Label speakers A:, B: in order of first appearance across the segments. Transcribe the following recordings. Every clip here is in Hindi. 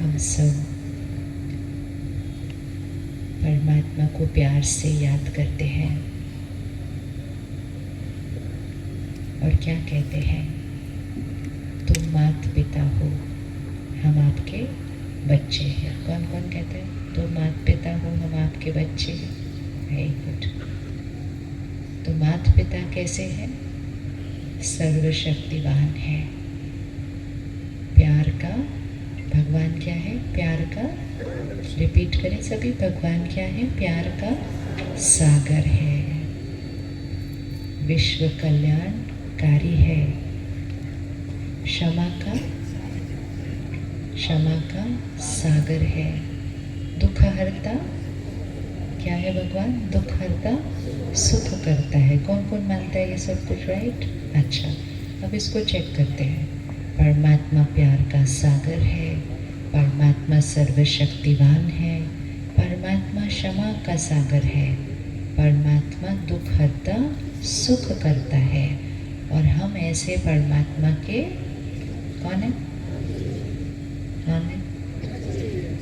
A: हम सब परमात्मा को प्यार से याद करते हैं और क्या कहते हैं, तुम माता पिता हो, हम आपके बच्चे हैं। कौन कौन कहते हैं तुम माता पिता हो, हम आपके बच्चे हैं? Very good. तो माता पिता कैसे हैं? सर्वशक्तिवान है। प्यार का भगवान क्या है? प्यार का, रिपीट करें सभी, भगवान क्या है? प्यार का सागर है, विश्व कल्याणकारी है, क्षमा का सागर है, दुख हरता क्या है भगवान? दुख हरता, सुख करता है। कौन कौन मानता है ये सब कुछ? राइट। अच्छा, अब इसको चेक करते हैं। परमात्मा प्यार का सागर है, परमात्मा सर्वशक्तिवान है, परमात्मा क्षमा का सागर है, परमात्मा दुख हरता, सुख करता है। और हम ऐसे परमात्मा के कौन है? कौन है?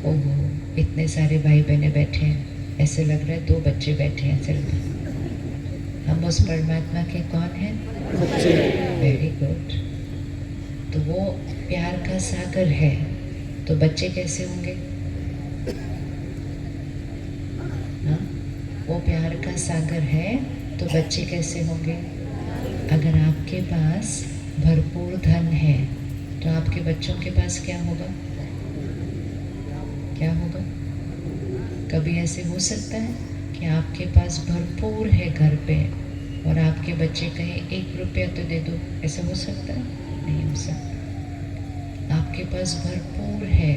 A: ओहो, इतने सारे भाई बहने बैठे हैं, ऐसे लग रहा है 2 बच्चे बैठे हैं सिर्फ। हम उस परमात्मा के कौन हैं? बच्चे। Very good. तो वो प्यार का सागर है, तो बच्चे कैसे होंगे? हाँ, वो प्यार का सागर है तो बच्चे कैसे होंगे? अगर आपके पास भरपूर धन है तो आपके बच्चों के पास क्या होगा? क्या होगा? कभी ऐसे हो सकता है कि आपके पास भरपूर है घर पे और आपके बच्चे कहें 1 रुपया तो दे दो? ऐसा हो सकता है? नहीं हो सकता। आपके पास भरपूर है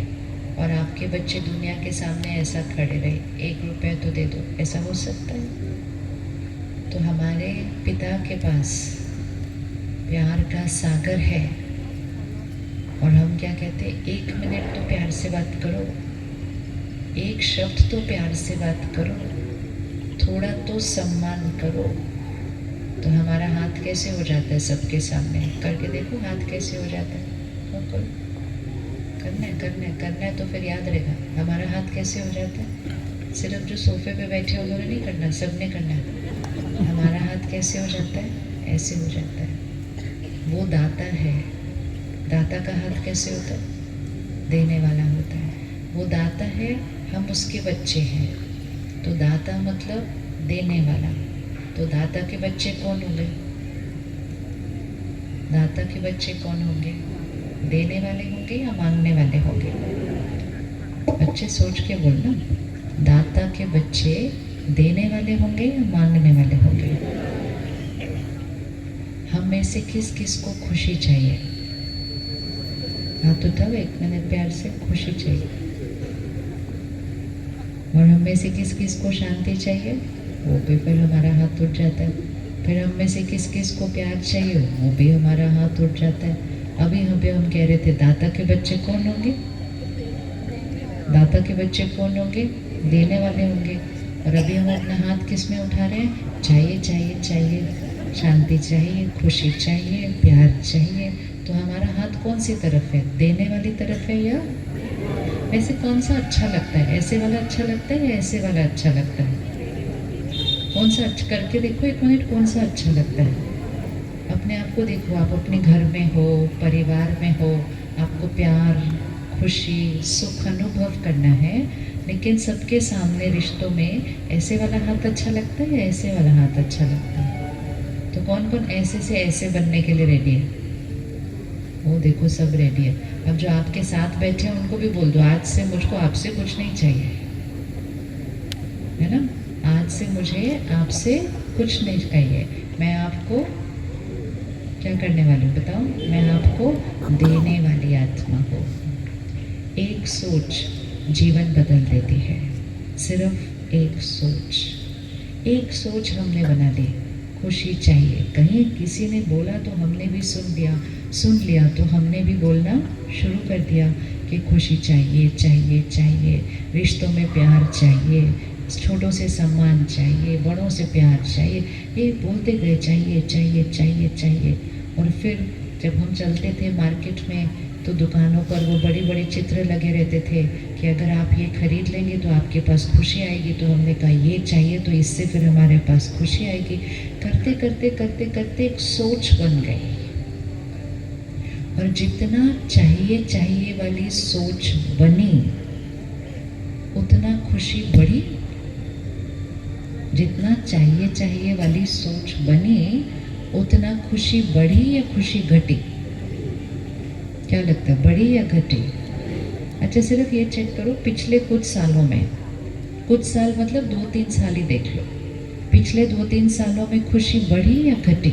A: और आपके बच्चे दुनिया के सामने ऐसा खड़े रहे, 1 रुपया तो दे दो? ऐसा हो सकता है? तो हमारे पिता के पास प्यार का सागर है और हम क्या कहते हैं? 1 मिनट तो प्यार से बात करो, 1 शब्द तो प्यार से बात करो, थोड़ा तो सम्मान करो। तो हमारा हाथ कैसे हो जाता है सबके सामने? करके देखो, हाथ कैसे हो जाता है? करो, करना है तो फिर याद रहेगा। हमारा हाथ कैसे हो जाता है? सिर्फ जो सोफे पे बैठे उन्होंने नहीं करना, सबने करना है। हमारा हाथ कैसे हो जाता है? ऐसे हो जाता है। वो दाता है, दाता का हाथ कैसे होता है? देने वाला होता है। वो दाता है, हम उसके बच्चे हैं। तो दाता मतलब देने वाला। तो दाता के बच्चे कौन होंगे? दाता के बच्चे कौन होंगे? देने वाले होंगे या मांगने वाले होंगे? बच्चे सोच के बोलना, दाता के बच्चे देने वाले होंगे या मांगने वाले होंगे? हम में से किस किस को खुशी चाहिए? हाथ उठाओ 1 मिनट प्यार से। खुशी चाहिए। और हम में से किस किस को शांति चाहिए? वो भी फिर हमारा हाथ उठ जाता है। फिर हम में से किस किस को प्यार चाहिए? वो भी हमारा हाथ उठ जाता है। अभी हम कह रहे थे दाता के बच्चे कौन होंगे? दाता के बच्चे कौन होंगे? देने वाले होंगे। और अभी हम अपना हाथ किस में उठा रहे हैं? चाहिए चाहिए चाहिए, शांति चाहिए, खुशी चाहिए, प्यार चाहिए। तो हमारा हाथ कौन सी तरफ है? देने वाली तरफ है या ऐसे? कौन सा अच्छा लगता है? ऐसे वाला अच्छा लगता है या ऐसे वाला अच्छा लगता है? कौन सा अच्छा? करके देखो 1 मिनट, कौन सा अच्छा लगता है? अपने आप को देखो। आप अपने घर में हो, परिवार में हो, आपको प्यार, खुशी, सुख अनुभव करना है, लेकिन सबके सामने रिश्तों में ऐसे वाला हाथ अच्छा लगता है या ऐसे वाला हाथ अच्छा लगता है? तो कौन कौन ऐसे से ऐसे बनने के लिए रेडी है? वो देखो सब रेडी है। अब जो आपके साथ बैठे हैं उनको भी बोल दो, आज से मुझको आपसे कुछ नहीं चाहिए, है ना? आज से मुझे आपसे कुछ नहीं चाहिए। मैं आपको क्या करने वाली हूँ बताओ? मैं आपको देने वाली आत्मा हूँ। एक सोच जीवन बदल देती है। सिर्फ एक सोच हमने बना ली। खुशी चाहिए, कहीं किसी ने बोला तो हमने भी सुन लिया तो हमने भी बोलना शुरू कर दिया कि खुशी चाहिए चाहिए चाहिए, रिश्तों में प्यार चाहिए, छोटों से सम्मान चाहिए, बड़ों से प्यार चाहिए, ये बोलते गए चाहिए चाहिए चाहिए चाहिए। और फिर जब हम चलते थे मार्केट में तो दुकानों पर वो बड़े बड़े चित्र लगे रहते थे कि अगर आप ये खरीद लेंगे तो आपके पास खुशी आएगी। तो हमने कहा ये चाहिए तो इससे फिर हमारे पास खुशी आएगी। करते करते करते करते एक सोच बन गई, और जितना चाहिए चाहिए वाली सोच बनी उतना खुशी बढ़ी। जितना चाहिए चाहिए वाली सोच बनी उतना खुशी बढ़ी या खुशी घटी? क्या लगता है, बढ़ी या घटी? अच्छा, सिर्फ ये चेक करो पिछले कुछ सालों में, कुछ साल मतलब 2-3 साल ही देख लो, पिछले 2-3 सालों में खुशी बढ़ी या घटी?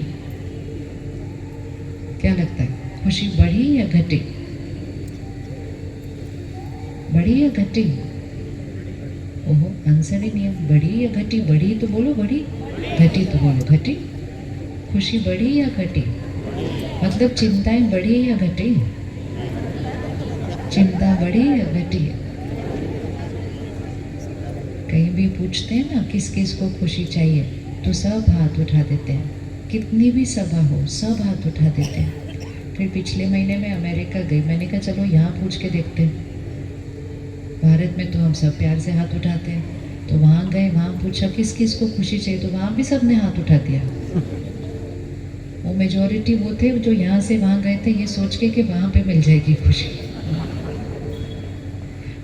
A: क्या लगता है, खुशी बढ़ी या घटी? बढ़ी या घटी? ओहो, आंसर ही नहीं है। बढ़ी या घटी? बढ़ी तो बोलो बढ़ी, घटी तो बोलो घटी। खुशी बढ़ी या घटी? मतलब चिंताएं बढ़ी या घटी? चिंता बढ़ी या घटी? कहीं भी पूछते हैं ना किस किस को खुशी चाहिए, तो सब हाथ उठा देते हैं। कितनी भी सभा हो सब हाथ उठा देते हैं। फिर पिछले महीने में अमेरिका गई, मैंने कहा चलो यहाँ पूछ के देखते हैं। भारत में तो हम सब प्यार से हाथ उठाते हैं, तो वहाँ गए, वहाँ पूछा किस किस को खुशी चाहिए, तो वहाँ भी सब ने हाथ उठा दिया। वो मेजॉरिटी वो थे जो यहाँ से वहाँ गए थे ये सोच के कि वहाँ पे मिल जाएगी खुशी।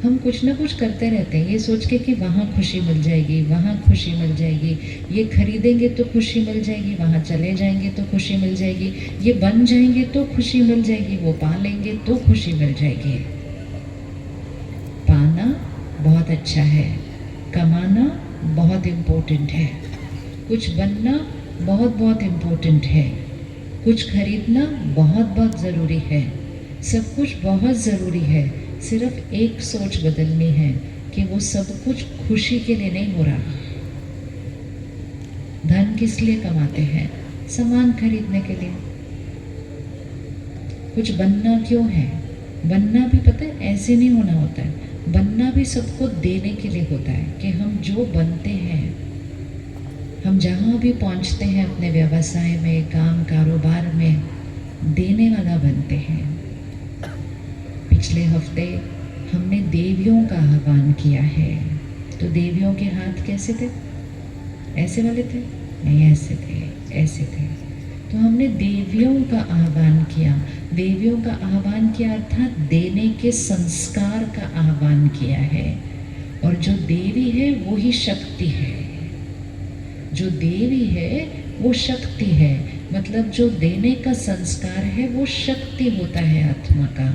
A: हम कुछ ना कुछ करते रहते हैं ये सोच के कि वहाँ खुशी मिल जाएगी, वहाँ खुशी मिल जाएगी, ये खरीदेंगे तो खुशी मिल जाएगी, वहाँ चले जाएंगे तो खुशी मिल जाएगी, ये बन जाएंगे तो खुशी मिल जाएगी, वो पा लेंगे तो खुशी मिल जाएगी। पाना बहुत अच्छा है, कमाना बहुत इम्पोर्टेंट है, कुछ बनना बहुत बहुत इम्पोर्टेंट है, कुछ खरीदना बहुत बहुत ज़रूरी है, सब कुछ बहुत ज़रूरी है। सिर्फ एक सोच बदलनी है कि वो सब कुछ खुशी के लिए नहीं हो रहा। धन किस लिए कमाते हैं? सामान खरीदने के लिए। कुछ बनना क्यों है? बनना भी पता है ऐसे नहीं होना होता है, बनना भी सबको देने के लिए होता है कि हम जो बनते हैं, हम जहाँ भी पहुँचते हैं अपने व्यवसाय में, काम कारोबार में, देने वाला बनते हैं। पिछले हफ्ते हमने देवियों का आह्वान किया है, तो देवियों के हाथ कैसे थे? ऐसे वाले थे? नहीं, ऐसे थे, ऐसे थे। तो हमने देवियों का आह्वान किया, देवियों का आह्वान किया अर्थात देने के संस्कार का आह्वान किया है। और जो देवी है वो ही शक्ति है, जो देवी है वो शक्ति है, मतलब जो देने का संस्कार है वो शक्ति होता है आत्मा का।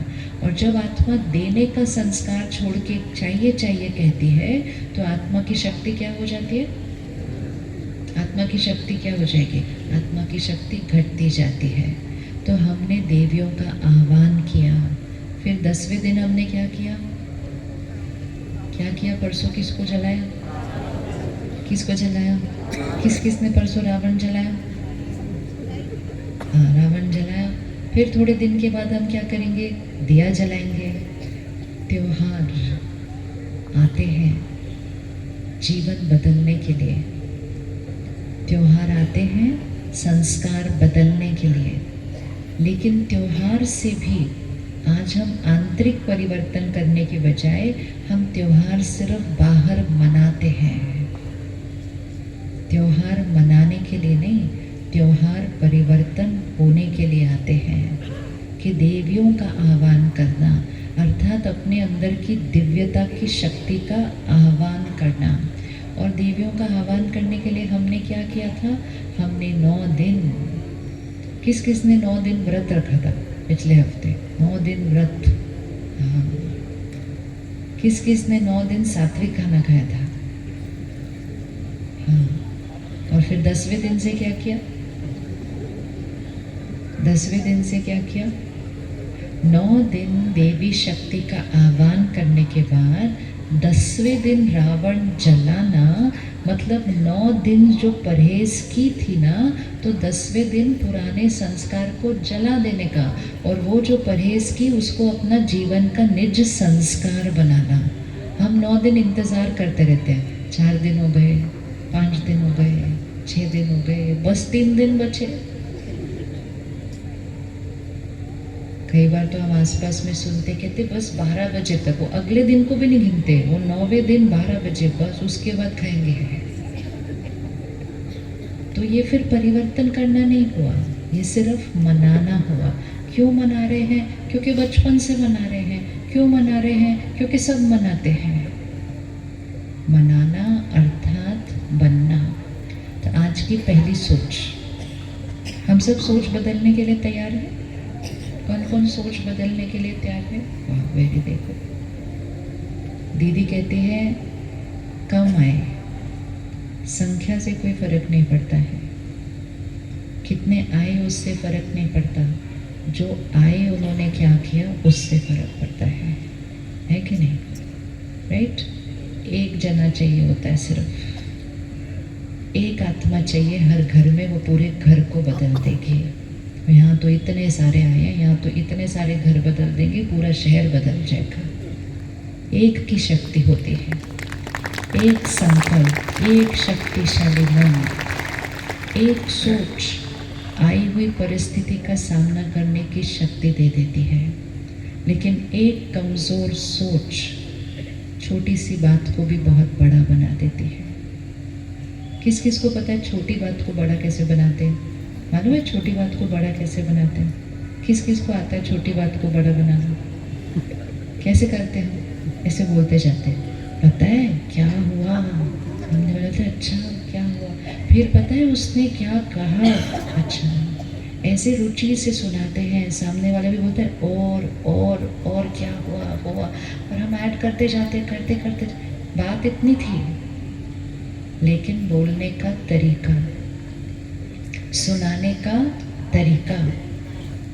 A: और जब आत्मा देने का संस्कार छोड़ के चाहिए चाहिए कहती है तो आत्मा की शक्ति क्या हो जाती है? आत्मा की शक्ति क्या हो जाएगी? आत्मा की शक्ति घटती जाती है। तो हमने देवियों का आह्वान किया। फिर 10वें दिन हमने क्या किया? क्या किया? परसों किसको जलाया? किसको जलाया? किस किसने परसों रावण जलाया? हाँ, रावण जलाया। फिर थोड़े दिन के बाद हम क्या करेंगे? दिया जलाएंगे। त्योहार आते हैं जीवन बदलने के लिए, त्योहार आते हैं संस्कार बदलने के लिए। लेकिन त्योहार से भी आज हम आंतरिक परिवर्तन करने के बजाय हम त्योहार सिर्फ बाहर मनाते हैं। त्योहार मनाने के लिए नहीं, त्योहार परिवर्तन होने के लिए आते हैं। कि देवियों का आह्वान करना अर्थात अपने अंदर की दिव्यता की शक्ति का आह्वान करना। और देवियों का आह्वान करने के लिए हमने क्या किया था? हमने 9 दिन, किस किस ने 9 दिन व्रत रखा था पिछले हफ्ते? 9 दिन व्रत। हाँ, किस किस ने 9 दिन सात्विक खाना खाया था? हाँ। और फिर 10वें दिन से क्या किया? 10वें दिन से क्या किया? 9 दिन देवी शक्ति का आह्वान करने के बाद 10वें दिन रावण जलाना, मतलब 9 दिन जो परहेज की थी ना, तो 10वें दिन पुराने संस्कार को जला देने का, और वो जो परहेज की उसको अपना जीवन का निज संस्कार बनाना। हम 9 दिन इंतज़ार करते रहते हैं, 4 दिन हो गए, 5 दिन हो गए, 6 दिन हो गए, बस 3 दिन बचे। कई बार तो हम आसपास में सुनते कहते बस 12 बजे तक, वो अगले दिन को भी नहीं गिनते, वो 9वें दिन 12 बजे बस, उसके बाद खाएंगे। तो ये फिर परिवर्तन करना नहीं हुआ, ये सिर्फ मनाना हुआ। क्यों मना रहे हैं? क्योंकि बचपन से मना रहे हैं। क्यों मना रहे हैं? क्योंकि सब मनाते हैं। मनाना अर्थात बनना। तो आज की पहली सोच, हम सब सोच बदलने के लिए तैयार हैं? कौन कौन सोच बदलने के लिए तैयार है? वाह, वेरी, देखो दीदी कहती है कम आए, संख्या से कोई फर्क नहीं पड़ता है, कितने आए उससे फर्क नहीं पड़ता, जो आए उन्होंने क्या किया उससे फर्क पड़ता है कि नहीं? राइट? एक जना चाहिए होता है, सिर्फ एक आत्मा चाहिए हर घर में, वो पूरे घर को बदल देगी। यहाँ तो इतने सारे आए हैं, यहाँ तो इतने सारे घर बदल देंगे, पूरा शहर बदल जाएगा। एक की शक्ति होती है, एक संकल्प, एक शक्तिशाली मन, एक सोच आई हुई परिस्थिति का सामना करने की शक्ति दे देती है। लेकिन एक कमज़ोर सोच छोटी सी बात को भी बहुत बड़ा बना देती है। किस किस को पता है छोटी बात को बड़ा कैसे बनाते हैं? मालूम है छोटी बात को बड़ा कैसे बनाते हैं? किस किस को आता है छोटी बात को बड़ा बनाना? कैसे करते हैं? ऐसे बोलते जाते हैं, पता है क्या हुआ? हमने बोला था अच्छा क्या हुआ? फिर पता है उसने क्या कहा? अच्छा। ऐसे रुचि से सुनाते हैं, सामने वाला भी बोलता है और क्या हुआ हुआ, और हम ऐड करते जाते, करते करते। बात इतनी थी, लेकिन बोलने का तरीका, सुनाने का तरीका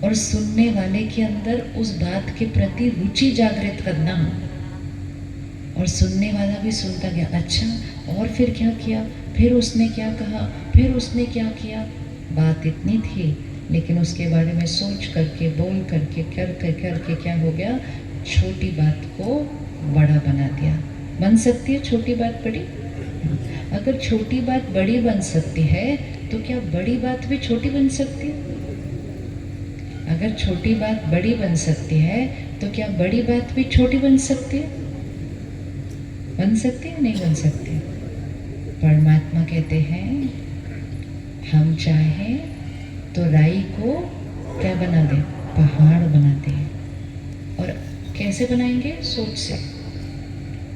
A: और सुनने वाले के अंदर उस बात के प्रति रुचि जागृत करना, और सुनने वाला भी सुनता गया, अच्छा और फिर क्या किया, फिर उसने क्या कहा, फिर उसने क्या किया। बात इतनी थी, लेकिन उसके बारे में सोच करके, बोल करके, करके क्या हो गया? छोटी बात को बड़ा बना दिया। बन सकती है छोटी बात बड़ी? अगर छोटी बात बड़ी बन सकती है, तो क्या बड़ी बात भी छोटी बन सकती है? अगर छोटी बात बड़ी बन सकती है, तो क्या बड़ी बात भी छोटी बन सकती है? बन सकती है, नहीं बन सकती? परमात्मा कहते हैं हम चाहें तो राई को क्या बना दें? पहाड़ बना दें। और कैसे बनाएंगे? सोच से।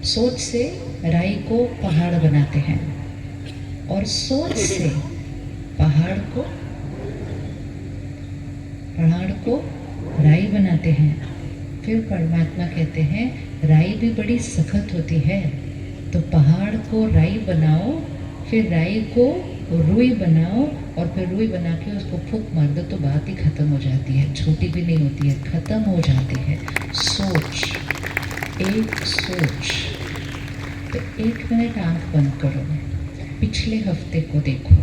A: सोच से राई को पहाड़ बनाते हैं, और सोच से पहाड़ को राई बनाते हैं। फिर परमात्मा कहते हैं राई भी बड़ी सख्त होती है, तो पहाड़ को राई बनाओ, फिर राई को रुई बनाओ, और फिर रुई बना के उसको फूंक मार दो तो बात ही खत्म हो जाती है, छोटी भी नहीं होती है, खत्म हो जाती है। सोच, एक सोच। तो 1 मिनट आंख बंद करो, पिछले हफ्ते को देखो।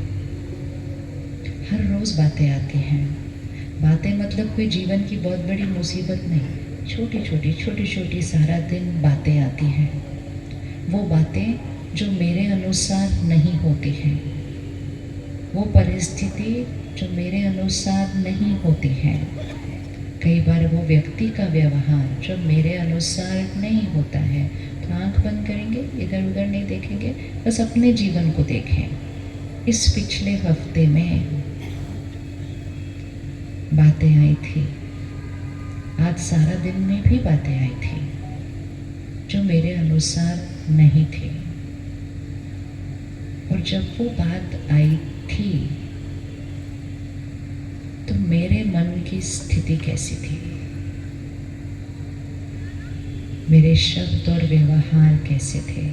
A: हर रोज बातें आती हैं। बातें मतलब कोई जीवन की बहुत बड़ी मुसीबत नहीं, छोटी छोटी सारा दिन बातें आती हैं। वो बातें जो मेरे अनुसार नहीं होती हैं, वो परिस्थिति जो मेरे अनुसार नहीं होती है, कई बार वो व्यक्ति का व्यवहार जो मेरे अनुसार नहीं होता है। तो आंख बंद करेंगे, इधर उधर नहीं देखेंगे, बस अपने जीवन को देखें। इस पिछले हफ्ते में बातें आई थी, आज सारा दिन में भी बातें आई थी जो मेरे अनुसार नहीं थी। और जब वो बात आई थी, तो मेरे मन की स्थिति कैसी थी? मेरे शब्द और व्यवहार कैसे थे?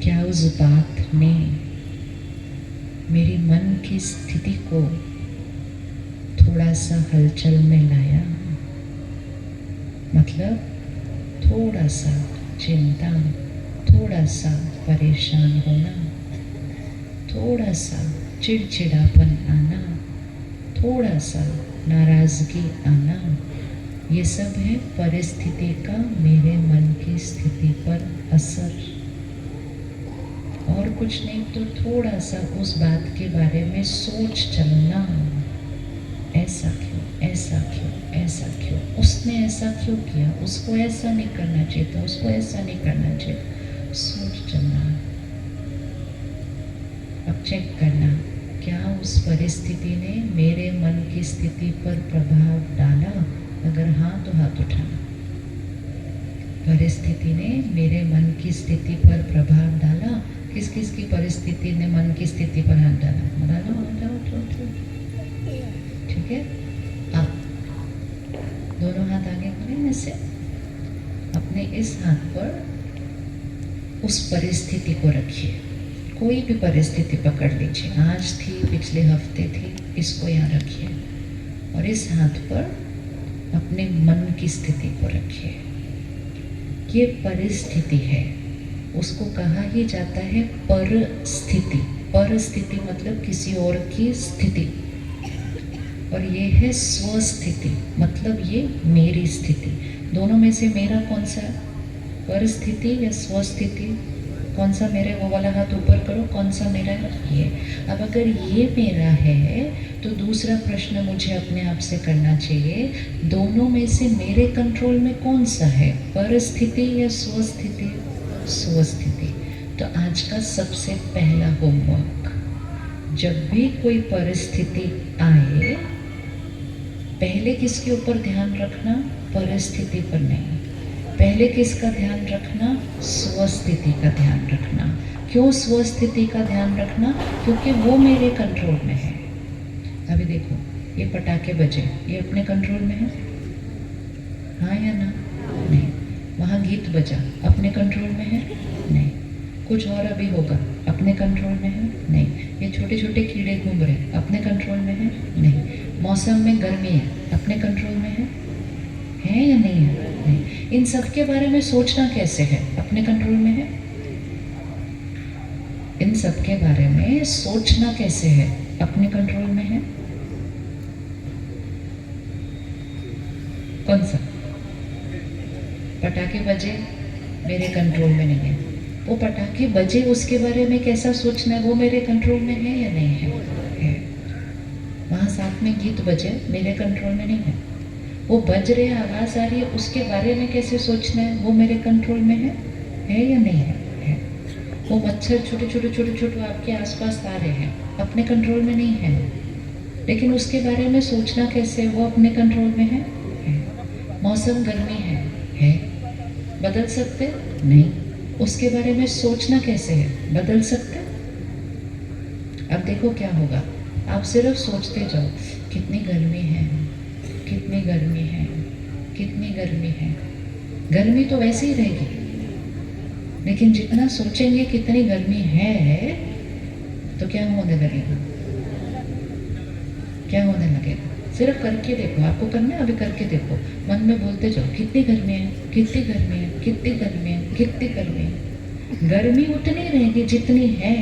A: क्या उस बात ने मेरी मन की स्थिति को थोड़ा सा हलचल में लाया? मतलब थोड़ा सा चिंता, थोड़ा सा परेशान होना, थोड़ा सा चिड़चिड़ापन आना, थोड़ा सा नाराजगी आना, ये सब है परिस्थिति का मेरे मन की स्थिति पर असर। और कुछ नहीं तो थोड़ा सा उस बात के बारे में सोच चलना, ऐसा क्यों, उसने ऐसा क्यों किया, उसको ऐसा नहीं करना चाहिए था, उसको ऐसा नहीं करना चाहिए। सोच चलना। अब चेक करना, क्या उस परिस्थिति ने मेरे मन की स्थिति पर प्रभाव डाला? अगर हाँ तो हाथ उठाना। परिस्थिति ने मेरे मन की स्थिति पर प्रभाव डाला? किस किस की परिस्थिति ने मन की स्थिति पर हाथ डाला? डालो। ठीक है, आप दोनों हाथ आगे करें ऐसे। अपने इस हाथ पर उस परिस्थिति को रखिए। कोई भी परिस्थिति पकड़ लीजिए, आज थी, पिछले हफ्ते थी, इसको यहाँ रखिए और इस हाथ पर अपने मन की स्थिति को रखिए। ये परिस्थिति है, उसको कहा ही जाता है परिस्थिति। परिस्थिति मतलब किसी और की स्थिति, और ये है स्वस्थिति, मतलब ये मेरी स्थिति। दोनों में से मेरा कौन सा है, परिस्थिति या स्वस्थिति? कौन सा मेरा? वो वाला हाथ ऊपर करो, कौन सा मेरा है? ये। अब अगर ये मेरा है तो दूसरा प्रश्न मुझे अपने आप से करना चाहिए, दोनों में से मेरे कंट्रोल में कौन सा है, परिस्थिति या स्वस्थिति? स्वस्थिति। तो आज का सबसे पहला होमवर्क, जब भी कोई परिस्थिति आए, पहले किसके ऊपर ध्यान रखना? परिस्थिति पर नहीं। पहले किसका ध्यान रखना? स्वस्थिति का ध्यान रखना। क्यों स्वस्थिति का ध्यान रखना? क्योंकि वो मेरे कंट्रोल में है। अभी देखो, ये पटाखे बजे, ये अपने कंट्रोल में है? हाँ या ना? नहीं। वहाँ गीत बजा, अपने कंट्रोल में है? नहीं। कुछ और अभी होगा, अपने कंट्रोल में है? नहीं। ये छोटे छोटे कीड़े घूम रहे, अपने कंट्रोल में है? नहीं। मौसम में गर्मी है, अपने कंट्रोल में है या नहीं है? नहीं। इन सब के बारे में सोचना कैसे है? अपने कंट्रोल में है? इन सब के बारे में सोचना कैसे है? अपने कंट्रोल में है? कौन सा? पटाखे बजे मेरे कंट्रोल में नहीं है। वो पटाखे बजे, उसके बारे में कैसा सोचना है, वो मेरे कंट्रोल में है या नहीं है? है। वहाँ साथ में गीत बजे, मेरे कंट्रोल में नहीं है। वो बज रहे, आवाज़ आ रही है, उसके बारे में कैसे सोचना है, वो मेरे कंट्रोल में है या नहीं है? है। वो मच्छर छोटे छोटे आपके आसपास आ रहे हैं, अपने कंट्रोल में नहीं है, लेकिन उसके बारे में सोचना कैसे, वो अपने कंट्रोल में है? मौसम गर्मी है, बदल सकते? नहीं। उसके बारे में सोचना कैसे है? बदल सकते? अब देखो क्या होगा, आप सिर्फ सोचते जाओ, कितनी गर्मी है, कितनी गर्मी है, कितनी गर्मी है। गर्मी तो वैसे ही रहेगी, लेकिन जितना सोचेंगे कितनी गर्मी है, तो क्या होने लगेगा? क्या होने लगेगा? सिर्फ करके देखो, आपको करना है, अभी करके देखो, मन में बोलते जाओ, कितनी गर्मी है, कितनी गर्मी है, कितनी गर्मी है, कितनी गर्मी है। गर्मी उतनी रहेगी जितनी है,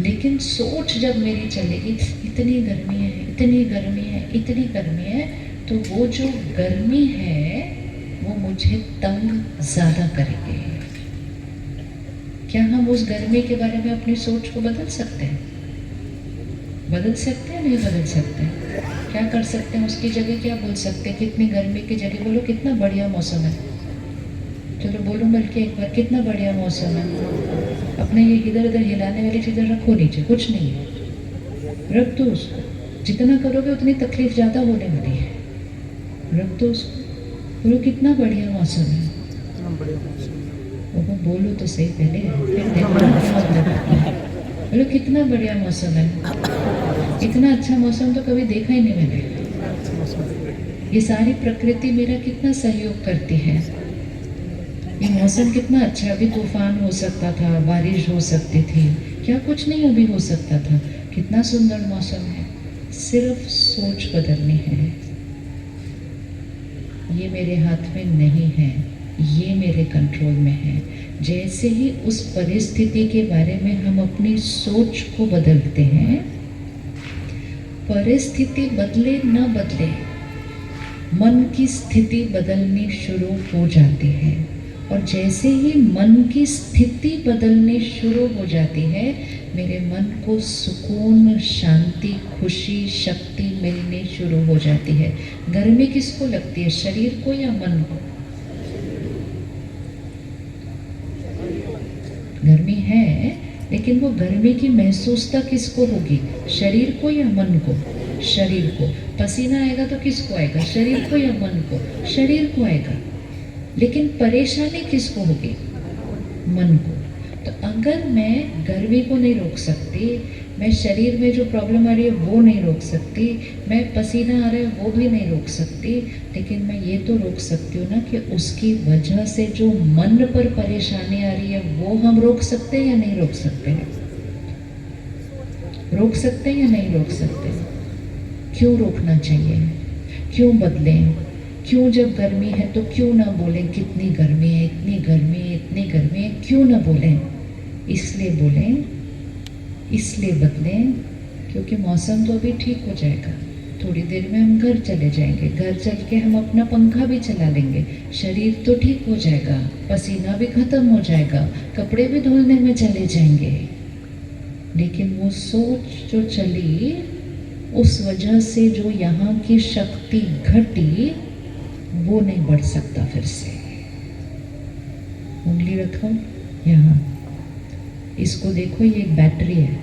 A: लेकिन सोच जब मेरी चलेगी, इतनी गर्मी है, इतनी गर्मी है, इतनी गर्मी है, तो वो जो गर्मी है वो मुझे तंग ज़्यादा करेगी। क्या हम उस गर्मी के बारे में अपनी सोच को बदल सकते हैं? बदल सकते हैं? नहीं बदल सकते? क्या कर सकते हैं? उसकी जगह क्या बोल सकते हैं? कितनी गर्मी की जगह बोलो, कितना बढ़िया मौसम है। चलो बोलो बल्कि एक बार, कितना बढ़िया मौसम है। अपने ये इधर उधर हिलाने वाली चीज़ें रखो नीचे, कुछ नहीं है, रख दो उसको। जितना करोगे उतनी तकलीफ ज़्यादा होने वाली है, रख दो उसको। बोलो कितना बढ़िया मौसम है। वो बोलो तो सही पहले, बोलो कितना बढ़िया मौसम है। इतना अच्छा मौसम तो कभी देखा ही नहीं मैंने। ये सारी प्रकृति मेरा कितना सहयोग करती है। ये मौसम कितना अच्छा, अभी तूफान हो सकता था, बारिश हो सकती थी, क्या कुछ नहीं अभी हो सकता था। कितना सुंदर मौसम है, सिर्फ सोच बदलनी है। ये मेरे हाथ में नहीं है, ये मेरे कंट्रोल में है। जैसे ही उस परिस्थिति के बारे में हम अपनी सोच को बदलते हैं, परिस्थिति बदले न बदले, मन की स्थिति बदलनी शुरू हो जाती है। और जैसे ही मन की स्थिति बदलनी शुरू हो जाती है, मेरे मन को सुकून, शांति, खुशी, शक्ति मिलनी शुरू हो जाती है। गर्मी किसको लगती है, शरीर को या मन को? गर्मी है, लेकिन वो गर्मी की महसूसता किसको होगी, शरीर को या मन को? शरीर को। पसीना आएगा तो किसको आएगा, शरीर को या मन को? शरीर को आएगा। लेकिन परेशानी किसको होगी, मन को। तो अगर मैं गर्मी को नहीं रोक सकती, मैं शरीर में जो प्रॉब्लम आ रही है वो नहीं रोक सकती, मैं पसीना आ रहा है वो भी नहीं रोक सकती, लेकिन मैं ये तो रोक सकती हूँ ना कि उसकी वजह से जो मन पर परेशानी आ रही है वो हम रोक सकते हैं या नहीं रोक सकते हैं? रोक सकते हैं या नहीं रोक सकते? क्यों रोकना चाहिए, क्यों बदलें? क्यों जब गर्मी है तो क्यों ना बोलें कितनी गर्मी है, इतनी गर्मी है, इतनी गर्मी है, क्यों ना बोलें? इसलिए बोलें, इसलिए बदलें क्योंकि मौसम तो अभी ठीक हो जाएगा। थोड़ी देर में हम घर चले जाएंगे, घर चल के हम अपना पंखा भी चला लेंगे, शरीर तो ठीक हो जाएगा, पसीना भी खत्म हो जाएगा, कपड़े भी धुलने में चले जाएंगे। लेकिन वो सोच जो चली, उस वजह से जो यहाँ की शक्ति घटी, वो नहीं बढ़ सकता फिर से। उंगली रखो यहाँ, इसको देखो, ये एक बैटरी है,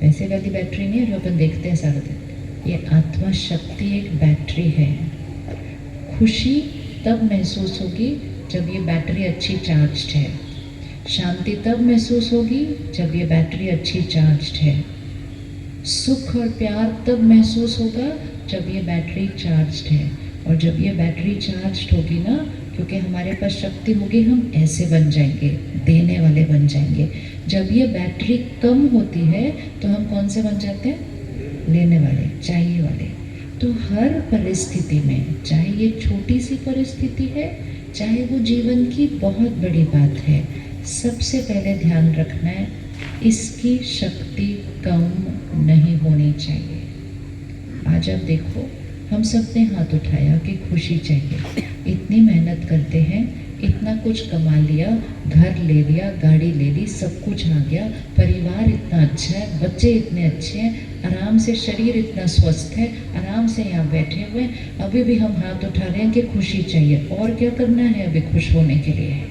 A: वैसे वाली बैटरी नहीं है जो अपन देखते हैं सारा दिन। ये आत्मा शक्ति एक बैटरी है। खुशी तब महसूस होगी जब ये बैटरी अच्छी चार्ज्ड है, शांति तब महसूस होगी जब ये बैटरी अच्छी चार्ज्ड है, सुख और प्यार तब महसूस होगा जब ये बैटरी चार्ज्ड है। और जब ये बैटरी चार्ज्ड होगी ना, क्योंकि हमारे पास शक्ति होगी, हम ऐसे बन जाएंगे, देने वाले बन जाएंगे। जब ये बैटरी कम होती है तो हम कौन से बन जाते हैं, लेने वाले, चाहिए वाले। तो हर परिस्थिति में, चाहे ये छोटी सी परिस्थिति है, चाहे वो जीवन की बहुत बड़ी बात है, सबसे पहले ध्यान रखना है इसकी शक्ति कम नहीं होनी चाहिए। आज आप देखो, हम सब ने हाथ उठाया कि खुशी चाहिए, इतनी मेहनत करते हैं, इतना कुछ कमा लिया, घर ले लिया, गाड़ी ले ली, सब कुछ आ गया, परिवार इतना अच्छा है, बच्चे इतने अच्छे हैं, आराम से शरीर इतना स्वस्थ है, आराम से यहाँ बैठे हुए, अभी भी हम हाथ उठा रहे हैं कि खुशी चाहिए। और क्या करना है अभी खुश होने के लिए?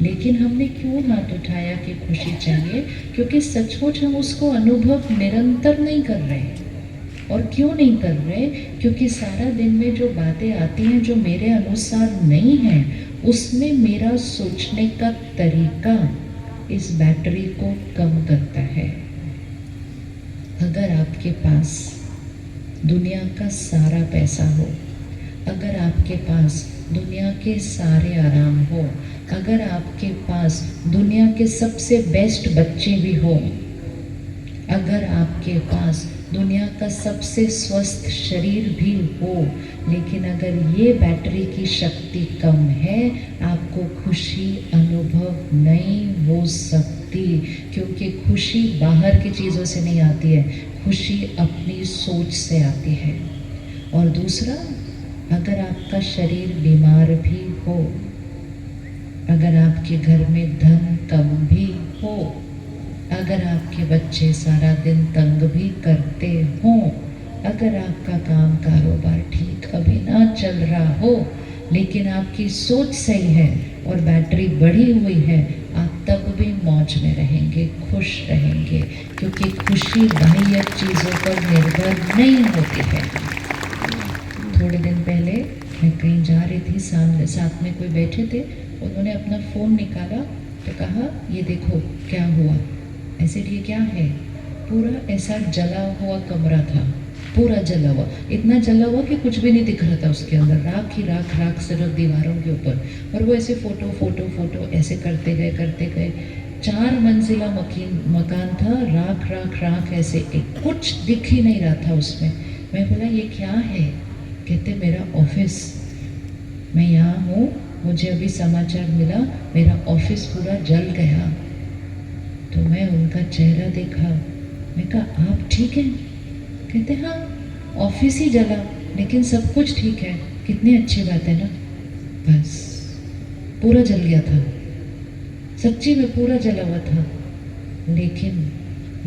A: लेकिन हमने क्यों हाथ उठाया कि खुशी चाहिए? क्योंकि सचमुच हम उसको अनुभव निरंतर नहीं कर रहे हैं। और क्यों नहीं कर रहे? क्योंकि सारा दिन में जो बातें आती हैं जो मेरे अनुसार नहीं हैं, उसमें मेरा सोचने का तरीका इस बैटरी को कम करता है। अगर आपके पास दुनिया का सारा पैसा हो, अगर आपके पास दुनिया के सारे आराम हो, अगर आपके पास दुनिया के सबसे बेस्ट बच्चे भी हो, अगर आपके पास दुनिया का सबसे स्वस्थ शरीर भी हो, लेकिन अगर ये बैटरी की शक्ति कम है, आपको खुशी अनुभव नहीं हो सकती। क्योंकि खुशी बाहर की चीज़ों से नहीं आती है, खुशी अपनी सोच से आती है। और दूसरा, अगर आपका शरीर बीमार भी हो, अगर आपके घर में धन कम भी हो, अगर आपके बच्चे सारा दिन तंग भी करते हों, अगर आपका काम कारोबार ठीक अभी ना चल रहा हो, लेकिन आपकी सोच सही है और बैटरी बढ़ी हुई है, आप तब भी मौज में रहेंगे, खुश रहेंगे। क्योंकि खुशी बाह्य चीज़ों पर निर्भर नहीं होती है। थोड़े दिन पहले मैं कहीं जा रही थी, सामने साथ में कोई बैठे थे, उन्होंने अपना फ़ोन निकाला तो कहा, ये देखो क्या हुआ। ऐसे ये क्या है? पूरा ऐसा जला हुआ कमरा था, पूरा जला हुआ, इतना जला हुआ कि कुछ भी नहीं दिख रहा था उसके अंदर, राख ही राख, राख सिर्फ दीवारों के ऊपर। और वो ऐसे फोटो फोटो फोटो ऐसे करते गए। 4 मंजिला मकान था, राख राख राख ऐसे, एक कुछ दिख ही नहीं रहा था उसमें। मैं बोला ये क्या है? कहते मेरा ऑफिस, मैं यहाँ हूँ, मुझे अभी समाचार मिला मेरा ऑफिस पूरा जल गया। तो मैं उनका चेहरा देखा, मैं कहा आप ठीक हैं? कहते हाँ, ऑफिस ही जला लेकिन सब कुछ ठीक है। कितनी अच्छी बात है ना। बस पूरा जल गया था, सच्ची में पूरा जला हुआ था, लेकिन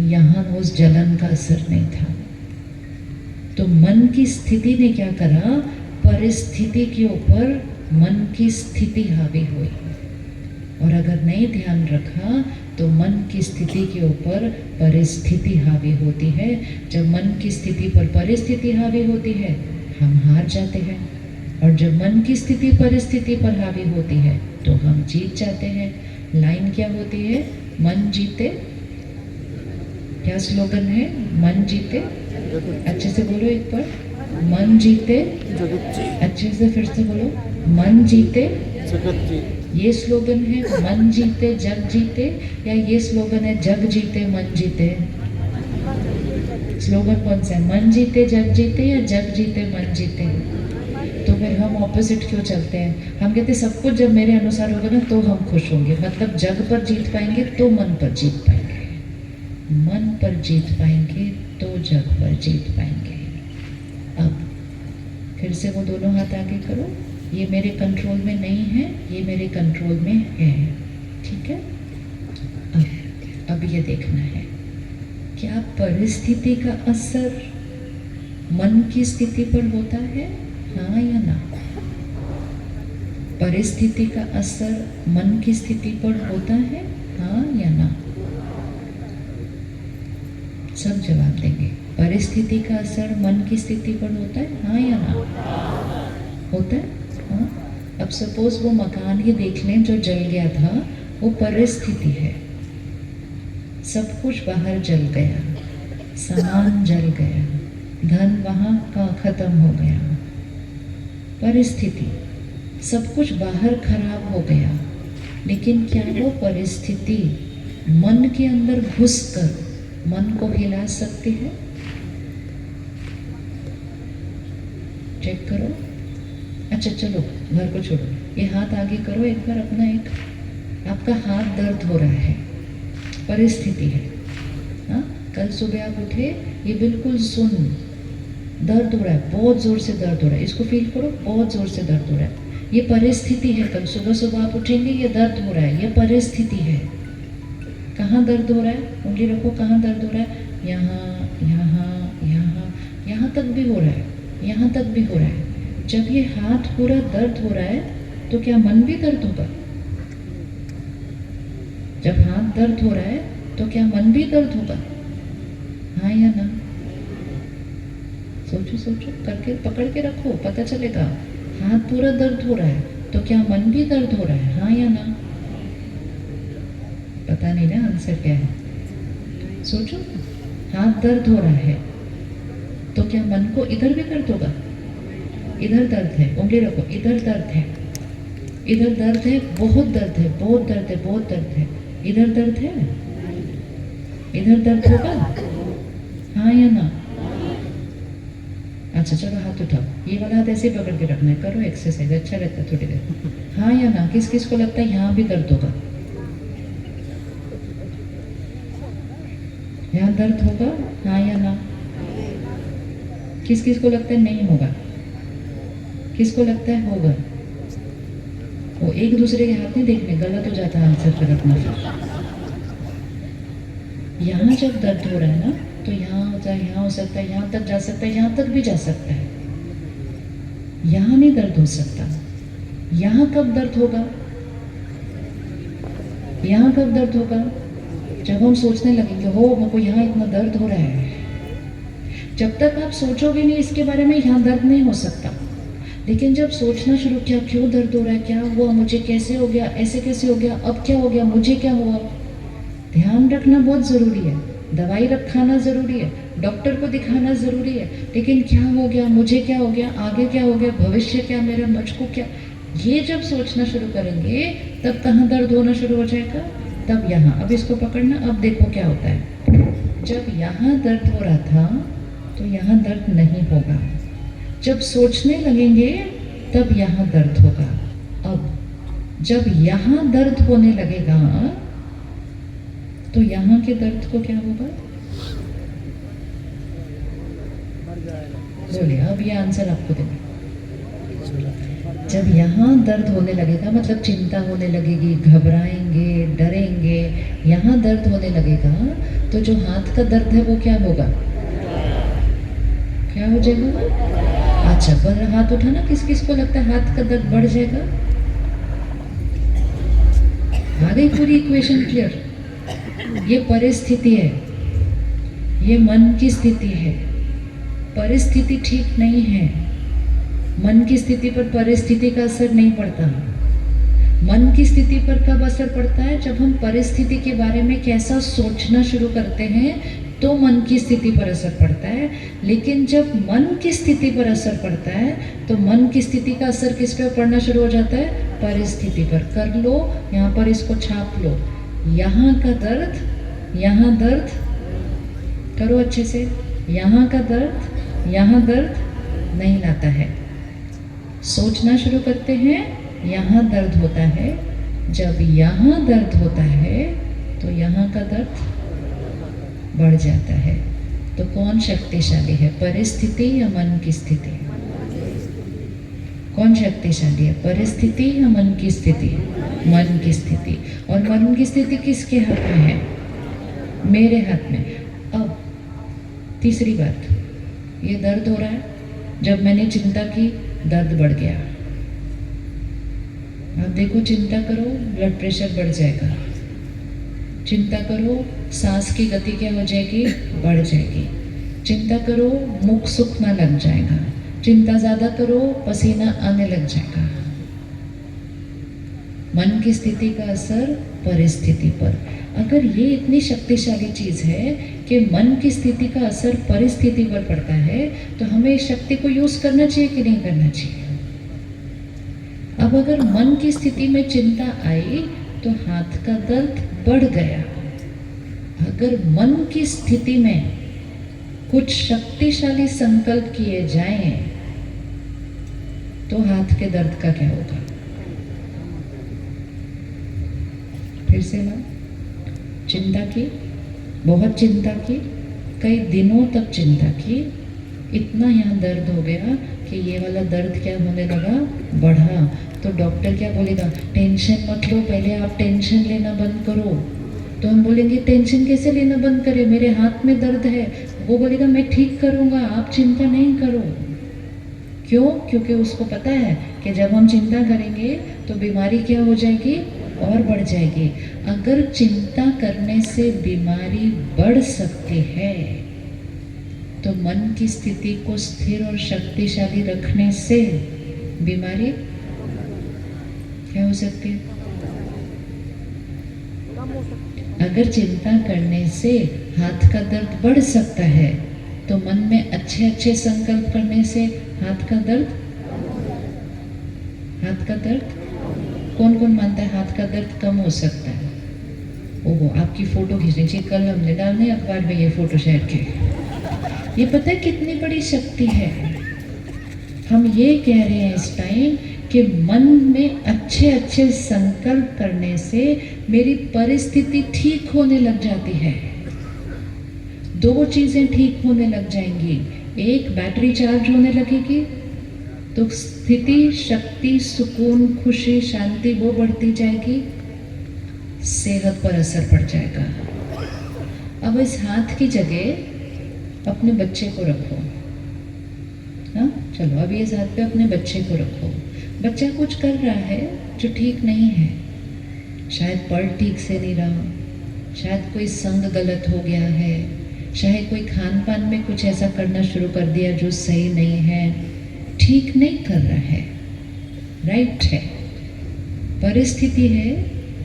A: यहाँ उस जलन का असर नहीं था। तो मन की स्थिति ने क्या करा, परिस्थिति के ऊपर मन की स्थिति हावी हुई, और अगर नहीं ध्यान रखा तो मन की स्थिति के ऊपर परिस्थिति हावी होती है। जब मन की स्थिति पर परिस्थिति हावी होती है, हम हार जाते हैं, और जब मन की स्थिति परिस्थिति पर हावी होती है तो हम जीत जाते हैं। लाइन क्या होती है, मन जीते, क्या स्लोगन है, मन जीते, अच्छे से बोलो एक बार, मन जीते, अच्छे से फिर से बोलो, मन जीते जगत जीते। ये स्लोगन है मन जीते जग जीते, या ये स्लोगन है जग जीते मन जीते? स्लोगन कौन सा है, मन जीते जग जीते या जग जीते मन जीते? तो फिर हम ऑपोजिट क्यों चलते हैं? हम कहते सब कुछ जब मेरे अनुसार होगा ना तो हम खुश होंगे, मतलब जग पर जीत पाएंगे तो मन पर जीत पाएंगे, मन पर जीत पाएंगे तो जग पर जीत पाएंगे। अब फिर से वो दोनों हाथ आगे करो, ये मेरे कंट्रोल में नहीं है, ये मेरे कंट्रोल में है, ठीक है? अब ये देखना है, क्या परिस्थिति का असर मन की स्थिति पर होता है, हाँ या ना? परिस्थिति का असर मन की स्थिति पर होता है, हाँ या ना? सब जवाब देंगे। परिस्थिति का असर मन की स्थिति पर होता है, हाँ या ना? होता है, हाँ? अब सपोज वो मकान ही देख लें जो जल गया था, वो परिस्थिति है। सब कुछ बाहर जल गया, सामान जल गया, धन वहाँ का खत्म हो गया, परिस्थिति, सब कुछ बाहर खराब हो गया, लेकिन क्या वो परिस्थिति मन के अंदर घुसकर मन को हिला सकती है? चेक करो। अच्छा चलो घर को छोड़ो, ये हाथ आगे करो एक बार अपना, एक आपका हाथ दर्द हो रहा है, परिस्थिति है, हाँ? कल सुबह आप उठे, ये बिल्कुल सुन, दर्द हो रहा है, बहुत जोर से दर्द हो रहा है, इसको फील करो, बहुत जोर से दर्द हो रहा है, ये परिस्थिति है। कल सुबह सुबह आप उठेंगे, ये दर्द हो रहा है, ये परिस्थिति है। कहाँ दर्द हो रहा है, उंगली रखो, कहाँ दर्द हो रहा है, यहाँ यहाँ यहाँ, यहाँ तक भी हो रहा है, यहाँ तक भी हो रहा है। जब ये हाथ पूरा दर्द हो रहा है तो क्या मन भी दर्द होगा? जब हाथ दर्द हो रहा है तो क्या मन भी दर्द होगा, हाँ या ना? सोचो सोचो करके, पकड़ के रखो, पता चलेगा। हाथ पूरा दर्द हो रहा है तो क्या मन भी दर्द हो रहा है, हाँ या ना? पता नहीं ना आंसर क्या है, सोचो। हाथ दर्द हो रहा है तो क्या मन को इधर भी दर्द होगा? इधर दर्द है, उंगली रखो, इधर दर्द है, इधर दर्द है, बहुत दर्द है, बहुत दर्द है, बहुत दर्द है, इधर दर्द है, इधर दर्द होगा, हाँ या ना? अच्छा चलो हाथ उठाओ, ये वाला हाथ ऐसे पकड़ के रखना है, करो एक्सरसाइज, अच्छा रहता है थोड़ी देर, हाँ या ना? किस किस को लगता है यहाँ भी दर्द होगा? यहाँ दर्द होगा, हाँ या ना? किस किस को लगता है नहीं होगा? किसको लगता है होगा? वो एक दूसरे के हाथ नहीं देखने, गलत हो जाता है आंसर पर रखना। यहाँ जब दर्द हो रहा है ना, तो यहाँ होता है, यहाँ हो सकता है, यहाँ तक जा सकता है, यहाँ तक भी जा सकता है, यहाँ नहीं दर्द हो सकता। यहाँ कब दर्द होगा? यहाँ कब दर्द होगा? जब हम सोचने लगेंगे, हो मुझको यहाँ इतना दर्द हो रहा है। जब तक आप सोचोगे नहीं इसके बारे में, यहाँ दर्द नहीं हो सकता। लेकिन जब सोचना शुरू किया, क्यों दर्द हो रहा है, क्या हुआ मुझे, कैसे हो गया, ऐसे कैसे हो गया, अब क्या हो गया, मुझे क्या हुआ? ध्यान रखना बहुत ज़रूरी है, दवाई खाना ज़रूरी है, डॉक्टर को दिखाना ज़रूरी है, लेकिन क्या हो गया, मुझे क्या हो गया, आगे क्या हो गया, भविष्य क्या मेरा, मुझको क्या, ये जब सोचना शुरू करेंगे तब कहाँ दर्द होना शुरू हो जाएगा? तब यहाँ। अब इसको पकड़ना, अब देखो क्या होता है। जब यहाँ दर्द हो रहा था तो यहाँ दर्द नहीं होगा, जब सोचने लगेंगे तब यहाँ दर्द होगा। अब जब यहाँ दर्द होने लगेगा तो यहाँ के दर्द को क्या होगा? बोलिए, अब ये आंसर आपको देना। जब यहाँ दर्द होने लगेगा, मतलब चिंता होने लगेगी, घबराएंगे, डरेंगे, यहाँ दर्द होने लगेगा, तो जो हाथ का दर्द है वो क्या होगा? क्या हो जाएगा? अच्छा, पर हाथ उठाना, किस किस को लगता है हाथ का दर्द बढ़ जाएगा? आ गई पूरी इक्वेशन क्लियर? ये परिस्थिति है, ये मन की स्थिति है। परिस्थिति ठीक नहीं है। मन की स्थिति पर परिस्थिति का असर नहीं पड़ता। मन की स्थिति पर कब असर पड़ता है? जब हम परिस्थिति के बारे में कैसा सोचना शुरू करते हैं तो मन की स्थिति पर असर पड़ता है। लेकिन जब मन की स्थिति पर असर पड़ता है तो मन की स्थिति का असर किस पर पड़ना शुरू हो जाता है? परिस्थिति पर। कर लो, यहाँ पर इसको छाप लो। यहाँ का दर्द, यहाँ दर्द, करो अच्छे से। यहाँ का दर्द, यहाँ दर्द नहीं लाता है। सोचना शुरू करते हैं, यहाँ दर्द होता है। जब यहाँ दर्द होता है तो यहाँ का दर्द बढ़ जाता है। तो कौन शक्तिशाली है, परिस्थिति या मन की स्थिति? कौन शक्तिशाली है, परिस्थिति या मन की स्थिति? मन की स्थिति। और मन की स्थिति किसके हाथ में है? मेरे हाथ में। अब तीसरी बात, ये दर्द हो रहा है, जब मैंने चिंता की दर्द बढ़ गया। अब देखो, चिंता करो ब्लड प्रेशर बढ़ जाएगा, चिंता करो सांस की गति क्या हो जाएगी? बढ़ जाएगी। चिंता करो मुख सूखना लग जाएगा, चिंता ज़्यादा करो पसीना आने लग जाएगा। मन की स्थिति का असर परिस्थिति पर। अगर ये इतनी शक्तिशाली चीज़ है कि मन की स्थिति का असर परिस्थिति पर पड़ता है, तो हमें इस शक्ति को यूज़ करना चाहिए कि नहीं करना चाहिए? अब अगर मन की स्थिति में चिंता आई तो हाथ का दर्द बढ़ गया। अगर मन की स्थिति में कुछ शक्तिशाली संकल्प किए जाएं तो हाथ के दर्द का क्या होगा? फिर से ना, चिंता की, बहुत चिंता की, कई दिनों तक चिंता की, इतना यहाँ दर्द हो गया कि ये वाला दर्द क्या होने लगा? बढ़ा। तो डॉक्टर क्या बोलेगा? टेंशन मत लो, पहले आप टेंशन लेना बंद करो। तो हम बोलेंगे टेंशन कैसे लेना बंद करें, मेरे हाथ में दर्द है। वो बोलेगा मैं ठीक करूँगा, आप चिंता नहीं करो। क्यों? क्योंकि उसको पता है कि जब हम चिंता करेंगे तो बीमारी क्या हो जाएगी? और बढ़ जाएगी। अगर चिंता करने से बीमारी बढ़ सकती है तो मन की स्थिति को स्थिर और शक्तिशाली रखने से बीमारी क्या हो सकती है? अगर चिंता करने से हाथ का दर्द बढ़ सकता है तो मन में अच्छे अच्छे संकल्प करने से हाथ का दर्द कौन कौन मानता है हाथ का दर्द कम हो सकता है? ओहो, आपकी फोटो खींचनी चाहिए, कल हमने डालने अखबार में ये फोटो शेयर की। ये पता है कितनी बड़ी शक्ति है। हम ये कह रहे हैं इस टाइम कि मन में अच्छे अच्छे संकल्प करने से मेरी परिस्थिति ठीक होने लग जाती है। दो चीजें ठीक होने लग जाएंगी, एक बैटरी चार्ज होने लगेगी तो स्थिति, शक्ति, सुकून, खुशी, शांति वो बढ़ती जाएगी, सेहत पर असर पड़ जाएगा। अब इस हाथ की जगह अपने बच्चे को रखो। हाँ चलो, अब इस हाथ पे अपने बच्चे को रखो। बच्चा कुछ कर रहा है जो ठीक नहीं है, शायद पढ़ ठीक से नहीं रहा, शायद कोई संग गलत हो गया है, शायद कोई खान पान में कुछ ऐसा करना शुरू कर दिया जो सही नहीं है, ठीक नहीं कर रहा है, राइट है। परिस्थिति है,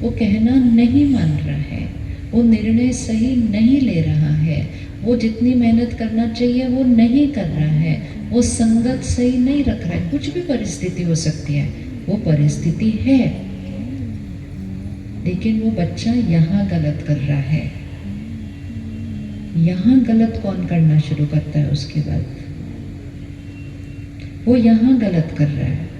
A: वो कहना नहीं मान रहा है, वो निर्णय सही नहीं ले रहा है, वो जितनी मेहनत करना चाहिए वो नहीं कर रहा है, वो संगत सही नहीं रख रहा है। कुछ भी परिस्थिति हो सकती है, वो परिस्थिति है, लेकिन वो बच्चा यहाँ गलत कर रहा है। यहाँ गलत कौन करना शुरू करता है? उसके बाद वो यहाँ गलत कर रहा है।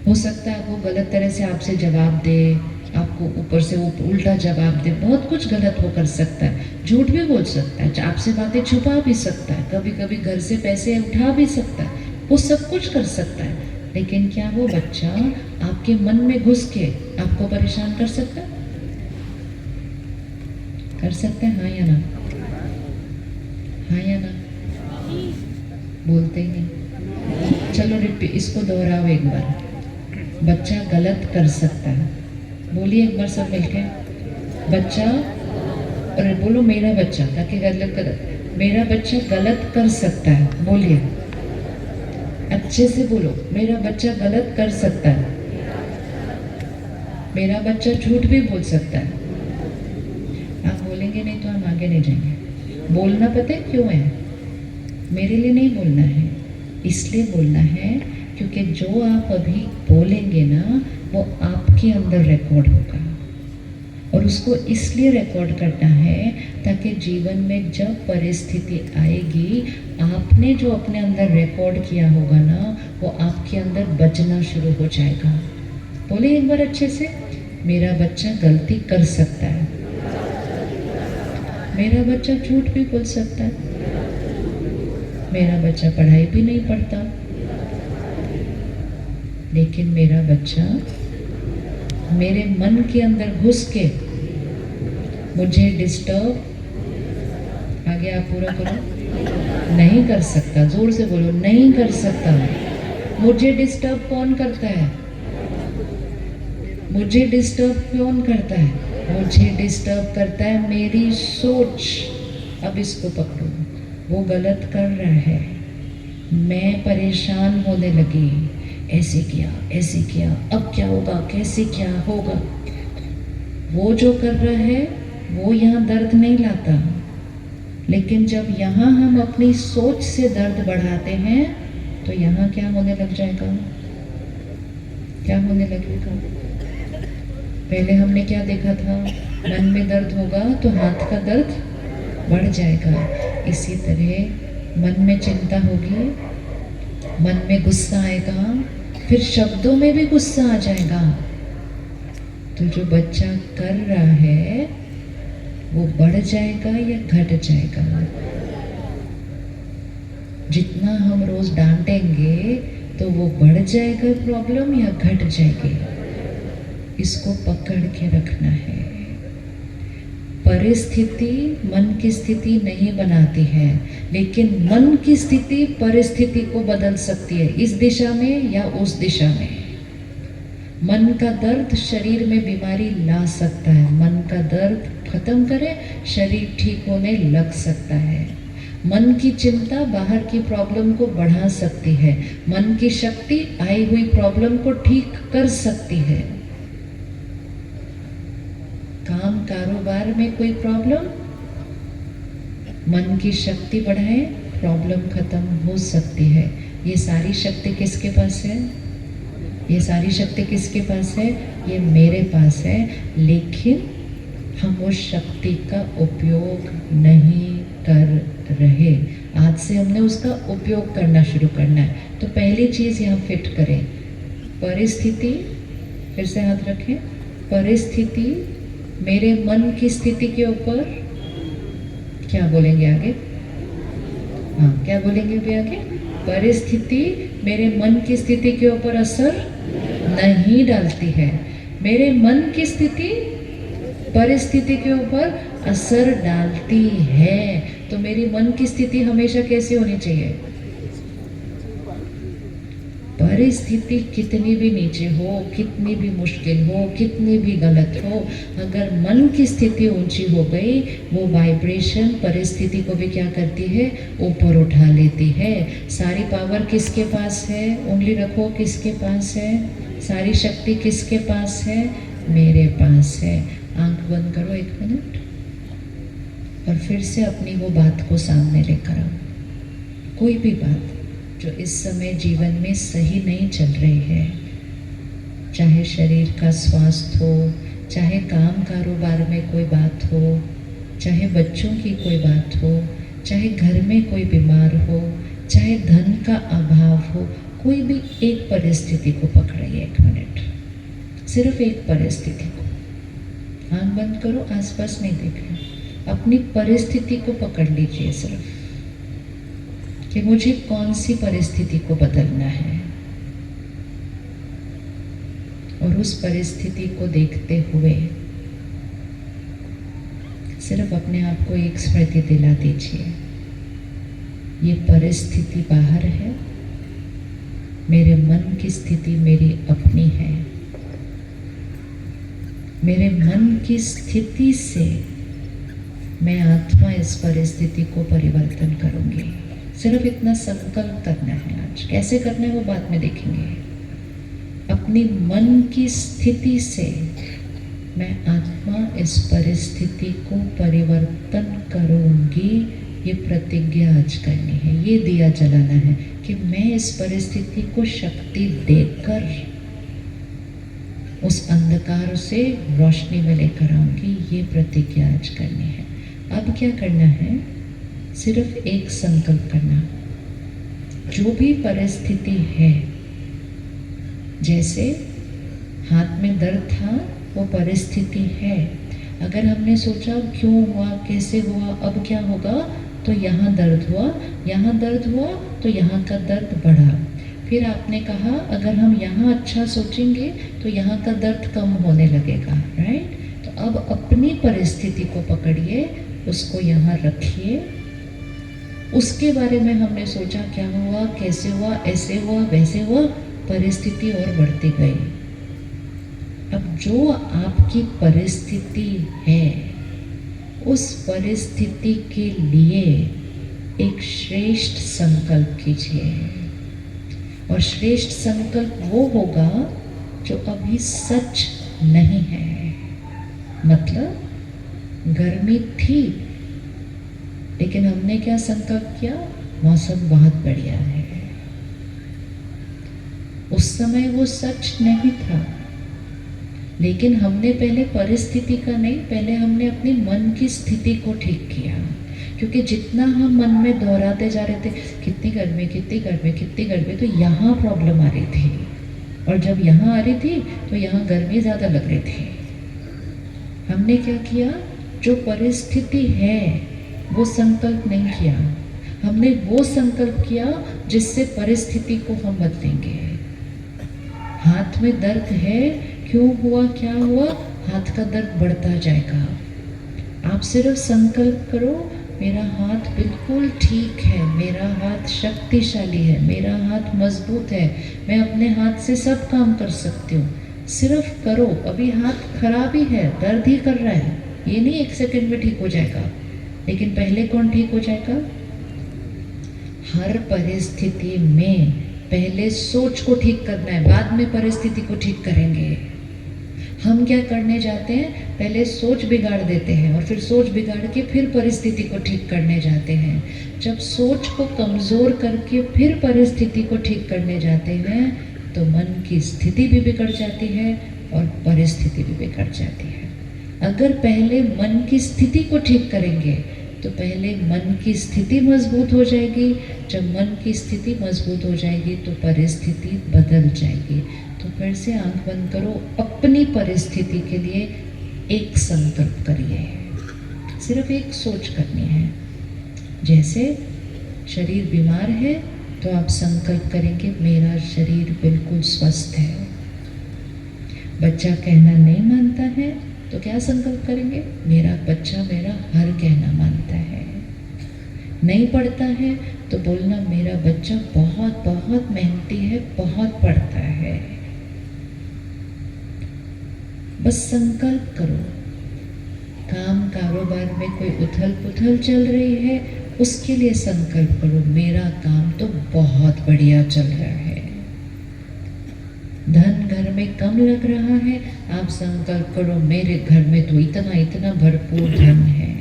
A: हो सकता है वो गलत तरह से आपसे जवाब दे, आपको ऊपर से वो उल्टा जवाब दे, बहुत कुछ गलत वो कर सकता है, झूठ भी बोल सकता है, आपसे बातें छुपा भी सकता है, कभी कभी घर से पैसे उठा भी सकता है, वो सब कुछ कर सकता है। लेकिन क्या वो बच्चा आपके मन में घुस के आपको परेशान कर सकता है? कर सकते हैं? हाँ या ना? हाँ या ना? बोलते ही नहीं। चलो रिपीट, इसको दोहराओ एक बार। बच्चा गलत कर सकता है। बोलिए एक बार सब मिलके। बच्चा, और बोलो मेरा बच्चा, ताकि गलत कर, मेरा बच्चा गलत कर सकता है। बोलिए अच्छे से बोलो, मेरा बच्चा गलत कर सकता है। मेरा बच्चा झूठ भी बोल सकता है। आप बोलेंगे नहीं तो हम आगे नहीं जाएंगे। बोलना पता है क्यों है? मेरे लिए नहीं बोलना है, इसलिए बोलना है क्योंकि जो आप अभी बोलेंगे ना वो आपके अंदर रिकॉर्ड होगा, और उसको इसलिए रिकॉर्ड करना है ताकि जीवन में जब परिस्थिति आएगी, आपने जो अपने अंदर रिकॉर्ड किया होगा ना वो आपके अंदर बजना शुरू हो जाएगा। बोले एक बार अच्छे से, मेरा बच्चा गलती कर सकता है। मेरा बच्चा झूठ भी बोल सकता है। मेरा बच्चा पढ़ाई भी नहीं पढ़ता, लेकिन मेरा बच्चा मेरे मन के अंदर घुस के मुझे डिस्टर्ब, आगे आप पूरा करो, नहीं कर सकता। जोर से बोलो, नहीं कर सकता। मुझे डिस्टर्ब कौन करता है? मुझे डिस्टर्ब कौन करता है? मुझे डिस्टर्ब करता है मेरी सोच। अब इसको पकड़ो, वो गलत कर रहा है, मैं परेशान होने लगी, ऐसे किया, अब क्या होगा, कैसे क्या होगा। वो जो कर रहा है वो यहाँ दर्द नहीं लाता, लेकिन जब यहाँ हम अपनी सोच से दर्द बढ़ाते हैं तो यहाँ क्या होने लग जाएगा? क्या होने लगेगा? पहले हमने क्या देखा था? मन में दर्द होगा तो हाथ का दर्द बढ़ जाएगा। इसी तरह मन में चिंता होगी, मन में गुस्सा आएगा, फिर शब्दों में भी गुस्सा आ जाएगा। तो जो बच्चा कर रहा है वो बढ़ जाएगा या घट जाएगा? जितना हम रोज डांटेंगे तो वो बढ़ जाएगा प्रॉब्लम या घट जाएगी? इसको पकड़ के रखना है। परिस्थिति मन की स्थिति नहीं बनाती है, लेकिन मन की स्थिति परिस्थिति को बदल सकती है, इस दिशा में या उस दिशा में। मन का दर्द शरीर में बीमारी ला सकता है, मन का दर्द खत्म करे शरीर ठीक होने लग सकता है। मन की चिंता बाहर की प्रॉब्लम को बढ़ा सकती है, मन की शक्ति आई हुई प्रॉब्लम को ठीक कर सकती है। काम कारोबार में कोई प्रॉब्लम, मन की शक्ति बढ़ाए प्रॉब्लम खत्म हो सकती है। ये सारी शक्ति किसके पास है? ये सारी शक्ति किसके पास है? ये मेरे पास है, लेकिन हम उस शक्ति का उपयोग नहीं कर रहे। आज से हमने उसका उपयोग करना शुरू करना है। तो पहली चीज़ यहाँ फिट करें, परिस्थिति, फिर से हाथ रखें, परिस्थिति मेरे मन की स्थिति के ऊपर, क्या बोलेंगे आगे? हाँ, क्या बोलेंगे अभी आगे? परिस्थिति मेरे मन की स्थिति के ऊपर असर नहीं डालती है, मेरे मन की स्थिति परिस्थिति के ऊपर असर डालती है। तो मेरी मन की स्थिति हमेशा कैसी होनी चाहिए? परिस्थिति कितनी भी नीचे हो, कितनी भी मुश्किल हो, कितनी भी गलत हो, अगर मन की स्थिति ऊंची हो गई, वो वाइब्रेशन परिस्थिति को भी क्या करती है? ऊपर उठा लेती है। सारी पावर किसके पास है? उंगली रखो, किसके पास है? सारी शक्ति किसके पास है? मेरे पास है। आंख बंद करो 1 मिनट और फिर से अपनी वो बात को सामने लेकर आओ। कोई भी बात जो इस समय जीवन में सही नहीं चल रही है, चाहे शरीर का स्वास्थ्य हो, चाहे काम कारोबार में कोई बात हो, चाहे बच्चों की कोई बात हो, चाहे घर में कोई बीमार हो, चाहे धन का अभाव हो, कोई भी एक परिस्थिति को पकड़िए 1 मिनट, सिर्फ एक परिस्थिति को। आंख बंद करो, आसपास नहीं देखना, अपनी परिस्थिति को पकड़ लीजिए सिर्फ, कि मुझे कौन सी परिस्थिति को बदलना है। और उस परिस्थिति को देखते हुए सिर्फ अपने आप को एक स्मृति दिला दीजिए, ये परिस्थिति बाहर है, मेरे मन की स्थिति मेरी अपनी है। मेरे मन की स्थिति से मैं आत्मा इस परिस्थिति को परिवर्तन करूंगी। सिर्फ इतना संकल्प करना है आज। कैसे करना है वो बाद में देखेंगे। अपनी मन की स्थिति से मैं आत्मा इस परिस्थिति को परिवर्तन करूंगी, ये प्रतिज्ञा आज करनी है। ये दिया जलाना है कि मैं इस परिस्थिति को शक्ति देकर उस अंधकार से रोशनी में लेकर आऊंगी। ये प्रतिज्ञा आज करनी है। अब क्या करना है? सिर्फ एक संकल्प करना। जो भी परिस्थिति है, जैसे हाथ में दर्द था, वो परिस्थिति है। अगर हमने सोचा क्यों हुआ, कैसे हुआ, अब क्या होगा, तो यहाँ दर्द हुआ, यहाँ दर्द हुआ, तो यहाँ का दर्द बढ़ा। फिर आपने कहा अगर हम यहाँ अच्छा सोचेंगे तो यहाँ का दर्द कम होने लगेगा, राइट? तो अब अपनी परिस्थिति को पकड़िए, उसको यहाँ रखिए। उसके बारे में हमने सोचा क्या हुआ, कैसे हुआ, ऐसे हुआ, वैसे हुआ, परिस्थिति और बढ़ती गई। अब जो आपकी परिस्थिति है, उस परिस्थिति के लिए एक श्रेष्ठ संकल्प कीजिए। और श्रेष्ठ संकल्प वो होगा जो अभी सच नहीं है। मतलब गर्मी थी, लेकिन हमने क्या संकल्प किया? मौसम बहुत बढ़िया है। उस समय वो सच नहीं था, लेकिन हमने पहले परिस्थिति का नहीं, पहले हमने अपनी मन की स्थिति को ठीक किया। क्योंकि जितना हम मन में दोहराते जा रहे थे, कितनी गर्मी, कितनी गर्मी, कितनी गर्मी, तो यहाँ प्रॉब्लम आ रही थी। और जब यहाँ आ रही थी तो यहाँ गर्मी ज़्यादा लग रही थी। हमने क्या किया? जो परिस्थिति है वो संकल्प नहीं किया, हमने वो संकल्प किया जिससे परिस्थिति को हम बदलेंगे। हाथ में दर्द है, क्यों हुआ, क्या हुआ? हाथ का दर्द बढ़ता जाएगा। आप सिर्फ संकल्प करो, मेरा हाथ बिल्कुल ठीक है, मेरा हाथ शक्तिशाली है, मेरा हाथ मजबूत है, मैं अपने हाथ से सब काम कर सकती हूँ। सिर्फ करो। अभी हाथ खराब ही है, दर्द ही कर रहा है, ये नहीं 1 सेकंड में ठीक हो जाएगा। लेकिन पहले कौन ठीक हो जाएगा? हर परिस्थिति में पहले सोच को ठीक करना है, बाद में परिस्थिति को ठीक करेंगे। हम क्या करने जाते हैं? पहले सोच बिगाड़ देते हैं और फिर सोच बिगाड़ के फिर परिस्थिति को ठीक करने जाते हैं। जब सोच को कमज़ोर करके फिर परिस्थिति को ठीक करने जाते हैं तो मन की स्थिति भी बिगड़ जाती है और परिस्थिति भी बिगड़ जाती है। अगर पहले मन की स्थिति को ठीक करेंगे तो पहले मन की स्थिति मजबूत हो जाएगी। जब मन की स्थिति मजबूत हो जाएगी तो परिस्थिति बदल जाएगी। तो फिर से आंख बंद करो, अपनी परिस्थिति के लिए एक संकल्प करिए। सिर्फ एक सोच करनी है। जैसे शरीर बीमार है तो आप संकल्प करेंगे मेरा शरीर बिल्कुल स्वस्थ है। बच्चा कहना नहीं मानता है तो क्या संकल्प करेंगे? मेरा बच्चा मेरा हर कहना मानता है। नहीं पढ़ता है तो बोलना मेरा बच्चा बहुत बहुत मेहनती है, बहुत पढ़ता है। बस संकल्प करो। काम कारोबार में कोई उथल पुथल चल रही है, उसके लिए संकल्प करो मेरा काम तो बहुत बढ़िया चल रहा है। धन घर में कम लग रहा है, आप संकल्प करो मेरे घर में तो इतना इतना भरपूर धन है।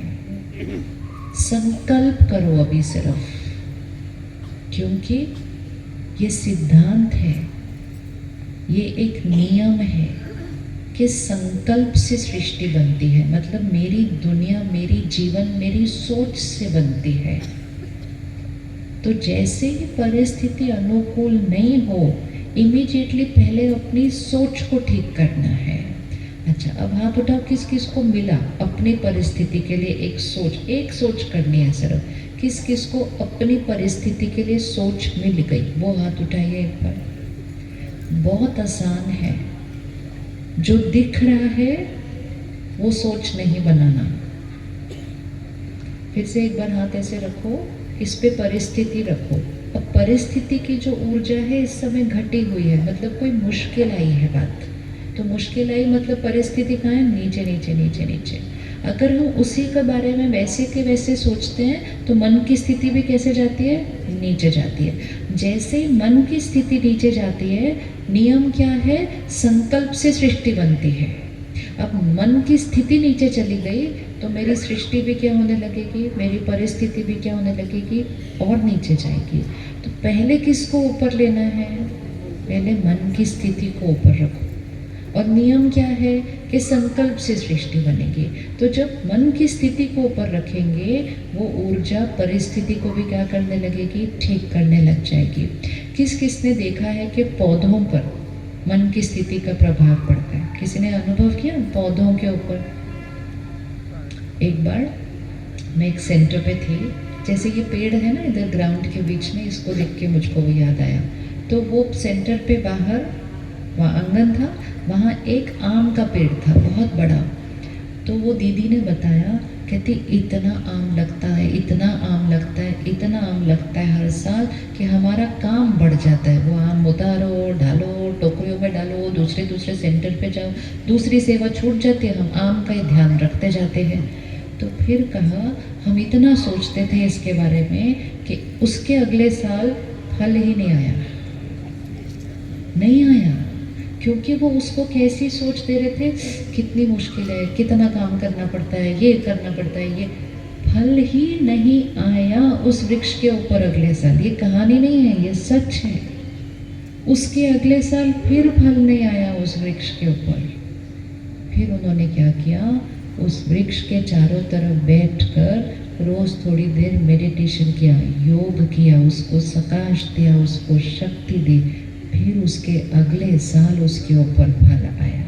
A: संकल्प करो अभी सिर्फ, क्योंकि ये सिद्धांत है, ये एक नियम है कि संकल्प से सृष्टि बनती है। मतलब मेरी दुनिया, मेरी जीवन, मेरी सोच से बनती है। तो जैसे ही परिस्थिति अनुकूल नहीं हो, इमीडिएटली पहले अपनी सोच को ठीक करना है। अच्छा, अब हाथ उठाओ, किस किस को मिला अपनी परिस्थिति के लिए एक सोच करनी है सिर्फ। किस किस को अपनी परिस्थिति के लिए सोच मिल गई, वो हाथ उठाइए एक बार। बहुत आसान है। जो दिख रहा है वो सोच नहीं बनाना। फिर से एक बार हाथ ऐसे रखो, इस पे परिस्थिति रखो। अब परिस्थिति की जो ऊर्जा है इस समय घटी हुई है, मतलब कोई मुश्किल आई है बात, तो मुश्किल आई मतलब परिस्थिति कहाँ है, नीचे नीचे नीचे नीचे। अगर हम उसी के बारे में वैसे के वैसे सोचते हैं तो मन की स्थिति भी कैसे जाती है, नीचे जाती है। जैसे ही मन की स्थिति नीचे जाती है, नियम क्या है, संकल्प से सृष्टि बनती है। अब मन की स्थिति नीचे चली गई तो मेरी सृष्टि भी क्या होने लगेगी, मेरी परिस्थिति भी क्या होने लगेगी, और नीचे जाएगी। तो पहले किसको ऊपर लेना है, पहले मन की स्थिति को ऊपर रखो। और नियम क्या है कि संकल्प से सृष्टि बनेगी। तो जब मन की स्थिति को ऊपर रखेंगे, वो ऊर्जा परिस्थिति को भी क्या करने लगेगी, ठीक करने लग जाएगी। किस किस ने देखा है कि पौधों पर मन की स्थिति का प्रभाव पड़ता है, किसी ने अनुभव किया पौधों के ऊपर? एक बार मैं एक सेंटर पे थी, जैसे ये पेड़ है ना इधर ग्राउंड के बीच में, इसको देख के मुझको वो याद आया। तो वो सेंटर पे बाहर वहाँ आंगन था, वहाँ एक आम का पेड़ था बहुत बड़ा। तो वो दीदी ने बताया, कहती इतना आम लगता है, इतना आम लगता है, इतना आम लगता है हर साल कि हमारा काम बढ़ जाता है। वो आम उतारो, डालो, टोकरियों में डालो, दूसरे दूसरे सेंटर पे जाओ, दूसरी सेवा छूट जाती है, हम आम का ही ध्यान रखते जाते हैं। तो फिर कहा, हम इतना सोचते थे इसके बारे में कि उसके अगले साल फल ही नहीं आया, नहीं आया, क्योंकि वो उसको कैसी सोच दे रहे थे, कितनी मुश्किल है, कितना काम करना पड़ता है, ये करना पड़ता है, ये फल ही नहीं आया उस वृक्ष के ऊपर अगले साल। ये कहानी नहीं है, ये सच है। उसके अगले साल फिर फल नहीं आया उस वृक्ष के ऊपर। फिर उन्होंने क्या किया, उस वृक्ष के चारों तरफ बैठकर रोज थोड़ी देर मेडिटेशन किया, योग किया, उसको सकाश दिया, उसको शक्ति दी। फिर उसके अगले साल उसके ऊपर फल आया।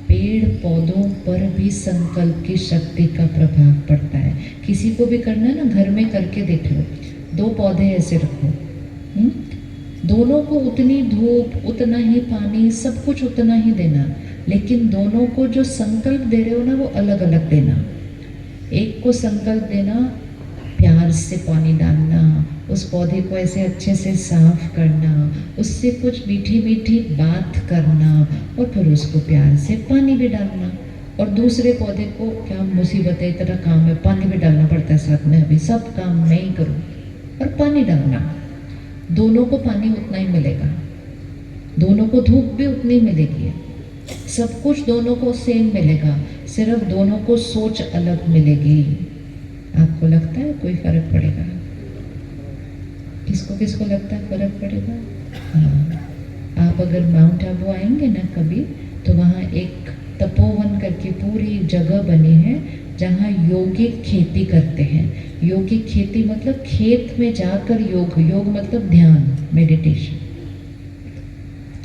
A: पेड़ पौधों पर भी संकल्प की शक्ति का प्रभाव पड़ता है। किसी को भी करना है ना, घर में करके देख लो, 2 पौधे ऐसे रखो, दोनों को उतनी धूप, उतना ही पानी, सब कुछ उतना ही देना, लेकिन दोनों को जो संकल्प दे रहे हो ना वो अलग अलग देना। एक को संकल्प देना प्यार से पानी डालना, उस पौधे को ऐसे अच्छे से साफ करना, उससे कुछ मीठी मीठी बात करना, और फिर उसको प्यार से पानी भी डालना। और दूसरे पौधे को, क्या मुसीबत है, इतना काम है, पानी भी डालना पड़ता है साथ में, अभी सब काम मैं ही करूँ, और पानी डालना। दोनों को पानी उतना ही मिलेगा, दोनों को धूप भी उतनी मिलेगी, सब कुछ दोनों को सेम मिलेगा, सिर्फ दोनों को सोच अलग मिलेगी। आपको लगता है कोई फर्क पड़ेगा? किसको किसको लगता है फर्क पड़ेगा? हाँ, आप अगर माउंट आबू आएंगे ना कभी, तो वहाँ एक तपोवन करके पूरी जगह बनी है जहाँ योगिक खेती करते हैं। योगिक खेती मतलब खेत में जाकर योग, योग मतलब ध्यान, मेडिटेशन,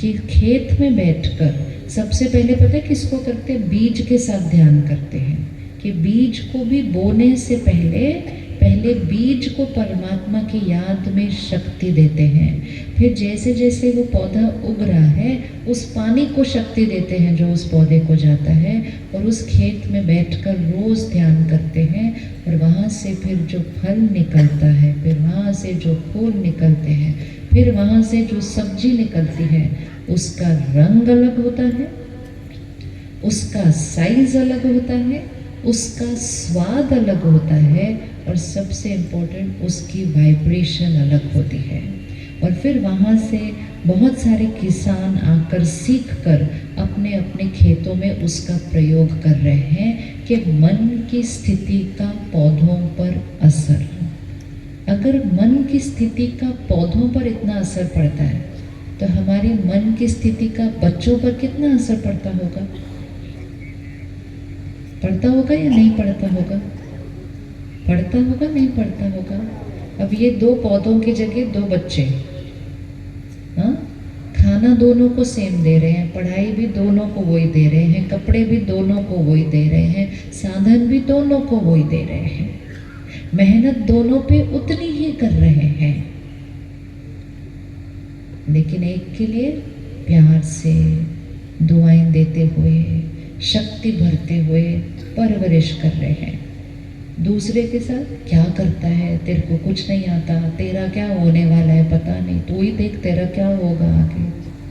A: कि खेत में बैठकर सबसे पहले पता है किसको करते हैं, बीज के साथ ध्यान करते हैं। कि बीज को भी बोने से पहले बीज को परमात्मा की याद में शक्ति देते हैं। फिर जैसे जैसे वो पौधा उग रहा है, उस पानी को शक्ति देते हैं जो उस पौधे को जाता है, और उस खेत में बैठकर रोज ध्यान करते हैं। और वहाँ से फिर जो फल निकलता है, फिर वहाँ से जो फूल निकलते हैं, फिर वहाँ से जो सब्जी निकलती है, उसका रंग अलग होता है, उसका साइज अलग होता है, उसका स्वाद अलग होता है, और सबसे इम्पोर्टेंट उसकी वाइब्रेशन अलग होती है। और फिर वहाँ से बहुत सारे किसान आकर सीख कर अपने अपने खेतों में उसका प्रयोग कर रहे हैं कि मन की स्थिति का पौधों पर असर। अगर मन की स्थिति का पौधों पर इतना असर पड़ता है, तो हमारे मन की स्थिति का बच्चों पर कितना असर पड़ता होगा? पड़ता होगा या नहीं पड़ता होगा? पड़ता होगा, नहीं पड़ता होगा? अब ये 2 पौधों की जगह 2 बच्चे, हाँ, खाना दोनों को सेम दे रहे हैं, पढ़ाई भी दोनों को वही दे रहे हैं, कपड़े भी दोनों को वही दे रहे हैं, साधन भी दोनों को वही दे रहे हैं, मेहनत दोनों पे उतनी ही कर रहे हैं, लेकिन एक के लिए प्यार से, दुआएं देते हुए, शक्ति भरते हुए परवरिश कर रहे हैं। दूसरे के साथ क्या करता है, तेरे को कुछ नहीं आता, तेरा क्या होने वाला है पता नहीं, तू ही देख तेरा क्या होगा आगे,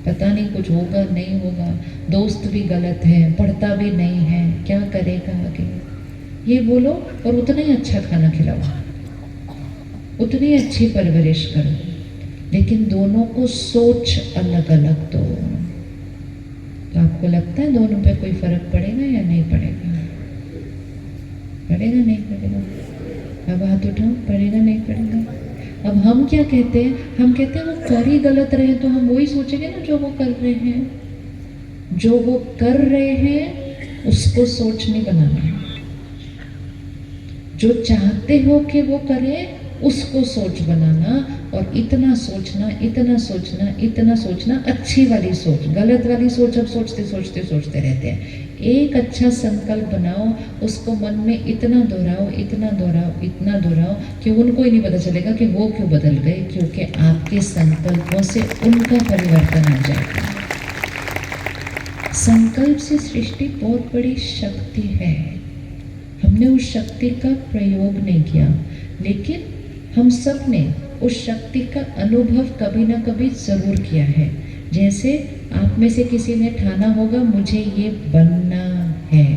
A: पता नहीं कुछ होगा नहीं होगा, दोस्त भी गलत है, पढ़ता भी नहीं है, क्या करेगा आगे। ये बोलो और उतना ही अच्छा खाना खिलाओ, उतनी अच्छी परवरिश करो, लेकिन दोनों को सोच अलग अलग दो। तो आपको लगता है दोनों पे कोई फर्क पड़ेगा या नहीं पड़ेगा? पड़ेगा नहीं पड़ेगा? अब हाथ उठाओ, पड़ेगा नहीं पड़ेगा? अब हम क्या कहते हैं, हम कहते हैं वो कर ही गलत रहे तो हम वही सोचेंगे ना जो वो कर रहे हैं। जो वो कर रहे हैं उसको सोच नहीं बनाना, जो चाहते हो कि वो करे उसको सोच बनाना। और इतना सोचना, इतना सोचना, इतना सोचना, अच्छी वाली सोच, गलत वाली सोच अब सोचते सोचते सोचते रहते हैं। एक अच्छा संकल्प बनाओ, उसको मन में इतना दोहराओ, इतना दोहराओ, इतना दोहराओ कि उनको ही नहीं पता चलेगा कि वो क्यों बदल गए, क्योंकि आपके संकल्पों से उनका परिवर्तन आ जाएगा। संकल्प से सृष्टि बहुत बड़ी शक्ति है। हमने उस शक्ति का प्रयोग नहीं किया, लेकिन हम सब ने उस शक्ति का अनुभव कभी ना कभी जरूर किया है। जैसे आप में से किसी ने ठाना होगा मुझे ये बनना है,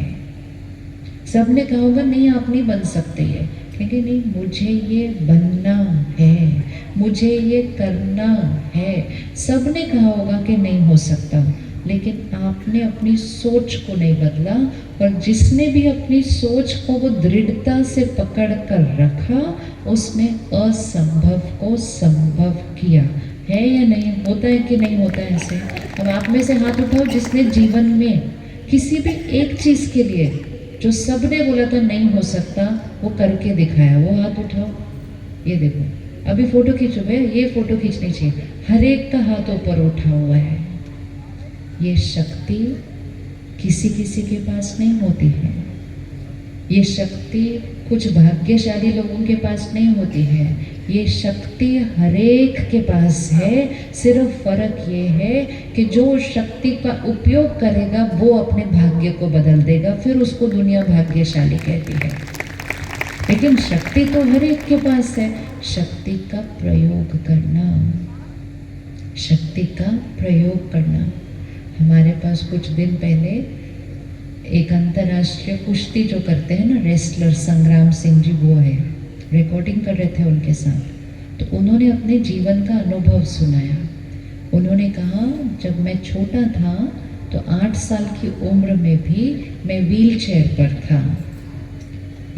A: सबने कहा होगा नहीं आप नहीं बन सकते, ये कहेंगे नहीं मुझे ये बनना है, मुझे ये करना है। सबने कहा होगा कि नहीं हो सकता, लेकिन आपने अपनी सोच को नहीं बदला, और जिसने भी अपनी सोच को वो दृढ़ता से पकड़ कर रखा, उसने असंभव को संभव किया। है या नहीं? होता है कि नहीं होता है ऐसे? अब आप में से हाथ उठाओ जिसने जीवन में किसी भी एक चीज के लिए जो सबने बोला था नहीं हो सकता, वो करके दिखाया, वो हाथ उठाओ। ये देखो, अभी फोटो खींचो भैया, ये फोटो खींचनी चाहिए। हर एक का हाथ ऊपर उठा हुआ है। ये शक्ति किसी किसी के पास नहीं होती है, ये शक्ति कुछ भाग्यशाली लोगों के पास नहीं होती है, ये शक्ति हरेक के पास है। सिर्फ फर्क ये है कि जो शक्ति का उपयोग करेगा वो अपने भाग्य को बदल देगा, फिर उसको दुनिया भाग्यशाली कहती है। लेकिन शक्ति तो हरेक के पास है। शक्ति का प्रयोग करना, शक्ति का प्रयोग करना। हमारे पास कुछ दिन पहले एक अंतर्राष्ट्रीय कुश्ती जो करते हैं ना, रेसलर संग्राम सिंह जी, वो है, रिकॉर्डिंग कर रहे थे उनके साथ। तो उन्होंने अपने जीवन का अनुभव सुनाया। उन्होंने कहा जब मैं छोटा था तो 8 साल की उम्र में भी मैं व्हील चेयर पर था।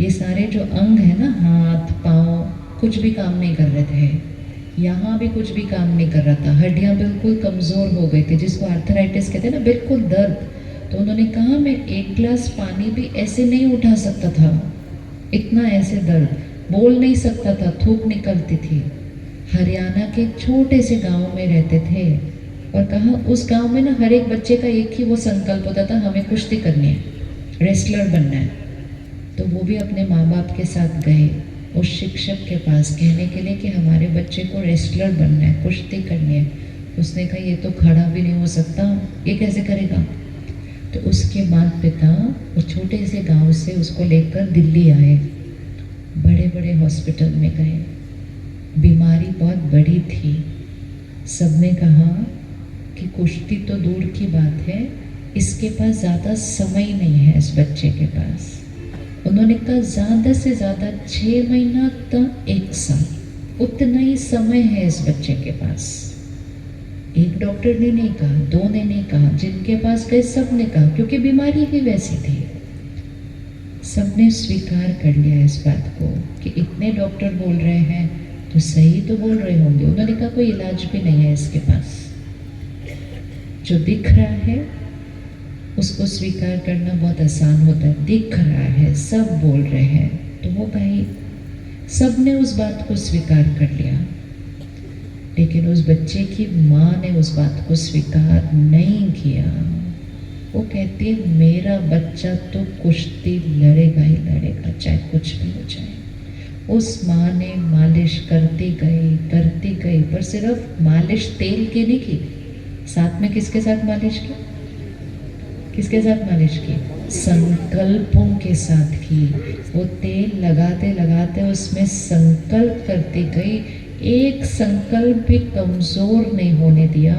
A: ये सारे जो अंग है ना, हाथ पाँव, कुछ भी काम नहीं कर रहे थे। यहाँ भी कुछ भी काम नहीं कर रहा था, हड्डियाँ बिल्कुल कमज़ोर हो गई थी, जिसको आर्थराइटिस कहते हैं ना, बिल्कुल दर्द। तो उन्होंने कहा मैं 1 गिलास पानी भी ऐसे नहीं उठा सकता था, इतना ऐसे दर्द, बोल नहीं सकता था, थूक निकलती थी। हरियाणा के छोटे से गांव में रहते थे, और कहा उस गांव में ना हर एक बच्चे का एक ही वो संकल्प होता था, हमें कुश्ती करनी है, रेसलर बनना है। तो वो भी अपने माँ बाप के साथ गए उस शिक्षक के पास कहने के लिए कि हमारे बच्चे को रेसलर बनना है, कुश्ती करनी है। उसने कहा ये तो खड़ा भी नहीं हो सकता, ये कैसे करेगा? तो उसके माता पिता उस छोटे से गांव से उसको लेकर दिल्ली आए, बड़े बड़े हॉस्पिटल में गए, बीमारी बहुत बड़ी थी। सबने कहा कि कुश्ती तो दूर की बात है, इसके पास ज़्यादा समय नहीं है इस बच्चे के पास। उन्होंने कहा ज़्यादा से ज़्यादा 6 महीना तक 1 साल, उतना ही समय है इस बच्चे के पास। एक डॉक्टर ने नहीं कहा, 2 ने नहीं कहा, जिनके पास गए सब ने कहा, क्योंकि बीमारी ही वैसी थी। सबने स्वीकार कर लिया इस बात को कि इतने डॉक्टर बोल रहे हैं तो सही तो बोल रहे होंगे। उन्होंने कहा कोई इलाज भी नहीं है इसके पास, जो दिख रहा है उसको स्वीकार करना बहुत आसान होता है। दिख रहा है, सब बोल रहे हैं, तो वो भाई सबने उस बात को स्वीकार कर लिया, लेकिन उस बच्चे की माँ ने उस बात को स्वीकार नहीं किया। वो कहती है मेरा बच्चा तो कुश्ती लड़ेगा ही लड़ेगा, चाहे कुछ भी हो जाए। उस माँ ने मालिश करती गई, पर सिर्फ मालिश तेल की नहीं की, साथ में किसके साथ मालिश की? किसके साथ मालिश की? संकल्पों के साथ की। वो तेल लगाते लगाते उसमें संकल्प करती गई, एक संकल्प भी कमज़ोर नहीं होने दिया।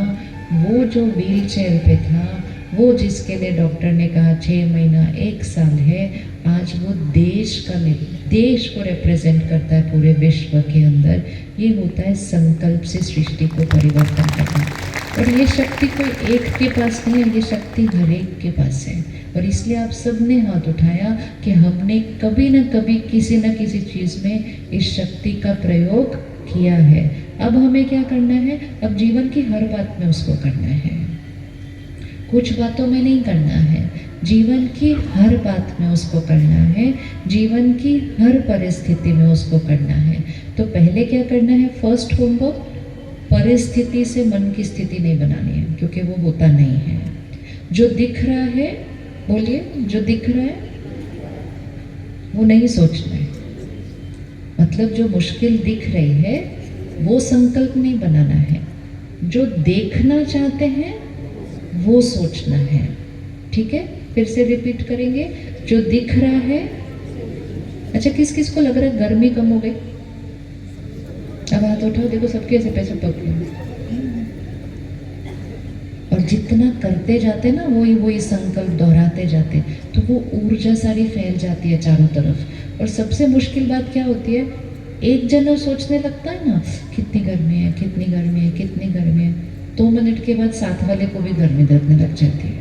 A: वो जो व्हील चेयर पे था, वो जिसके लिए डॉक्टर ने कहा 6 महीना 1 साल है, आज वो देश को रिप्रेजेंट करता है पूरे विश्व के अंदर। ये होता है संकल्प से सृष्टि को परिवर्तन करना। और ये शक्ति कोई एक के पास नहीं है, ये शक्ति हर एक के पास है। और इसलिए आप सब ने हाथ उठाया कि हमने कभी न कभी किसी न किसी चीज़ में इस शक्ति का प्रयोग किया है। अब हमें क्या करना है? अब जीवन की हर बात में उसको करना है, कुछ बातों में नहीं करना है, जीवन की हर बात में उसको करना है, जीवन की हर परिस्थिति में उसको करना है। तो पहले क्या करना है? फर्स्ट होमवर्क, परिस्थिति से मन की स्थिति नहीं बनानी है, क्योंकि वो होता नहीं है। जो दिख रहा है, बोलिए, जो दिख रहा है वो नहीं सोचना है। मतलब जो मुश्किल दिख रही है वो संकल्प नहीं बनाना है, जो देखना चाहते हैं वो सोचना है। ठीक है, फिर से रिपीट करेंगे। जो दिख रहा है, अच्छा किस किस को लग रहा है गर्मी कम हो गई? अब हाथ उठाओ, देखो सबके ऐसे पैसे पकड़ो। और जितना करते जाते ना वही संकल्प दोहराते जाते, तो वो ऊर्जा सारी फैल जाती है चारों तरफ। और सबसे मुश्किल बात क्या होती है? एक जना सोचने लगता है ना, कितनी गर्मी है, कितनी गर्मी है, कितनी गर्मी है, 2 मिनट के बाद साथ वाले को भी गर्मी लगने लग जाती है,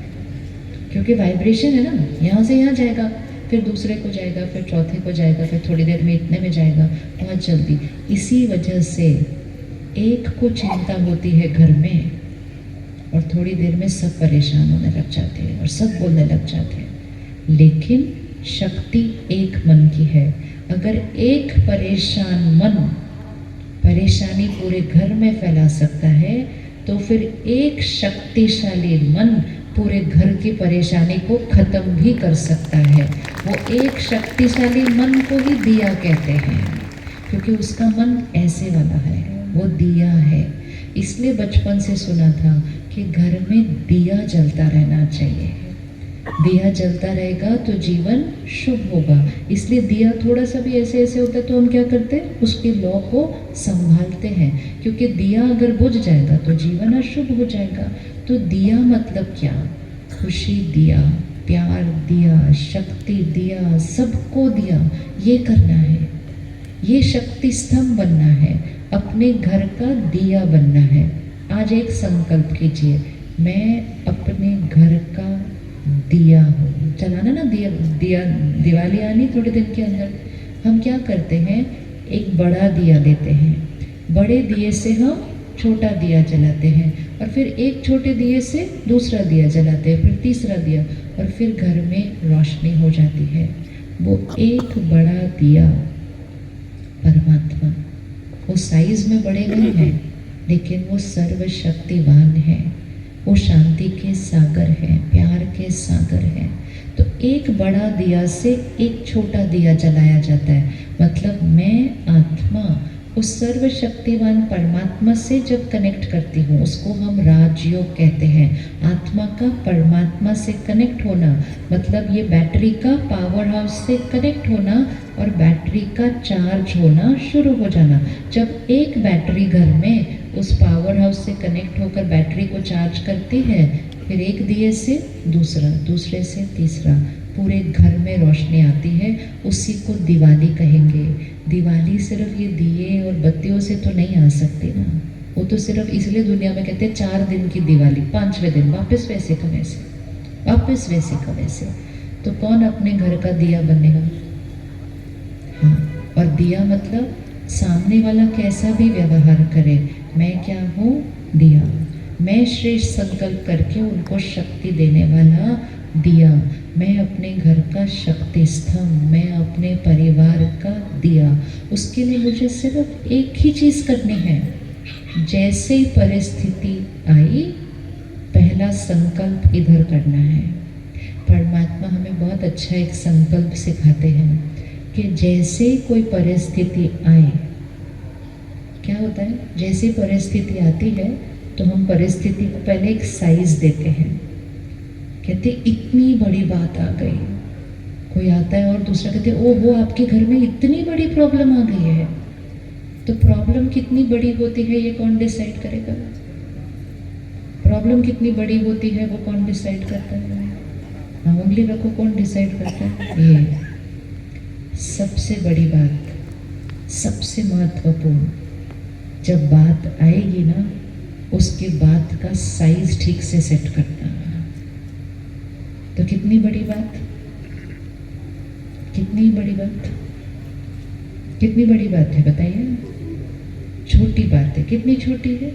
A: क्योंकि वाइब्रेशन है ना, यहाँ से यहाँ जाएगा, फिर दूसरे को जाएगा, फिर चौथे को जाएगा, फिर थोड़ी देर में इतने में जाएगा, बहुत जल्दी। इसी वजह से एक को चिंता होती है घर में, और थोड़ी देर में सब परेशान होने लग जाते हैं और सब बोलने लग जाते हैं। लेकिन शक्ति एक मन की है। अगर एक परेशान मन परेशानी पूरे घर में फैला सकता है, तो फिर एक शक्तिशाली मन पूरे घर की परेशानी को खत्म भी कर सकता है। वो एक शक्तिशाली मन को ही दिया कहते हैं, क्योंकि उसका मन ऐसे वाला है, वो दिया है। इसलिए बचपन से सुना था कि घर में दिया जलता रहना चाहिए। दिया जलता रहेगा तो जीवन शुभ होगा। इसलिए दिया थोड़ा सा भी ऐसे ऐसे होता है तो हम क्या करते हैं? उसके लौ को संभालते हैं, क्योंकि दिया अगर बुझ जाएगा तो जीवन अशुभ हो जाएगा। तो दिया मतलब क्या? खुशी दिया, प्यार दिया, शक्ति दिया, सबको दिया, ये करना है। ये शक्ति स्तंभ बनना है, अपने घर का दिया बनना है। आज एक संकल्प कीजिए, मैं अपने घर का दिया हूँ। चलाना ना दिया, दिवाली आनी थोड़े दिन के अंदर। हम क्या करते हैं? एक बड़ा दिया लेते हैं, बड़े दिए से हम छोटा दिया जलाते हैं, और फिर एक छोटे दिए से दूसरा दिया जलाते हैं, फिर तीसरा दिया, और फिर घर में रोशनी हो जाती है। वो एक बड़ा दिया परमात्मा, वो साइज में बड़े नहीं हैं, लेकिन वो सर्वशक्तिवान है, वो शांति के सागर है, प्यार के सागर है। तो एक बड़ा दिया से एक छोटा दिया जलाया जाता है। मतलब मैं आत्मा उस सर्वशक्तिवान परमात्मा से जब कनेक्ट करती हूँ, उसको हम राजयोग कहते हैं। आत्मा का परमात्मा से कनेक्ट होना मतलब ये बैटरी का पावर हाउस से कनेक्ट होना और बैटरी का चार्ज होना शुरू हो जाना। जब एक बैटरी घर में उस पावर हाउस से कनेक्ट होकर बैटरी को चार्ज करती है, फिर एक दिए से दूसरा, दूसरे से तीसरा, पूरे घर में रोशनी आती है। उसी को दिवाली कहेंगे। दिवाली सिर्फ ये दिए और बत्तियों से तो नहीं आ सकती ना, वो तो सिर्फ इसलिए दुनिया में कहते हैं 4 दिन की दिवाली, 5वें दिन वापस वैसे का वैसे, वापस वैसे का वैसे। तो कौन अपने घर का दिया बनेगा? हाँ, और दिया मतलब सामने वाला कैसा भी व्यवहार करे, मैं क्या हूँ? दिया। मैं श्रेष्ठ संकल्प करके उनको शक्ति देने वाला दिया। मैं अपने घर का शक्ति स्तंभ, मैं अपने परिवार का दिया। उसके लिए मुझे सिर्फ एक ही चीज़ करनी है। जैसे ही परिस्थिति आई, पहला संकल्प इधर करना है। परमात्मा हमें बहुत अच्छा एक संकल्प सिखाते हैं कि जैसे कोई परिस्थिति आए, क्या होता है? जैसी परिस्थिति आती है तो हम परिस्थिति को पहले एक साइज देते हैं। कहते इतनी बड़ी बात आ गई। कोई आता है और दूसरा कहते ओ वो आपके घर में इतनी बड़ी प्रॉब्लम आ गई है। तो प्रॉब्लम कितनी बड़ी होती है ये कौन डिसाइड करेगा? प्रॉब्लम कितनी बड़ी होती है वो कौन डिसाइड करता है? हाँ, उंगली रखो, कौन डिसाइड करता है? ये सबसे बड़ी बात, सबसे महत्वपूर्ण, जब बात आएगी ना उसके बात का साइज ठीक से सेट करना। तो कितनी बड़ी बात, कितनी बड़ी बात, कितनी बड़ी बात है बताइए? छोटी बात है। कितनी छोटी है?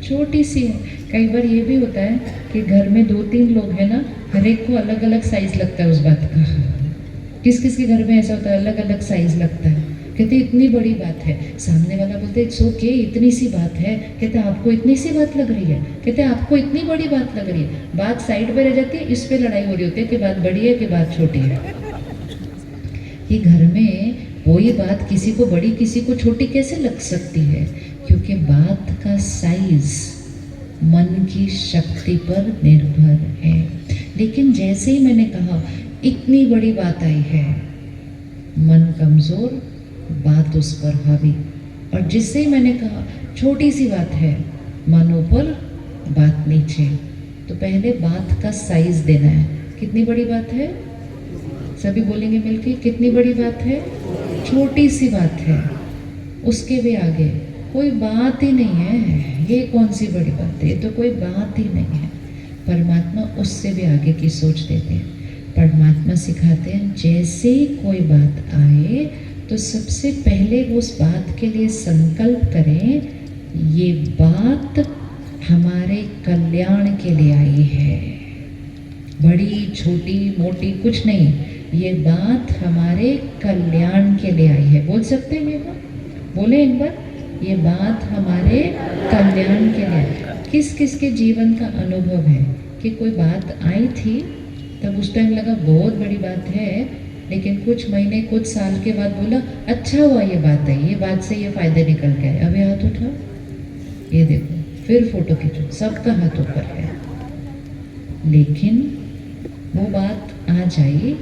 A: छोटी सी है। कई बार ये भी होता है कि घर में 2-3 लोग हैं ना, हर एक को अलग अलग साइज लगता है उस बात का। किस किस के घर में ऐसा होता है, अलग अलग साइज लगता है। कहते इतनी बड़ी बात है, सामने वाला बोलते इट्स ओके इतनी सी बात है, कहते आपको इतनी सी बात लग रही है, कहते आपको इतनी बड़ी बात लग रही है। बात साइड पे रह जाती है, इस पे लड़ाई हो रही होती है कि बात बड़ी है कि बात छोटी है। कि घर में वही बात किसी को बड़ी किसी को छोटी कैसे लग सकती है? क्योंकि बात का साइज मन की शक्ति पर निर्भर है। लेकिन जैसे ही मैंने कहा इतनी बड़ी बात आई है, मन कमजोर, बात उस पर हावी। और जिससे ही मैंने कहा छोटी सी बात है, मन ऊपर बात नीचे। तो पहले बात का साइज देना है। कितनी बड़ी बात है? सभी बोलेंगे मिलके, कितनी बड़ी बात है? छोटी सी बात है। उसके भी आगे कोई बात ही नहीं है, ये कौन सी बड़ी बात है, ये तो कोई बात ही नहीं है। परमात्मा उससे भी आगे की सोच देते हैं। परमात्मा सिखाते हैं जैसे ही कोई बात आए तो सबसे पहले उस बात के लिए संकल्प करें, ये बात हमारे कल्याण के लिए आई है। बड़ी छोटी मोटी कुछ नहीं, ये बात हमारे कल्याण के लिए आई है। बोल सकते हैं ये बात? बोले एक बार, ये बात हमारे कल्याण के लिए आई। किस किस के जीवन का अनुभव है कि कोई बात आई थी, तब उस टाइम लगा बहुत बड़ी बात है, लेकिन कुछ महीने कुछ साल के बाद बोला अच्छा हुआ ये बात है, ये बात से ये फायदे निकल गए। अभी हाथ उठाओ, ये देखो, फिर फोटो खींचो, सबका हाथ ऊपर है। लेकिन वो बात आ जाई,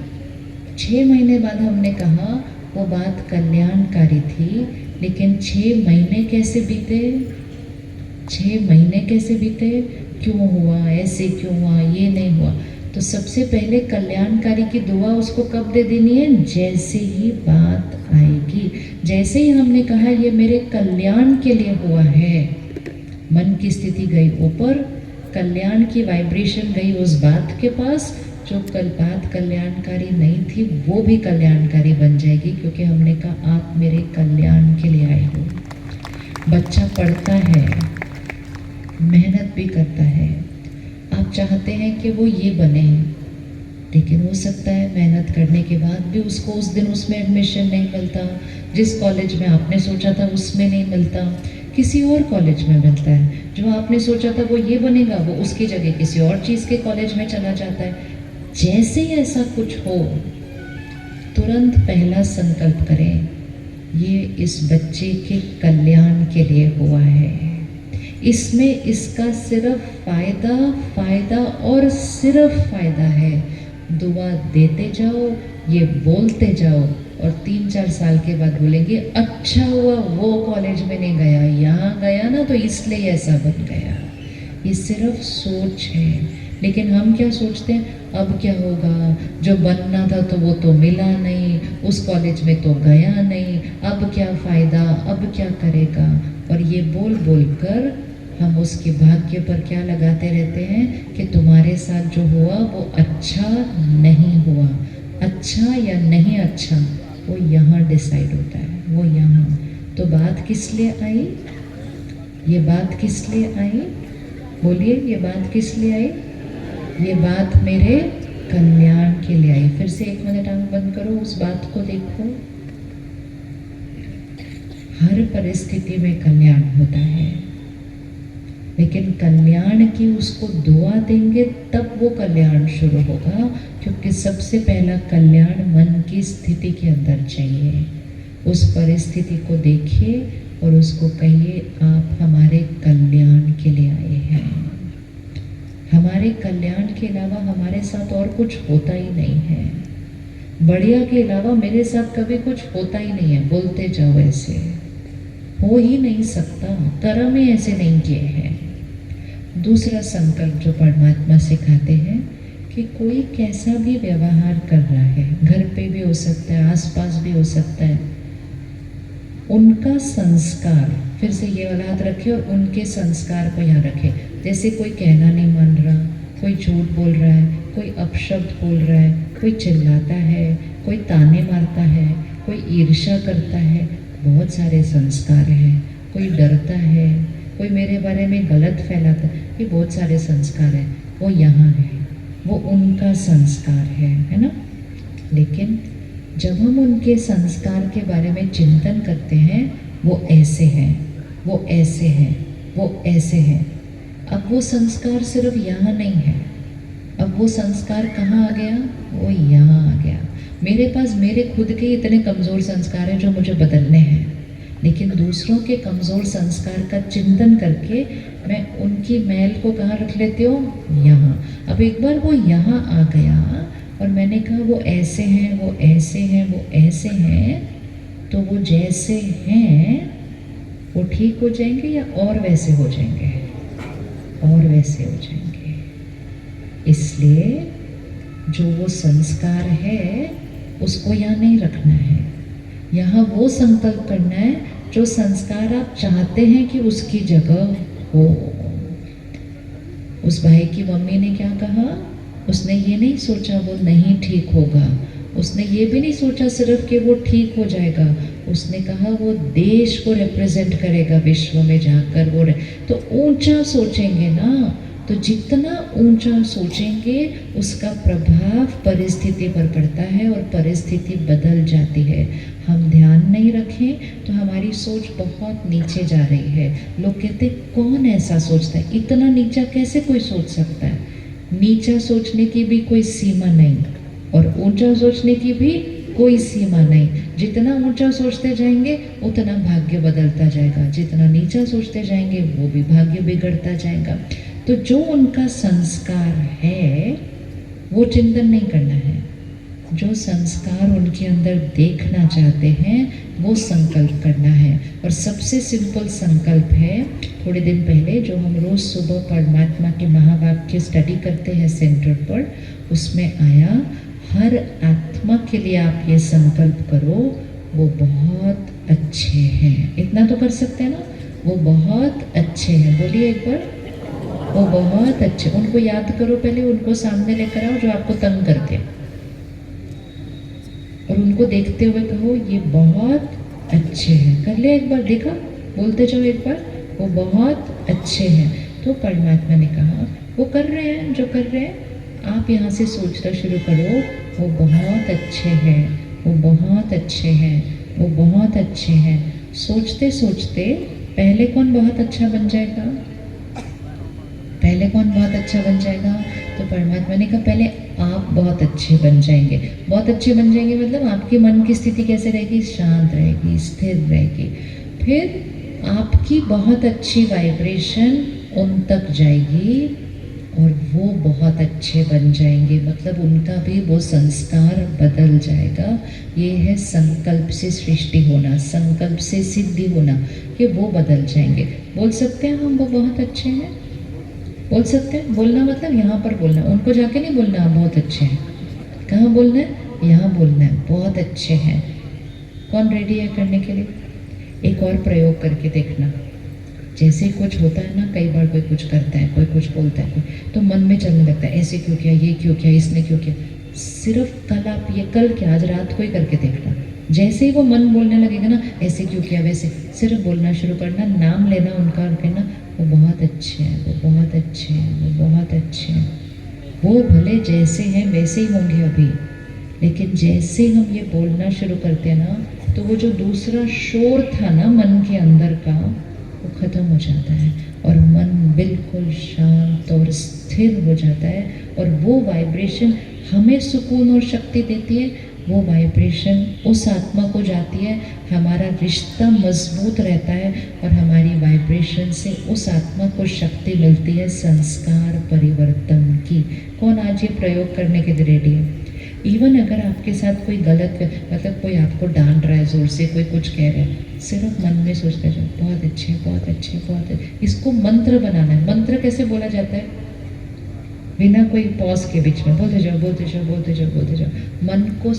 A: 6 महीने बाद हमने कहा वो बात कल्याणकारी थी, लेकिन 6 महीने कैसे बीते? 6 महीने कैसे बीते? क्यों हुआ, ऐसे क्यों हुआ, ये नहीं हुआ। तो सबसे पहले कल्याणकारी की दुआ उसको कब दे देनी है? जैसे ही बात आएगी। जैसे ही हमने कहा ये मेरे कल्याण के लिए हुआ है, मन की स्थिति गई ऊपर, कल्याण की वाइब्रेशन गई उस बात के पास। जो कल बात कल्याणकारी नहीं थी वो भी कल्याणकारी बन जाएगी, क्योंकि हमने कहा आप मेरे कल्याण के लिए आए हो। बच्चा पढ़ता है, मेहनत भी करता है, आप चाहते हैं कि वो ये बने, लेकिन हो सकता है मेहनत करने के बाद भी उसको उस दिन उसमें एडमिशन नहीं मिलता, जिस कॉलेज में आपने सोचा था उसमें नहीं मिलता, किसी और कॉलेज में मिलता है। जो आपने सोचा था वो ये बनेगा, वो उसकी जगह किसी और चीज़ के कॉलेज में चला जाता है। जैसे ही ऐसा कुछ हो, तुरंत पहला संकल्प करें, ये इस बच्चे के कल्याण के लिए हुआ है, इसमें इसका सिर्फ फायदा फायदा और सिर्फ फायदा है। दुआ देते जाओ, ये बोलते जाओ, और 3-4 साल के बाद बोलेंगे अच्छा हुआ वो कॉलेज में नहीं गया, यहाँ गया ना तो इसलिए ऐसा बन गया। ये सिर्फ सोच है। लेकिन हम क्या सोचते हैं, अब क्या होगा, जो बनना था तो वो तो मिला नहीं, उस कॉलेज में तो गया नहीं, अब क्या फ़ायदा, अब क्या करेगा। और ये बोल बोल कर हम उसके भाग्य पर क्या लगाते रहते हैं कि तुम्हारे साथ जो हुआ वो अच्छा नहीं हुआ। अच्छा या नहीं अच्छा वो यहाँ डिसाइड होता है, वो यहाँ। तो बात किस लिए आई? ये बात किस लिए आई? बोलिए, ये बात किस लिए आई? ये बात मेरे कल्याण के लिए आई। फिर से 1 मिनट आंख बंद करो, उस बात को देखो। हर परिस्थिति में कल्याण होता है, लेकिन कल्याण की उसको दुआ देंगे तब वो कल्याण शुरू होगा, क्योंकि सबसे पहला कल्याण मन की स्थिति के अंदर चाहिए। उस परिस्थिति को देखिए और उसको कहिए आप हमारे कल्याण के लिए आए हैं। हमारे हमारे कल्याण के अलावा हमारे साथ और कुछ होता ही नहीं है। बढ़िया के अलावा मेरे साथ कभी कुछ होता ही नहीं है। बोलते जाओ, ऐसे हो ही नहीं सकता, कर्म ही ऐसे नहीं किए हैं। दूसरा संकल्प जो परमात्मा सिखाते हैं कि कोई कैसा भी व्यवहार कर रहा है, घर पे भी हो सकता है, आसपास भी हो सकता है, उनका संस्कार, फिर से ये वाला हाथ रखे और उनके संस्कार को यहाँ रखे। जैसे कोई कहना नहीं मान रहा, कोई झूठ बोल रहा है, कोई अपशब्द बोल रहा है, कोई चिल्लाता है, कोई ताने मारता है, कोई ईर्ष्या करता है, बहुत सारे संस्कार हैं। कोई डरता है, कोई मेरे बारे में गलत फैलाता है, ये बहुत सारे संस्कार हैं। वो यहाँ है, वो उनका संस्कार है ना। लेकिन जब हम उनके संस्कार के बारे में चिंतन करते हैं, वो ऐसे हैं, वो ऐसे हैं, वो ऐसे हैं। अब वो संस्कार सिर्फ यहाँ नहीं है, अब वो संस्कार कहाँ आ गया? वो यहाँ आ गया। मेरे पास मेरे खुद के इतने कमज़ोर संस्कार हैं जो मुझे बदलने हैं, लेकिन दूसरों के कमज़ोर संस्कार का चिंतन करके मैं उनकी मैल को कहाँ रख लेती हूँ? यहाँ। अब एक बार वो यहाँ आ गया और मैंने कहा वो ऐसे हैं, वो ऐसे हैं, वो ऐसे हैं, तो वो जैसे हैं वो ठीक हो जाएंगे या और वैसे हो जाएंगे? और वैसे हो जाएंगे। इसलिए जो वो संस्कार है उसको यहाँ नहीं रखना है, यहाँ वो संकल्प करना है जो संस्कार आप चाहते हैं कि उसकी जगह हो। उस भाई की मम्मी ने क्या कहा? उसने ये नहीं सोचा वो नहीं ठीक होगा, उसने ये भी नहीं सोचा सिर्फ कि वो ठीक हो जाएगा, उसने कहा वो देश को रिप्रेजेंट करेगा विश्व में जाकर। वो तो ऊंचा सोचेंगे ना, तो जितना ऊंचा सोचेंगे उसका प्रभाव परिस्थिति पर पड़ता है और परिस्थिति बदल जाती है। हम ध्यान नहीं रखें तो हमारी सोच बहुत नीचे जा रही है। लोग कहते कौन ऐसा सोचता है, इतना नीचा कैसे कोई सोच सकता है? नीचा सोचने की भी कोई सीमा नहीं और ऊंचा सोचने की भी कोई सीमा नहीं। जितना ऊंचा सोचते जाएंगे उतना भाग्य बदलता जाएगा, जितना नीचा सोचते जाएंगे वो भी भाग्य बिगड़ता जाएगा। तो जो उनका संस्कार है वो चिंतन नहीं करना है, जो संस्कार उनके अंदर देखना चाहते हैं वो संकल्प करना है। और सबसे सिंपल संकल्प है, थोड़े दिन पहले जो हम रोज़ सुबह परमात्मा के महावाक्य स्टडी करते हैं सेंटर पर, उसमें आया हर आत्मा के लिए आप ये संकल्प करो वो बहुत अच्छे हैं। इतना तो कर सकते हैं ना, वो बहुत अच्छे हैं। बोलिए एक बार, वो बहुत अच्छे। उनको याद करो, पहले उनको सामने लेकर आओ जो आपको तंग करते हैं, और उनको देखते हुए कहो ये बहुत अच्छे हैं। कर ले एक बार, देखा? बोलते जाओ एक बार, वो बहुत अच्छे हैं। तो परमात्मा ने कहा वो कर रहे हैं जो कर रहे हैं, आप यहाँ से सोचना शुरू करो वो बहुत अच्छे हैं, वो बहुत अच्छे हैं, वो बहुत अच्छे हैं। सोचते सोचते पहले कौन बहुत अच्छा बन जाएगा? पहले कौन बहुत अच्छा बन जाएगा? तो परमात्मा ने कहा पहले आप बहुत अच्छे बन जाएंगे। बहुत अच्छे बन जाएंगे मतलब आपके मन की स्थिति कैसे रहेगी? शांत रहेगी, स्थिर रहेगी। फिर आपकी बहुत अच्छी वाइब्रेशन उन तक जाएगी और वो बहुत अच्छे बन जाएंगे, मतलब उनका भी वो संस्कार बदल जाएगा। ये है संकल्प से सृष्टि होना, संकल्प से सिद्धि होना, कि वो बदल जाएंगे। बोल सकते हैं हम वो बहुत अच्छे हैं? बोल सकते हैं? बोलना मतलब यहाँ पर बोलना, उनको जाके नहीं बोलना आप बहुत अच्छे हैं। कहाँ बोलना है? यहाँ बोलना है बहुत अच्छे हैं। कौन रेडी है करने के लिए? एक और प्रयोग करके देखना। जैसे कुछ होता है ना, कई बार कोई कुछ करता है, कोई कुछ बोलता है, तो मन में चलने लगता है ऐसे क्यों किया, ये क्यों किया, इसने क्यों किया। सिर्फ कल आप ये, कल क्या, आज रात को ही करके देखना। जैसे ही वो मन बोलने लगेगा ना ऐसे क्यों किया, वैसे, सिर्फ बोलना शुरू करना, नाम लेना उनका और कहना वो बहुत अच्छे हैं, वो बहुत अच्छे हैं, वो बहुत अच्छे हैं। वो भले जैसे हैं वैसे ही होंगे अभी, लेकिन जैसे हम ये बोलना शुरू करते हैं ना, तो वो जो दूसरा शोर था ना मन के अंदर का, वो ख़त्म हो जाता है। और मन बिल्कुल शांत और स्थिर हो जाता है, और वो वाइब्रेशन हमें सुकून और शक्ति देती है। वो वाइब्रेशन उस आत्मा को जाती है, हमारा रिश्ता मजबूत रहता है, और हमारी वाइब्रेशन से उस आत्मा को शक्ति मिलती है संस्कार परिवर्तन की। कौन आज ये प्रयोग करने के लिए रेडी है? इवन अगर आपके साथ कोई गलत, मतलब कोई आपको डांट रहा है ज़ोर से, कोई कुछ कह रहा है, सिर्फ मन में सोचते जाओ बहुत अच्छे बहुत अच्छे बहुत अच्छे। इसको मंत्र बनाना है। मंत्र कैसे बोला जाता है? बिना कोई पॉज के बीच में बोलते जाओ बोलते जाओ बोलते जाओ बोलते जाओ। मन को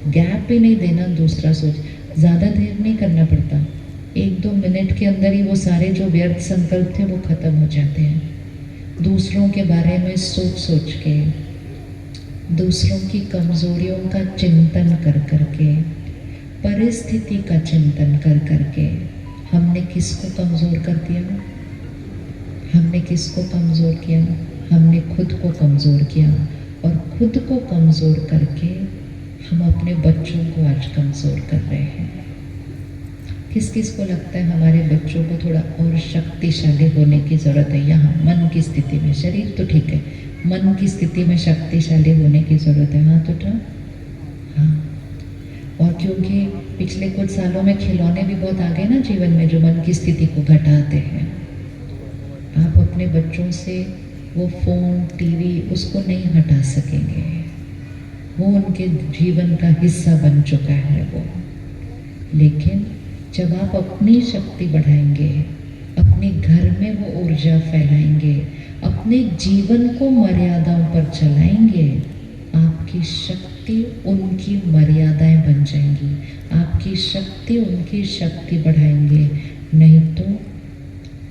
A: गैप भी नहीं देना दूसरा सोच। ज़्यादा देर नहीं करना पड़ता, 1-2 मिनट के अंदर ही वो सारे जो व्यर्थ संकल्प थे वो खत्म हो जाते हैं। दूसरों के बारे में सोच सोच के, दूसरों की कमजोरियों का चिंतन कर करके, परिस्थिति का चिंतन कर करके हमने किसको कमजोर कर दिया? हमने किसको कमजोर किया? हमने खुद को कमजोर किया, और खुद को कमजोर करके हम अपने बच्चों को आज कमजोर कर रहे हैं। किस किस को लगता है हमारे बच्चों को थोड़ा और शक्तिशाली होने की ज़रूरत है? यहाँ मन की स्थिति में, शरीर तो ठीक है, मन की स्थिति में शक्तिशाली होने की ज़रूरत है। हाथ उठा। हाँ, और क्योंकि पिछले कुछ सालों में खिलौने भी बहुत आ गए ना जीवन में, जो मन की स्थिति को घटाते हैं। आप अपने बच्चों से वो फ़ोन टीवी उसको नहीं हटा सकेंगे, वो उनके जीवन का हिस्सा बन चुका है वो। लेकिन जब आप अपनी शक्ति बढ़ाएंगे, अपने घर में वो ऊर्जा फैलाएंगे, अपने जीवन को मर्यादाओं पर चलाएंगे, आपकी शक्ति उनकी मर्यादाएं बन जाएंगी, आपकी शक्ति उनकी शक्ति बढ़ाएंगे। नहीं तो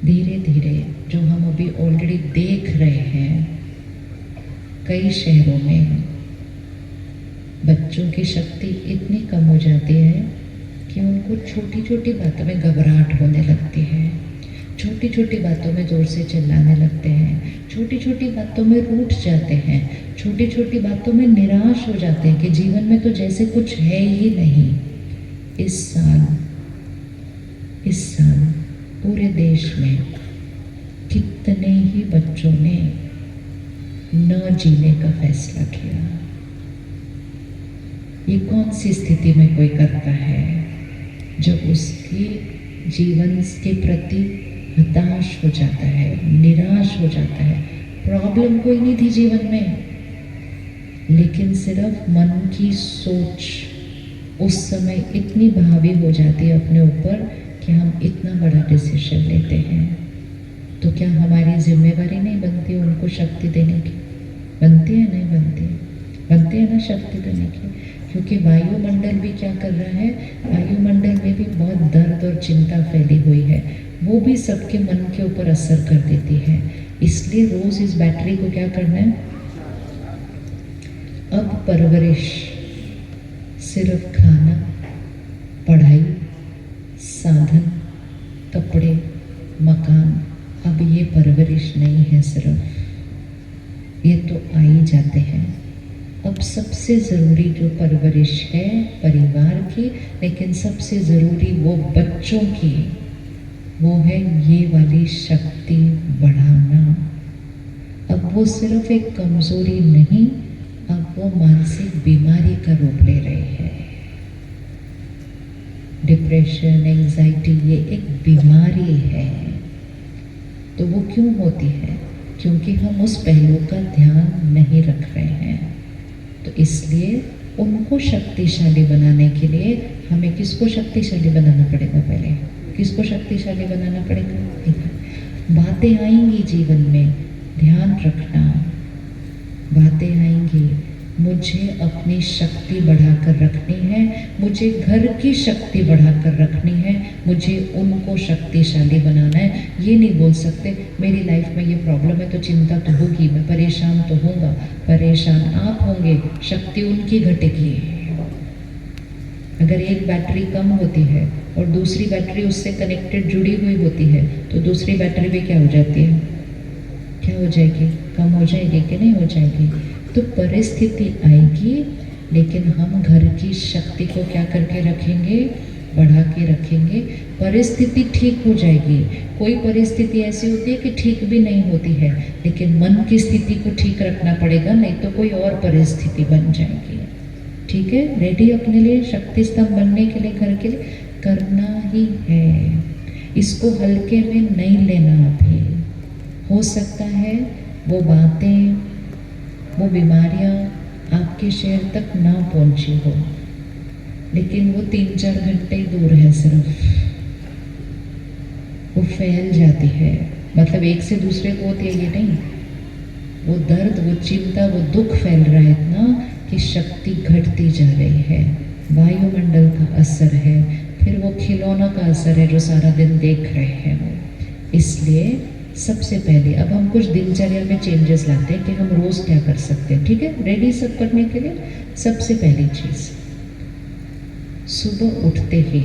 A: धीरे धीरे जो हम अभी ऑलरेडी देख रहे हैं, कई शहरों में बच्चों की शक्ति इतनी कम हो जाती है कि उनको छोटी छोटी बातों में घबराहट होने लगती है, छोटी छोटी बातों में जोर से चिल्लाने लगते हैं, छोटी छोटी बातों में रूठ जाते हैं, छोटी छोटी बातों में निराश हो जाते हैं कि जीवन में तो जैसे कुछ है ही नहीं। इस साल पूरे देश में कितने ही बच्चों ने न जीने का फैसला किया। ये कौन सी स्थिति में कोई करता है? जब उसके जीवन के प्रति हताश हो जाता है, निराश हो जाता है। प्रॉब्लम कोई नहीं थी जीवन में, लेकिन सिर्फ मन की सोच उस समय इतनी हावी हो जाती है अपने ऊपर कि हम इतना बड़ा डिसीजन लेते हैं। तो क्या हमारी जिम्मेवारी नहीं बनती उनको शक्ति देने की? बनती है? नहीं बनती? बनती है ना शक्ति देने की। क्योंकि वायुमंडल भी क्या कर रहा है? वायुमंडल में भी बहुत दर्द और चिंता फैली हुई है, वो भी सबके मन के ऊपर असर कर देती है। इसलिए रोज इस बैटरी को क्या करना है? अब परवरिश सिर्फ खाना, पढ़ाई, साधन, कपड़े, मकान, अब ये परवरिश नहीं है सिर्फ, ये तो आ ही जाते हैं। अब सबसे ज़रूरी जो परवरिश है परिवार की, लेकिन सबसे ज़रूरी वो बच्चों की, वो है ये वाली शक्ति बढ़ाना। अब वो सिर्फ एक कमज़ोरी नहीं, अब वो मानसिक बीमारी का रूप ले रही है। डिप्रेशन, एंजाइटी, ये एक बीमारी है। तो वो क्यों होती है? क्योंकि हम उस पहलू का ध्यान नहीं रख रहे हैं। तो इसलिए उनको शक्तिशाली बनाने के लिए हमें किसको शक्तिशाली बनाना पड़ेगा? पहले किसको शक्तिशाली बनाना पड़ेगा? बातें आएंगी जीवन में, ध्यान रखना, बातें आएंगी। मुझे अपनी शक्ति बढ़ाकर रखनी है, मुझे घर की शक्ति बढ़ाकर रखनी है, मुझे उनको शक्तिशाली बनाना है। ये नहीं बोल सकते मेरी लाइफ में ये प्रॉब्लम है तो चिंता तो होगी, मैं परेशान तो होऊंगा। परेशान आप होंगे, शक्ति उनकी घटेगी। अगर एक बैटरी कम होती है और दूसरी बैटरी उससे कनेक्टेड जुड़ी हुई होती है, तो दूसरी बैटरी भी क्या हो जाती है? क्या हो जाएगी? कम हो जाएगी कि नहीं हो जाएगी? तो परिस्थिति आएगी, लेकिन हम घर की शक्ति को क्या करके रखेंगे? बढ़ा के रखेंगे, परिस्थिति ठीक हो जाएगी। कोई परिस्थिति ऐसी होती है कि ठीक भी नहीं होती है, लेकिन मन की स्थिति को ठीक रखना पड़ेगा, नहीं तो कोई और परिस्थिति बन जाएगी। ठीक है, रेडी अपने लिए शक्ति स्तंभ बनने के लिए, घर के लिए करना ही है। इसको हल्के में नहीं लेना। अभी हो सकता है वो बातें, वो बीमारियां आपके शहर तक ना पहुंची हो, लेकिन वो 3-4 घंटे दूर है, सिर्फ वो फैल जाती है। मतलब एक से दूसरे को होती है ये नहीं, वो दर्द, वो चिंता, वो दुख फैल रहा है इतना कि शक्ति घटती जा रही है। वायुमंडल का असर है, फिर वो खिलौना का असर है जो सारा दिन देख रहे हैं वो। इसलिए सबसे पहले अब हम कुछ दिनचर्या में चेंजेस लाते हैं कि हम रोज क्या कर सकते हैं। ठीक है, रेडी सब करने के लिए। सबसे पहली चीज, सुबह उठते ही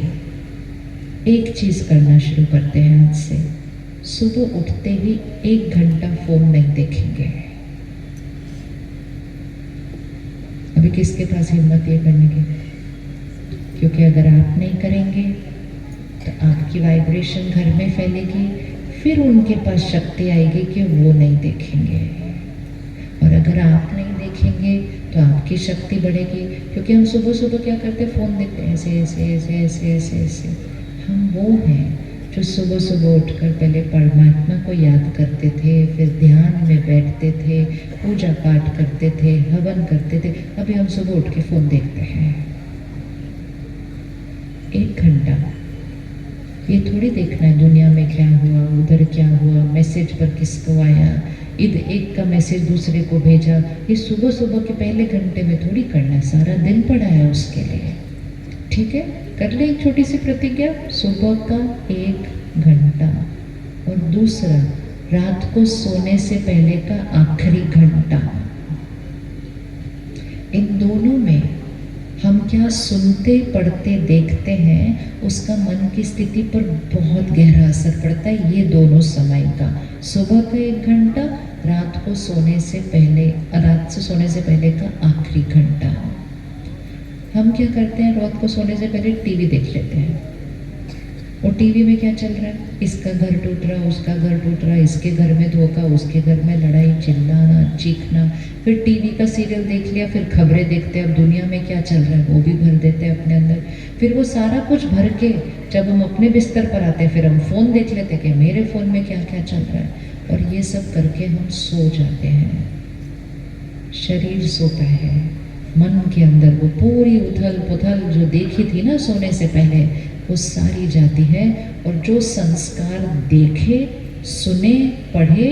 A: एक चीज करना शुरू करते हैं आज से। सुबह उठते ही 1 घंटा फोन नहीं देखेंगे। अभी किसके पास हिम्मत ये करने की? क्योंकि अगर आप नहीं करेंगे तो आपकी वाइब्रेशन घर में फैलेगी, फिर उनके पास शक्ति आएगी कि वो नहीं देखेंगे। और अगर आप नहीं देखेंगे तो आपकी शक्ति बढ़ेगी। क्योंकि हम सुबह सुबह क्या करते हैं, फोन देखते हैं, ऐसे ऐसे ऐसे ऐसे ऐसे ऐसे। हम वो हैं जो सुबह सुबह उठकर पहले परमात्मा को याद करते थे, फिर ध्यान में बैठते थे, पूजा पाठ करते थे, हवन करते थे। अभी हम सुबह उठ के फोन देखते हैं 1 घंटा। ये थोड़ी देखना है दुनिया में क्या हुआ, उधर क्या हुआ, मैसेज पर किसको आया, इधर एक का मैसेज दूसरे को भेजा। ये सुबह सुबह के पहले घंटे में थोड़ी करना है, सारा दिन पड़ा है उसके लिए। ठीक है, कर ले एक छोटी सी प्रतिज्ञा, सुबह का 1 घंटा। और दूसरा, रात को सोने से पहले का आखिरी घंटा। इन दोनों में हम क्या सुनते, पढ़ते, देखते हैं, उसका मन की स्थिति पर बहुत गहरा असर पड़ता है। ये दोनों समय का, सुबह का 1 घंटा, रात को सोने से पहले, रात से सोने से पहले का आखिरी घंटा। हम क्या करते हैं, रात को सोने से पहले टीवी देख लेते हैं। और टीवी में क्या चल रहा है, इसका घर टूट रहा, उसका घर टूट रहा, इसके घर में धोखा, उसके घर में लड़ाई, चिल्लाना, चीखना। फिर टीवी का सीरियल देख लिया, फिर खबरें देखते हैं, अब दुनिया में क्या चल रहा है वो भी भर देते हैं अपने अंदर। फिर वो सारा कुछ भर के जब हम अपने बिस्तर पर आते हैं, फिर हम फ़ोन देख लेते हैं कि मेरे फ़ोन में क्या क्या चल रहा है। और ये सब करके हम सो जाते हैं। शरीर सोता है, मन के अंदर वो पूरी उथल पुथल जो देखी थी ना सोने से पहले, वो सारी जाती है। और जो संस्कार देखे, सुने, पढ़े,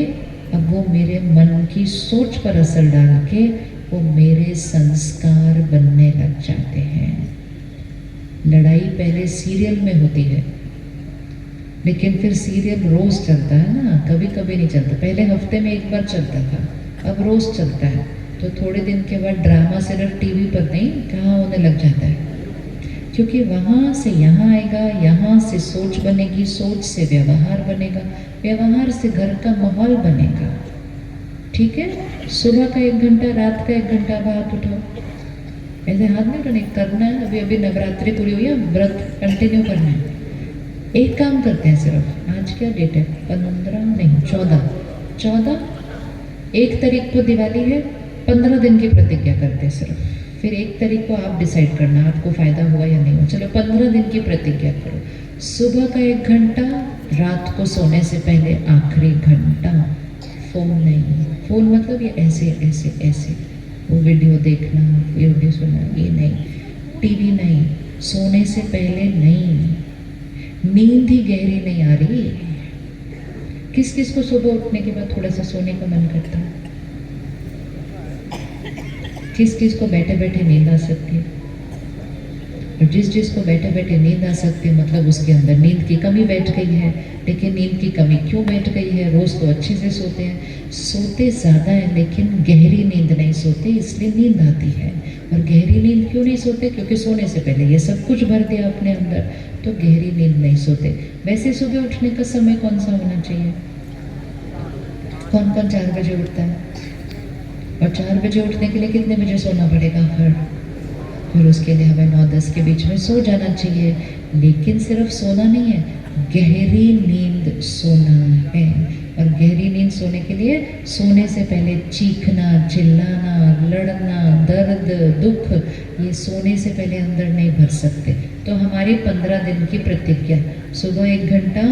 A: अब वो मेरे मन की सोच पर असर डाल के वो मेरे संस्कार बनने लग जाते हैं। लड़ाई पहले सीरियल में होती है, लेकिन फिर सीरियल रोज चलता है ना, कभी कभी नहीं चलता। पहले हफ्ते में 1 बार चलता था, अब रोज चलता है। तो थोड़े दिन के बाद ड्रामा सिर्फ टीवी पर नहीं, कहाँ होने लग जाता है। क्योंकि वहाँ से यहाँ आएगा, यहाँ से सोच बनेगी, सोच से व्यवहार बनेगा, व्यवहार से घर का माहौल बनेगा। ठीक है, सुबह का 1 घंटा, रात का 1 घंटा। हाथ उठाओ, ऐसे हाथ नहीं उठाने, करना है। अभी अभी नवरात्रि पूरी हुई है, व्रत कंटिन्यू करना है। एक काम करते हैं सिर्फ, आज क्या डेट है, 15 नहीं 14 1 तारीख को दिवाली है, 15 दिन की प्रतिज्ञा करते हैं सिर्फ। फिर 1 तारीख को आप डिसाइड करना आपको फायदा हुआ या नहीं हुआ। चलो 15 दिन की प्रतिज्ञा करो। सुबह का 1 घंटा, रात को सोने से पहले आखिरी घंटा फोन नहीं। फोन मतलब ये ऐसे ऐसे ऐसे वो वीडियो देखना, वीडियो सुनना, ये नहीं। टीवी नहीं, सोने से पहले नहीं। नींद ही गहरी नहीं आ रही। किस किस को सुबह उठने के बाद थोड़ा सा सोने का मन करता है? किस किस को बैठे बैठे नींद आ सकती है? और जिस जिसको बैठे बैठे नींद आ सकती है, मतलब उसके अंदर नींद की कमी बैठ गई है। लेकिन नींद की कमी क्यों बैठ गई है? रोज तो अच्छे से सोते हैं, सोते ज़्यादा है लेकिन गहरी नींद नहीं सोते, इसलिए नींद आती है। और गहरी नींद क्यों नहीं सोते? क्योंकि सोने से पहले ये सब कुछ भर दिया अपने अंदर, तो गहरी नींद नहीं सोते। वैसे सुबह उठने का समय कौन सा होना चाहिए? कौन कौन 4 बजे उठता है? और 4 बजे उठने के लिए कितने बजे सोना पड़ेगा? फिर उसके लिए हमें 9-10 के बीच में सो जाना चाहिए। लेकिन सिर्फ सोना नहीं है, गहरी नींद सोना है। और गहरी नींद सोने के लिए सोने से पहले चीखना, चिल्लाना, लड़ना, दर्द, दुख, ये सोने से पहले अंदर नहीं भर सकते। तो हमारी 15 दिन की प्रतिज्ञा, सुबह 1 घंटा,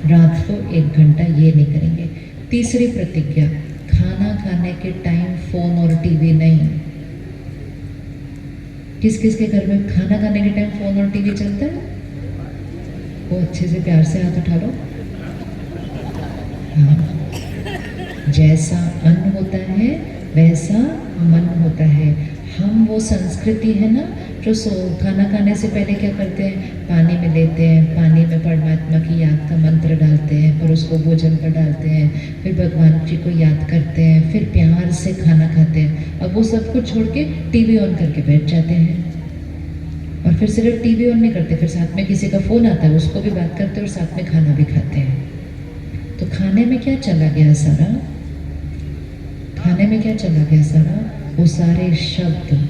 A: रात को 1 घंटा, ये नहीं करेंगे। तीसरी प्रतिज्ञा, खाना खाने के टाइम फोन और टीवी नहीं। किस किस के घर में खाना खाने के टाइम फोन और टीवी चलता है? वो अच्छे से प्यार से हाथ उठा लो। हाँ, जैसा अन्न होता है वैसा मन होता है। हम वो संस्कृति है ना जो खाना खाने से पहले क्या करते हैं, पानी में लेते हैं, पानी में परमात्मा की याद का मंत्र डालते हैं, फिर उसको भोजन पर डालते हैं, फिर भगवान जी को याद करते हैं, फिर प्यार से खाना खाते हैं। अब वो सब कुछ छोड़ के टीवी ऑन करके बैठ जाते हैं, और फिर सिर्फ टीवी ऑन नहीं करते, फिर साथ में किसी का फ़ोन आता है, उसको भी बात करते हैं और साथ में खाना भी खाते हैं। तो खाने में क्या चला गया सारा? खाने में क्या चला गया सारा? वो सारे शब्द,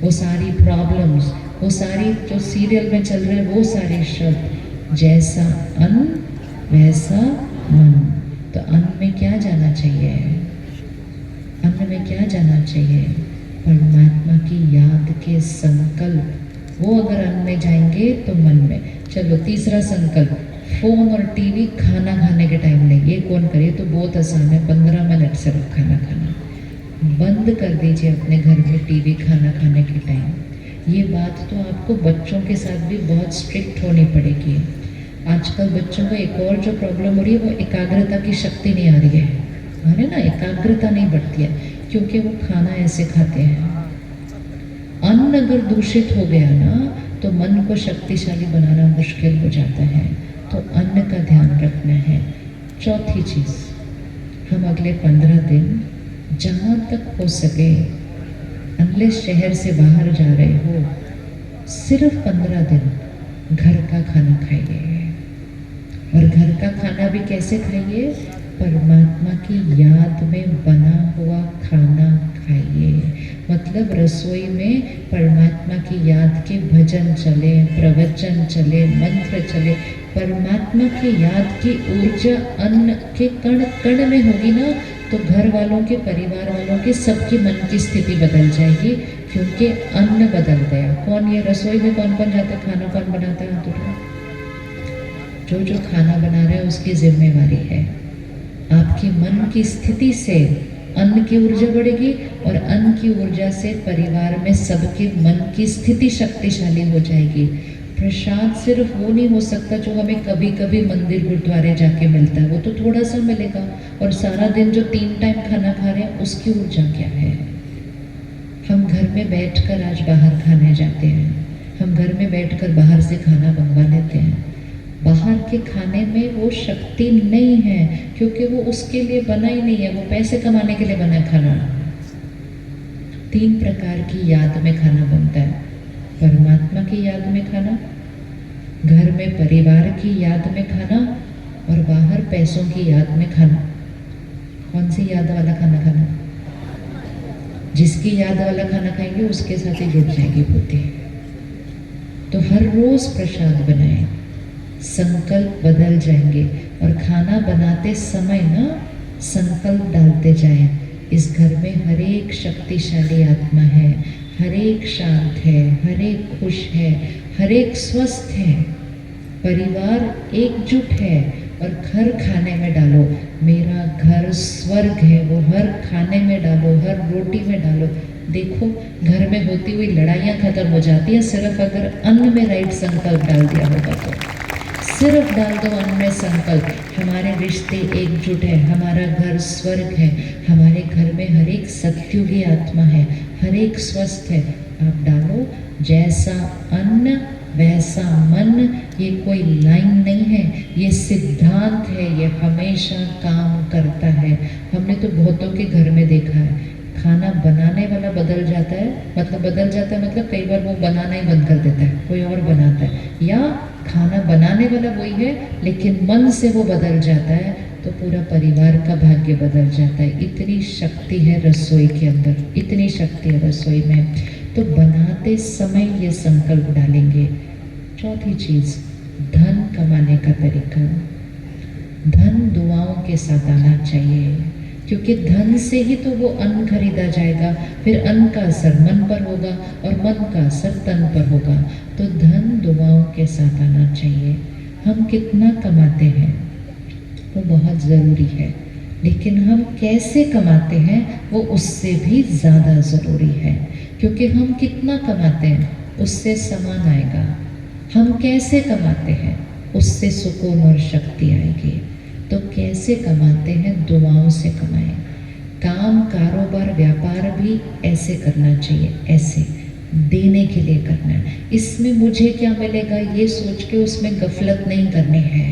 A: वो सारी प्रॉब्लम्स, वो सारी जो सीरियल में चल रहे हैं वो सारे शब्द। जैसा अन्न वैसा मन। तो अन्न में क्या जाना चाहिए? अन्न में क्या जाना चाहिए? परमात्मा की याद के संकल्प। वो अगर अन्न में जाएंगे तो मन में। चलो तीसरा संकल्प, फोन और टीवी खाना खाने के टाइम नहीं। ये कौन करे? तो बहुत आसान है, 15 मिनट सिर्फ खाना खाना। बंद कर दीजिए अपने घर में टीवी खाना खाने के टाइम। ये बात तो आपको बच्चों के साथ भी बहुत स्ट्रिक्ट होनी पड़ेगी। आजकल बच्चों को एक और जो प्रॉब्लम हो रही है वो एकाग्रता की शक्ति नहीं आ रही है ना, एकाग्रता नहीं बढ़ती है, क्योंकि वो खाना ऐसे खाते हैं। अन्न अगर दूषित हो गया ना तो मन को शक्तिशाली बनाना मुश्किल हो जाता है। तो अन्न का ध्यान रखना है। चौथी चीज़, हम अगले 15 दिन जहाँ तक हो सके, अनलेस शहर से बाहर जा रहे हो, सिर्फ 15 दिन घर का खाना खाइए। और घर का खाना भी कैसे खाइए? परमात्मा की याद में बना हुआ खाना खाइए। मतलब रसोई में परमात्मा की याद के भजन चले, प्रवचन चले, मंत्र चले। परमात्मा की याद की ऊर्जा अन्न के कण कण में होगी ना, तो घर वालों के, परिवार वालों के, सबकी मन की स्थिति बदल जाएगी, क्योंकि अन्न बदल गया। कौन, ये रसोई में कौन कौन जाता है, खाना कौन बनाता है? हाथ उठाओ। जो जो खाना बना रहा है उसकी जिम्मेवारी है। आपकी मन की स्थिति से अन्न की ऊर्जा बढ़ेगी, और अन्न की ऊर्जा से परिवार में सबके मन की स्थिति शक्तिशाली हो जाएगी। प्रसाद सिर्फ वो नहीं हो सकता जो हमें कभी कभी मंदिर गुरुद्वारे जाके मिलता है, वो तो थोड़ा सा मिलेगा। और सारा दिन जो 3 टाइम खाना खा रहे हैं उसकी ऊर्जा क्या है? हम घर में बैठकर आज बाहर खाने जाते हैं, हम घर में बैठकर बाहर से खाना मंगवा लेते हैं। बाहर के खाने में वो शक्ति नहीं है, क्योंकि वो उसके लिए बना ही नहीं है, वो पैसे कमाने के लिए बना है खाना। 3 प्रकार की याद में खाना बनता है। परमात्मा की याद में खाना, घर में परिवार की याद में खाना, और बाहर पैसों की याद में खाना। कौन सी याद वाला खाना खाना? जिसकी याद वाला खाना खाएंगे उसके साथ ही जुड़ जाएगी बुद्धि। तो हर रोज प्रसाद बनाएं, संकल्प बदल जाएंगे। और खाना बनाते समय ना संकल्प डालते जाएं, इस घर में हर एक शक्तिशाली आत्मा है, हर एक शांत है, हर एक खुश है, हर एक स्वस्थ है, परिवार एकजुट है। और घर खाने में डालो, मेरा घर स्वर्ग है, वो हर खाने में डालो, हर रोटी में डालो। देखो घर में होती हुई लड़ाइयाँ खत्म हो जाती हैं, सिर्फ अगर अन्न में राइट संकल्प डाल दिया होगा तो। सिर्फ डाल दो अन्न में संकल्प, हमारे रिश्ते एकजुट है, हमारा घर स्वर्ग है, हमारे घर में हर एक सत्युगी आत्मा है, हर एक स्वस्थ है। आप डालो, जैसा अन्न वैसा मन। ये कोई लाइन नहीं है, ये सिद्धांत है, ये हमेशा काम करता है। हमने तो बहुतों के घर में देखा है, खाना बनाने वाला बदल जाता है, मतलब बदल जाता है मतलब कई बार वो बनाना ही बंद कर देता है, कोई और बनाता है, या खाना बनाने वाला वही है लेकिन मन से वो बदल जाता है, तो पूरा परिवार का भाग्य बदल जाता है। इतनी शक्ति है रसोई के अंदर, इतनी शक्ति है रसोई में। तो बनाते समय ये संकल्प डालेंगे। चौथी चीज़, धन कमाने का तरीका, धन दुआओं के साथ आना चाहिए, क्योंकि धन से ही तो वो अन्न खरीदा जाएगा, फिर अन्न का असर मन पर होगा और मन का असर तन पर होगा। तो धन दुआओं के साथ आना चाहिए। हम कितना कमाते हैं वो बहुत ज़रूरी है, लेकिन हम कैसे कमाते हैं वो उससे भी ज़्यादा ज़रूरी है, क्योंकि हम कितना कमाते हैं उससे सामान आएगा, हम कैसे कमाते हैं उससे सुकून और शक्ति आएगी। तो कैसे कमाते हैं? दुआओं से कमाएं। काम, कारोबार, व्यापार भी ऐसे करना चाहिए, ऐसे देने के लिए करना है। इसमें मुझे क्या मिलेगा ये सोच के उसमें गफलत नहीं करनी है,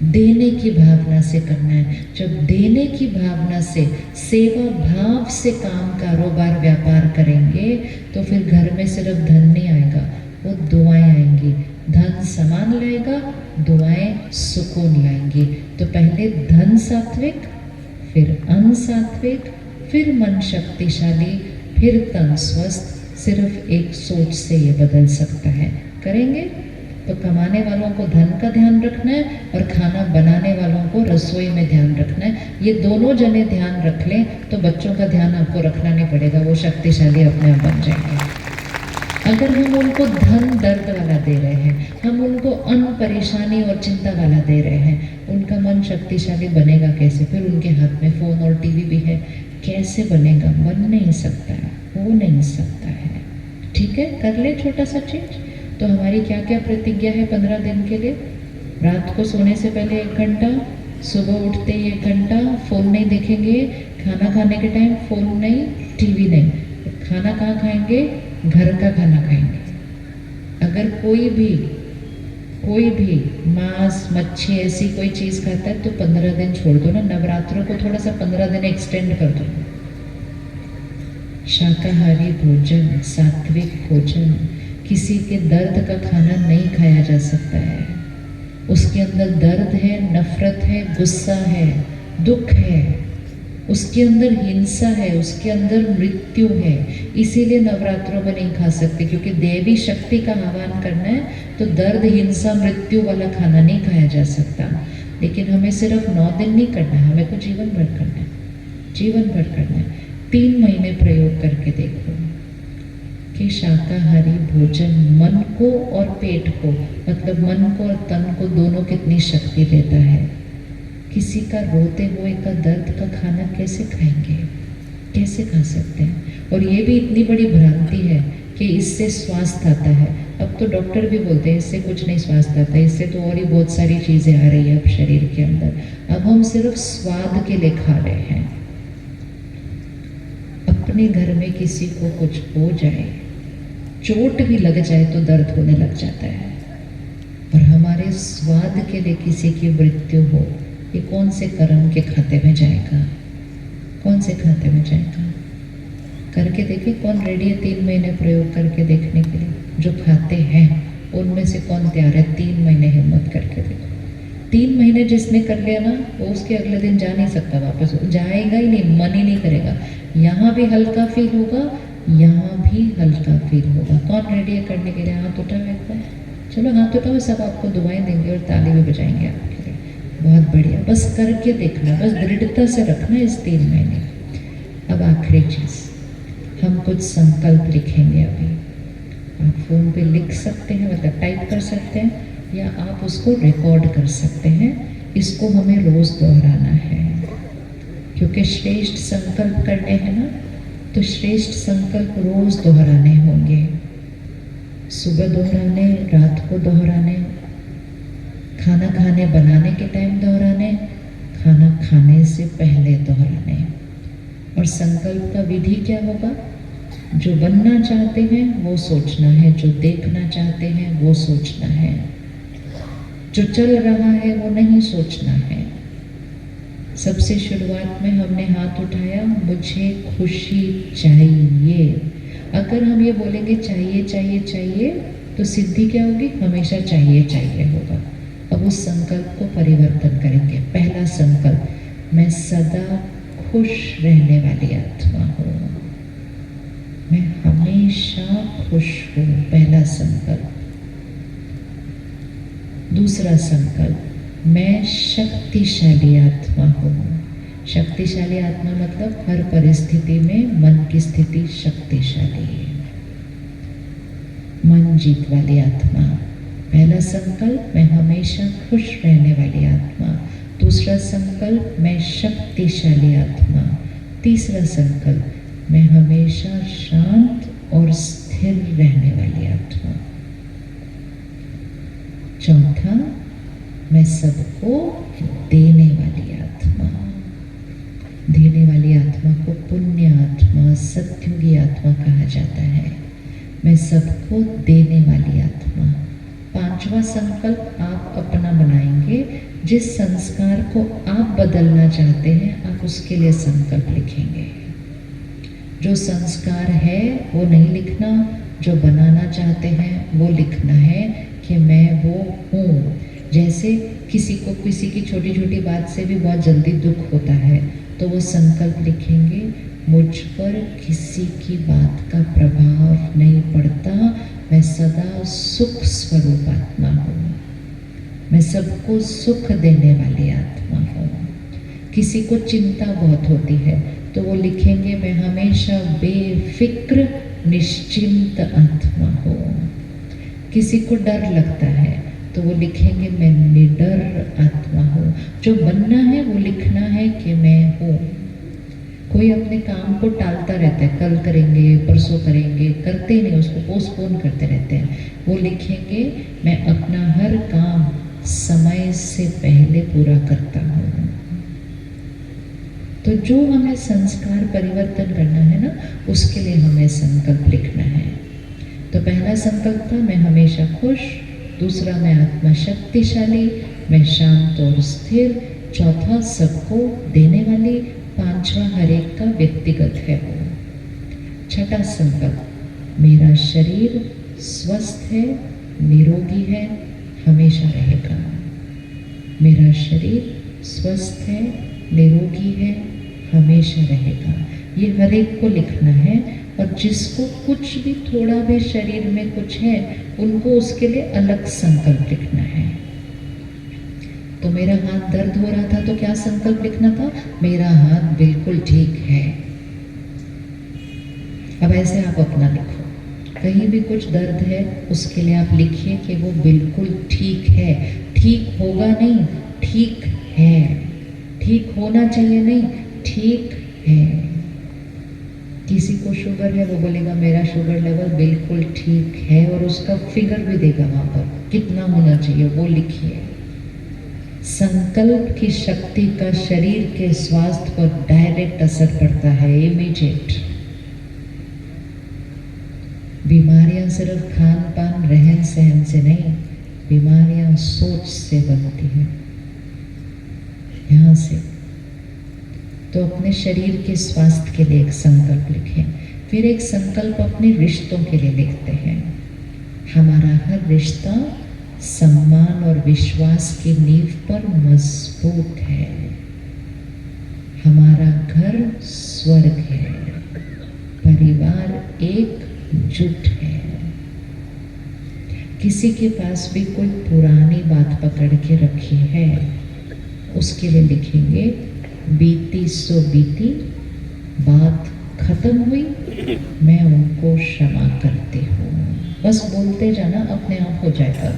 A: देने की भावना से करना है। जब देने की भावना से, सेवा भाव से काम, कारोबार, व्यापार करेंगे तो फिर घर में सिर्फ धन नहीं आएगा, वो दुआएं आएंगी। धन सामान लाएगा, दुआएं सुकून लाएंगी। तो पहले धन सात्विक, फिर अन्न सात्विक, फिर मन शक्तिशाली, फिर तन स्वस्थ। सिर्फ एक सोच से ये बदल सकता है। करेंगे तो कमाने वालों को धन का ध्यान रखना है और खाना बनाने वालों को रसोई में ध्यान रखना है। ये दोनों जने ध्यान रख लें तो बच्चों का ध्यान आपको रखना नहीं पड़ेगा, वो शक्तिशाली अपने आप बन जाएंगे। अगर हम उनको धन दर्द वाला दे रहे हैं, हम उनको अन्न परेशानी और चिंता वाला दे रहे हैं, उनका मन शक्तिशाली बनेगा कैसे? फिर उनके हाथ में फ़ोन और टीवी भी है, कैसे बनेगा? बन नहीं सकता है, हो नहीं सकता है। ठीक है, कर ले छोटा सा चीज। तो हमारी क्या क्या प्रतिज्ञा है 15 दिन के लिए? रात को सोने से पहले 1 घंटा, सुबह उठते ही 1 घंटा फ़ोन नहीं देखेंगे, खाना खाने के टाइम फ़ोन नहीं, टीवी नहीं। खाना कहाँ खाएंगे? घर का खाना खाएंगे। अगर कोई भी मांस, मच्छी ऐसी कोई चीज़ खाता है तो 15 दिन छोड़ दो ना। नवरात्रों को थोड़ा सा 15 दिन एक्सटेंड कर दो। शाकाहारी भोजन, सात्विक भोजन, किसी के दर्द का खाना नहीं खाया जा सकता है। उसके अंदर दर्द है, नफरत है, गुस्सा है, दुख है, उसके अंदर हिंसा है, उसके अंदर मृत्यु है। इसीलिए नवरात्रों में नहीं खा सकते, क्योंकि देवी शक्ति का आह्वान करना है तो दर्द, हिंसा, मृत्यु वाला खाना नहीं खाया जा सकता। लेकिन हमें सिर्फ 9 दिन नहीं करना है, हमें तो जीवन भर करना है, जीवन भर करना है। 3 महीने प्रयोग करके देखो कि शाकाहारी भोजन मन को और पेट को, मतलब मन को और तन को दोनों कितनी शक्ति देता है। किसी का रोते हुए का दर्द का खाना कैसे खाएंगे? कैसे खा सकते हैं? और ये भी इतनी बड़ी भ्रांति है कि इससे स्वास्थ्य आता है। अब तो डॉक्टर भी बोलते हैं इससे कुछ नहीं स्वास्थ्य आता है, इससे तो और ही बहुत सारी चीज़ें आ रही है अब शरीर के अंदर। अब हम सिर्फ स्वाद के लिए खा रहे हैं। अपने घर में किसी को कुछ हो जाए, चोट भी लग जाए तो दर्द होने लग जाता है, और हमारे स्वाद के लिए किसी की मृत्यु हो, ये कौन से कर्म के खाते में जाएगा? कौन से खाते में जाएगा? करके देखे, कौन रेडी है 3 महीने प्रयोग करके देखने के लिए? जो खाते हैं उनमें से कौन तैयार है 3 महीने हिम्मत करके देखो। 3 महीने जिसने कर लिया ना, वो उसके अगले दिन जा नहीं सकता वापस, जाएगा ही नहीं, मन ही नहीं करेगा। यहाँ भी हल्का फील होगा, यहाँ भी हल्का फील होगा। कौन रेडी है करने के लिए? हाथ उठाओ एक बार। चलो हाथ उठाओ, सब आपको दुआएं देंगे और ताली भी बजाएंगे आपके लिए। बहुत बढ़िया, बस करके देखना, बस दृढ़ता से रखना इस 3 महीने। अब आखिरी चीज़, हम कुछ संकल्प लिखेंगे अभी। आप फ़ोन पे लिख सकते हैं, मतलब टाइप कर सकते हैं, या आप उसको रिकॉर्ड कर सकते हैं। इसको हमें रोज़ दोहराना है, क्योंकि श्रेष्ठ संकल्प करने हैं ना, तो श्रेष्ठ संकल्प रोज़ दोहराने होंगे। सुबह दोहराने, रात को दोहराने, खाना खाने बनाने के टाइम दोहराने, खाना खाने से पहले दोहराने। और संकल्प का विधि क्या होगा? जो बनना चाहते हैं वो सोचना है, जो देखना चाहते हैं वो सोचना है, जो चल रहा है वो नहीं सोचना है। सबसे शुरुआत में हमने हाथ उठाया, मुझे खुशी चाहिए। अगर हम ये बोलेंगे चाहिए चाहिए चाहिए, तो सिद्धि क्या होगी? हमेशा चाहिए चाहिए होगा। अब उस संकल्प को परिवर्तन करेंगे। पहला संकल्प, मैं सदा खुश रहने वाली आत्मा हूँ, मैं हमेशा खुश हूँ। पहला संकल्प। दूसरा संकल्प, मैं शक्तिशाली आत्मा हूँ। शक्तिशाली आत्मा मतलब हर परिस्थिति में मन की स्थिति शक्तिशाली है, मन जीत वाली आत्मा। पहला संकल्प, मैं हमेशा खुश रहने वाली आत्मा। दूसरा संकल्प, मैं शक्तिशाली आत्मा। तीसरा संकल्प, मैं हमेशा शांत और स्थिर रहने वाली आत्मा। चौथा, मैं सबको देने वाली आत्मा। देने वाली आत्मा को पुण्य आत्मा, सत्युगी आत्मा कहा जाता है। मैं सबको देने वाली आत्मा। पांचवा संकल्प आप अपना बनाएंगे। जिस संस्कार को आप बदलना चाहते हैं, आप उसके लिए संकल्प लिखेंगे। जो संस्कार है वो नहीं लिखना, जो बनाना चाहते हैं वो लिखना है कि मैं वो हूँ। जैसे किसी को किसी की छोटी छोटी बात से भी बहुत जल्दी दुख होता है, तो वो संकल्प लिखेंगे, मुझ पर किसी की बात का प्रभाव नहीं पड़ता, मैं सदा सुख स्वरूप आत्मा हूँ, मैं सबको सुख देने वाली आत्मा हूँ। किसी को चिंता बहुत होती है तो वो लिखेंगे, मैं हमेशा बेफिक्र निश्चिंत आत्मा हूँ। किसी को डर लगता है तो वो लिखेंगे, मैं निडर आत्मा हूँ। जो बनना है वो लिखना है कि मैं हूँ। कोई अपने काम को टालता रहता है, कल करेंगे, परसों करेंगे, करते ही नहीं, उसको पोस्टपोन करते रहते हैं। वो लिखेंगे, मैं अपना हर काम समय से पहले पूरा करता हूँ। तो जो हमें संस्कार परिवर्तन करना है ना, उसके लिए हमें संकल्प लिखना है। तो पहला संकल्प था, मैं हमेशा खुश। दूसरा, मैं आत्मा शक्तिशाली, मैं शांत और स्थिर। चौथा, सबको देने वाली। पांचवा, हर एक का व्यक्तिगत है वो। छठा संकल्प, मेरा शरीर स्वस्थ है, निरोगी है, हमेशा रहेगा। मेरा शरीर स्वस्थ है, निरोगी है, हमेशा रहेगा। ये हर एक को लिखना है। और जिसको कुछ भी थोड़ा भी शरीर में कुछ है, उनको उसके लिए अलग संकल्प लिखना है। तो मेरा हाथ दर्द हो रहा था तो क्या संकल्प लिखना था? मेरा हाथ बिल्कुल ठीक है। अब ऐसे आप अपना लिखो, कहीं भी कुछ दर्द है उसके लिए आप लिखिए कि वो बिल्कुल ठीक है। ठीक होगा नहीं, ठीक है। ठीक होना चाहिए नहीं, ठीक है। किसी को शुगर है, वो बोलेगा मेरा शुगर लेवल बिल्कुल ठीक है, और उसका फिगर भी देगा वहाँ पर कितना होना चाहिए, वो लिखिए। संकल्प की शक्ति का शरीर के स्वास्थ्य पर डायरेक्ट असर पड़ता है, इमीडिएट। बीमारियां सिर्फ खान पान रहन सहन से नहीं, बीमारियां सोच से बनती है, यहाँ से। तो अपने शरीर के स्वास्थ्य के लिए एक संकल्प लिखें। फिर एक संकल्प अपने रिश्तों के लिए लिखते हैं। हमारा हर रिश्ता सम्मान और विश्वास की नींव पर मजबूत है। हमारा घर स्वर्ग है, परिवार एकजुट है। किसी के पास भी कोई पुरानी बात पकड़ के रखी है, उसके लिए लिखेंगे, बीती सो बीती, बात खत्म हुई, मैं उनको क्षमा करती हूँ। बस बोलते जाना, अपने आप हो जाएगा।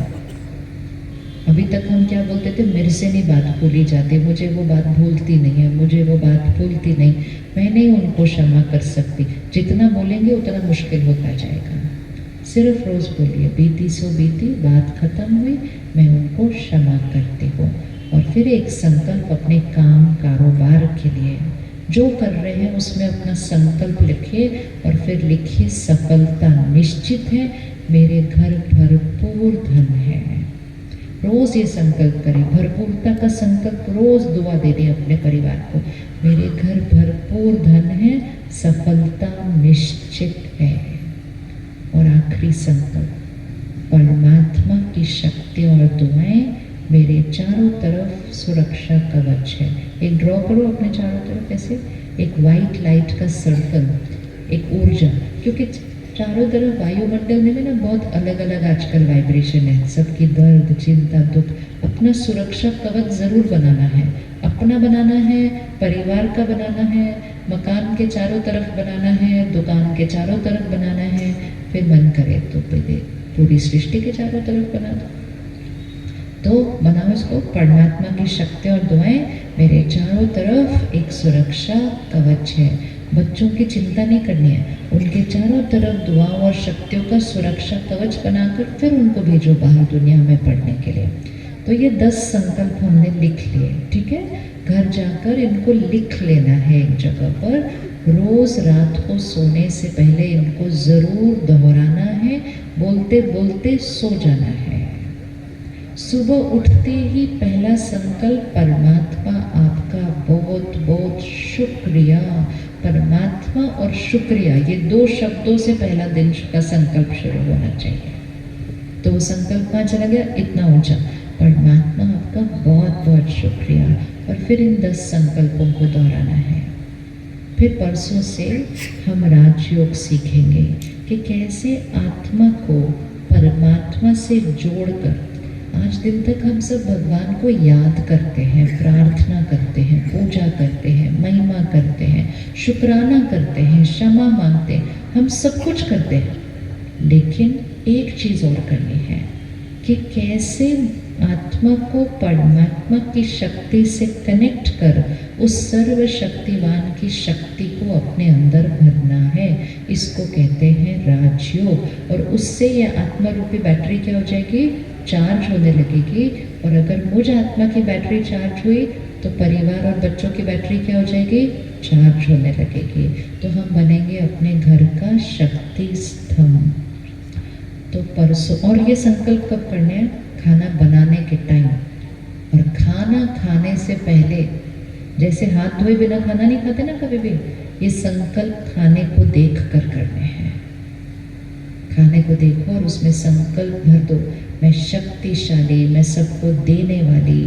A: अभी तक हम क्या बोलते थे, मेरे से नहीं बात भूली जाती, मुझे वो बात भूलती नहीं है, मुझे वो बात भूलती नहीं, मैं नहीं उनको क्षमा कर सकती। जितना बोलेंगे उतना मुश्किल होता जाएगा। सिर्फ रोज बोलिए, बीती सो बीती, बात खत्म हुई, मैं उनको क्षमा करती हूँ। और फिर एक संकल्प अपने काम कारोबार के लिए, जो कर रहे हैं उसमें अपना संकल्प लिखिए। और फिर लिखिए, सफलता निश्चित है, मेरे घर भरपूर धन है। रोज ये संकल्प करें, भरपूरता का संकल्प, रोज दुआ दे दें अपने परिवार को, मेरे घर भरपूर धन है, सफलता निश्चित है। और आखिरी संकल्प, परमात्मा की शक्ति और दुआएं मेरे चारों तरफ सुरक्षा कवच है। एक ड्रॉ करो अपने चारों तरफ, ऐसे एक वाइट लाइट का सर्कल, एक ऊर्जा, क्योंकि चारों तरफ वायुमंडल में भी ना बहुत अलग अलग आजकल वाइब्रेशन है, सबकी दर्द, चिंता, दुख। अपना सुरक्षा कवच ज़रूर बनाना है, अपना बनाना है, परिवार का बनाना है, मकान के चारों तरफ बनाना है, दुकान के चारों तरफ बनाना है, फिर मन करे तो पूरी सृष्टि के चारों तरफ बना दो। तो बनाओ इसको, परमात्मा की शक्ति और दुआएं मेरे चारों तरफ एक सुरक्षा कवच है। बच्चों की चिंता नहीं करनी है, उनके चारों तरफ दुआओं और शक्तियों का सुरक्षा कवच बनाकर फिर उनको भेजो बाहर दुनिया में पढ़ने के लिए। तो ये 10 संकल्प हमने लिख लिए, ठीक है। घर जाकर इनको लिख लेना है एक जगह पर, रोज रात को सोने से पहले इनको ज़रूर दोहराना है, बोलते बोलते सो जाना है। सुबह उठते ही पहला संकल्प, परमात्मा आपका बहुत बहुत शुक्रिया। परमात्मा और शुक्रिया, ये 2 शब्दों से पहला दिन का संकल्प शुरू होना चाहिए। तो वो संकल्प कहाँ चला गया, इतना ऊंचा, परमात्मा आपका बहुत बहुत शुक्रिया। और फिर इन 10 संकल्पों को दोहराना है। फिर परसों से हम राजयोग सीखेंगे कि कैसे आत्मा को परमात्मा से जोड़कर, आज दिन तक हम सब भगवान को याद करते हैं, प्रार्थना करते हैं, पूजा करते हैं, महिमा करते हैं, शुक्राना करते हैं, क्षमा मांगते हैं, हम सब कुछ करते हैं। लेकिन एक चीज़ और करनी है कि कैसे आत्मा को परमात्मा की शक्ति से कनेक्ट कर उस सर्वशक्तिवान की शक्ति को अपने अंदर भरना है। इसको कहते हैं राजयोग। और उससे ये आत्मा रूपी बैटरी क्या हो जाएगी, चार्ज होने लगेगी। और अगर मुझ आत्मा की बैटरी चार्ज हुई तो परिवार और बच्चों की बैटरी क्या हो जाएगी, चार्ज होने लगेगी। तो हम बनेंगे अपने घर का शक्ति स्तंभ। तो परसों, और ये संकल्प कब करने हैं, खाना बनाने के टाइम। और खाना खाने से पहले, जैसे हाथ धोए बिना खाना नहीं खाते ना कभी भी, ये संकल्प खाने को देख कर करने हैं। खाने को देखो और उसमें संकल्प भर दो, मैं शक्तिशाली, मैं सबको देने वाली,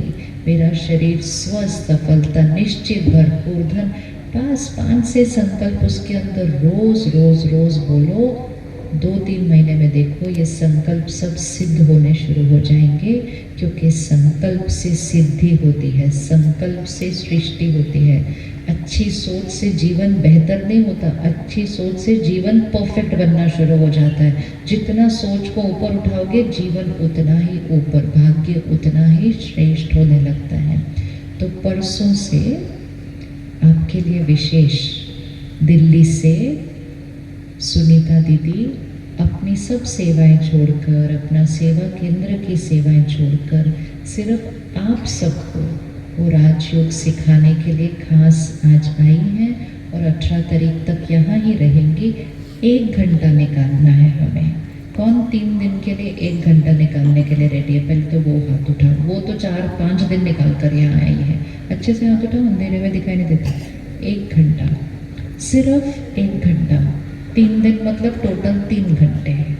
A: मेरा शरीर स्वस्थ, सफलता निश्चित, भरपूर धन। 5 से संकल्प उसके अंदर रोज रोज रोज बोलो। 2-3 महीने में देखो ये संकल्प सब सिद्ध होने शुरू हो जाएंगे। क्योंकि संकल्प से सिद्धि होती है, संकल्प से सृष्टि होती है। अच्छी सोच से जीवन बेहतर नहीं होता, अच्छी सोच से जीवन परफेक्ट बनना शुरू हो जाता है। जितना सोच को ऊपर उठाओगे जीवन उतना ही ऊपर, भाग्य उतना ही श्रेष्ठ होने लगता है। तो परसों से आपके लिए विशेष, दिल्ली से सुनीता दीदी अपनी सब सेवाएं छोड़कर, अपना सेवा केंद्र की सेवाएं छोड़कर सिर्फ आप सबको वो राजयोग सिखाने के लिए खास आज आई हैं। और 18 तारीख तक यहाँ ही रहेंगी। 1 घंटा निकालना है हमें। कौन 3 दिन के लिए 1 घंटा निकालने के लिए रेडी है, पहले तो वो हाथ उठाओ। वो तो 4-5 दिन निकाल कर यहाँ आई है। अच्छे से हाथ उठाओ, अंधेरे में दिखाई नहीं देता। 1 घंटा, सिर्फ 1 घंटा। 3 दिन मतलब टोटल 3 घंटे हैं।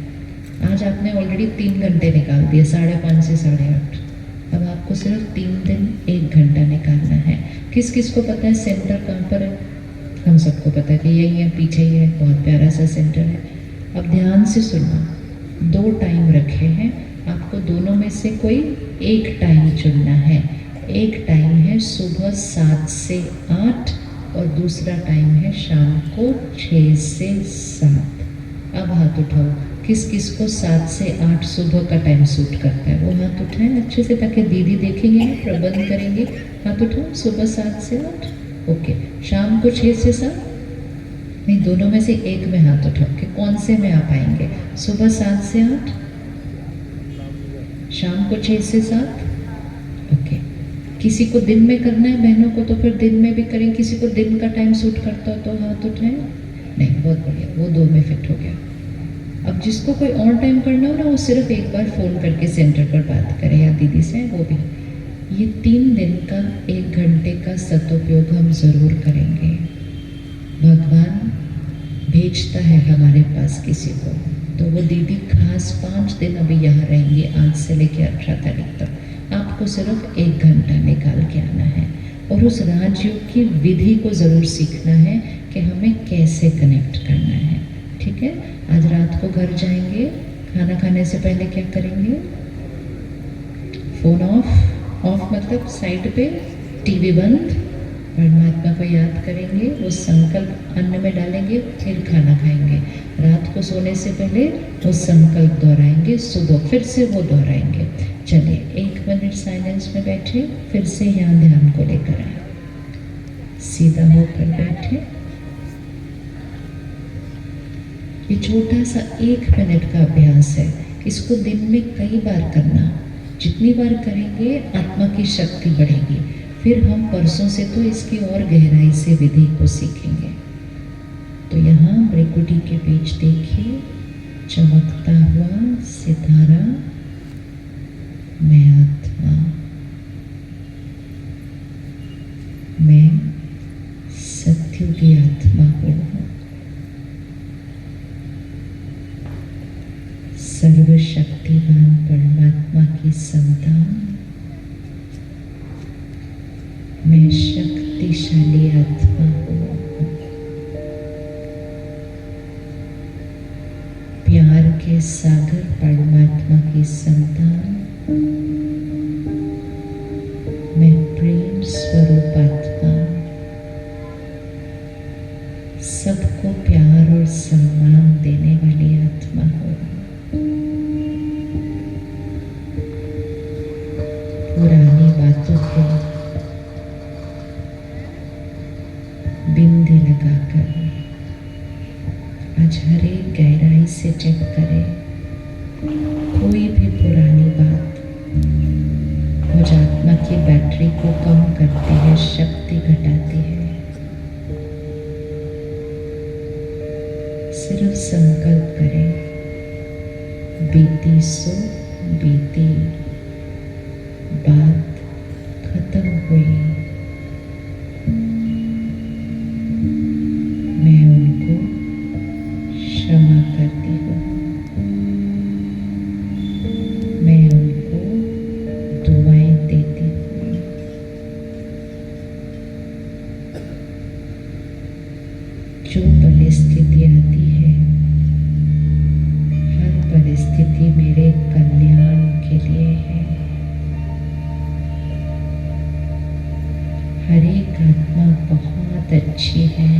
A: आज आपने ऑलरेडी 3 घंटे निकाल दिए, 5:30 से 8:30। अब आपको सिर्फ 3 दिन 1 घंटा निकालना है। किस किस को पता है सेंटर कहाँ पर है? हम सबको पता है कि यही है, पीछे ही है, बहुत प्यारा सा सेंटर है। अब ध्यान से सुनना, 2 टाइम रखे हैं, आपको दोनों में से कोई एक टाइम चुनना है। एक टाइम है सुबह 7 से 8 और दूसरा टाइम है शाम को 6 से 7। अब हाथ उठाओ, किस किस को 7 से 8 सुबह का टाइम सूट करता है, वो हाथ उठाएं अच्छे से, ताकि दीदी देखेंगे ना, प्रबंध करेंगे। हाथ उठाओ, सुबह 7 से 8, ओके। शाम को 6 से 7, नहीं, दोनों में से एक में हाथ उठाओ कि कौन से में आप आएंगे। सुबह 7 से 8, शाम को 6 से 7, ओके। किसी को दिन में करना है बहनों को तो फिर दिन में भी करें, किसी को दिन का टाइम सूट करता हो तो हाथ उठाएं। नहीं, बहुत बढ़िया, वो 2 में फिट हो गया। अब जिसको कोई और टाइम करना हो ना, वो सिर्फ एक बार फ़ोन करके सेंटर पर बात करें या दीदी से, वो भी। ये 3 दिन का 1 घंटे का सदुपयोग हम ज़रूर करेंगे। भगवान भेजता है हमारे पास किसी को, तो वो दीदी खास 5 दिन अभी यहाँ रहेंगी, आज से लेकर 18 तारीख तक। आपको सिर्फ 1 घंटा निकाल के आना है और उस राजयोग की विधि को ज़रूर सीखना है कि हमें कैसे कनेक्ट करना है। ठीक है। आज रात को घर जाएंगे, खाना खाने से पहले क्या करेंगे? फ़ोन ऑफ, ऑफ मतलब साइड पे, टीवी बंद, परमात्मा को याद करेंगे, वो संकल्प अन्न में डालेंगे, फिर खाना खाएंगे। रात को सोने से पहले वो संकल्प दोहराएंगे, सुबह फिर से वो दोहराएंगे। चलिए 1 मिनट साइलेंस में बैठे, फिर से यहाँ ध्यान को लेकर आए, सीधा होकर बैठे। ये छोटा सा 1 मिनट का अभ्यास है, इसको दिन में कई बार करना। जितनी बार करेंगे आत्मा की शक्ति बढ़ेगी। फिर हम परसों से तो इसकी और गहराई से विधि को सीखेंगे। तो यहाँ भृकुटी के बीच देखिए, चमकता हुआ सितारा, मैं आत्मा, मैं सत्युगी आत्मा हूँ, सर्वशक्तिवान परमात्मा की संतान, मैं शक्तिशाली आत्मा हूँ, प्यार के सागर परमात्मा की संतान, मैं प्रेम स्वरूप आत्मा, सबको प्यार और सम्मान देने वाली आत्मा हूँ। पुरानी बातों को बिंदी लगाकर आज हर एक गहराई से चेक करें। कोई भी पुरानी बात मुझ आत्मा की बैटरी को कम करती है, शक्ति घटाती है। सिर्फ संकल्प करें, बीती सो बीती, बात खत्म हुई, मैं उनको क्षमा करती हूँ, मैं उनको दुआएं देती हूँ। जो परिस्थिति आती है, हर परिस्थिति मेरे कल्याण के लिए है। हर एक आत्मा बहुत अच्छी है,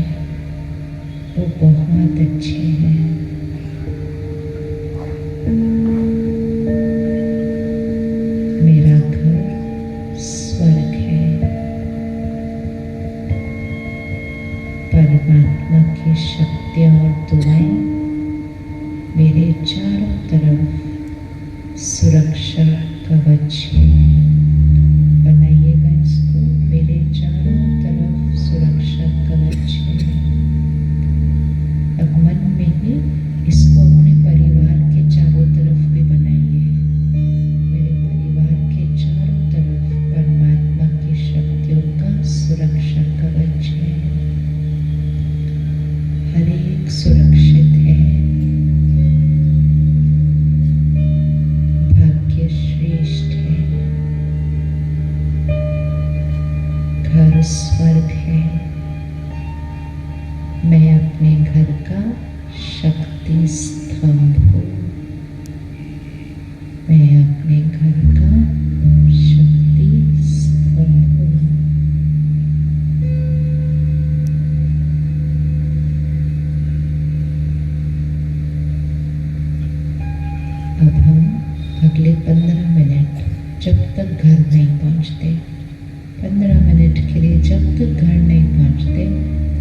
A: वो बहुत अच्छे हैं। मेरा घर स्वर्ग है, परमात्मा की शक्तियाँ और दुआएं मेरे चारों तरफ सुरक्षा कवच है। बनाइएगा इसको, मेरे चारों तरफ सुरक्षा कवच है। अब मन में ही इसको अपने परिवार के चारों तरफ भी बनाइए। मेरे परिवार के चारों तरफ परमात्मा की शक्तियों का सुरक्षा कवच है। हर एक सुरक्षित है, भाग्य श्रेष्ठ है, घर स्वर्ग है। मैं अपने घर का शक्ति स्तंभ हूँ, मैं अपने घर का शक्ति स्तंभ हूँ। अब हम अगले 15 मिनट जब तक घर नहीं पहुँचते, 15 मिनट के लिए जब तक घर नहीं पहुँचते,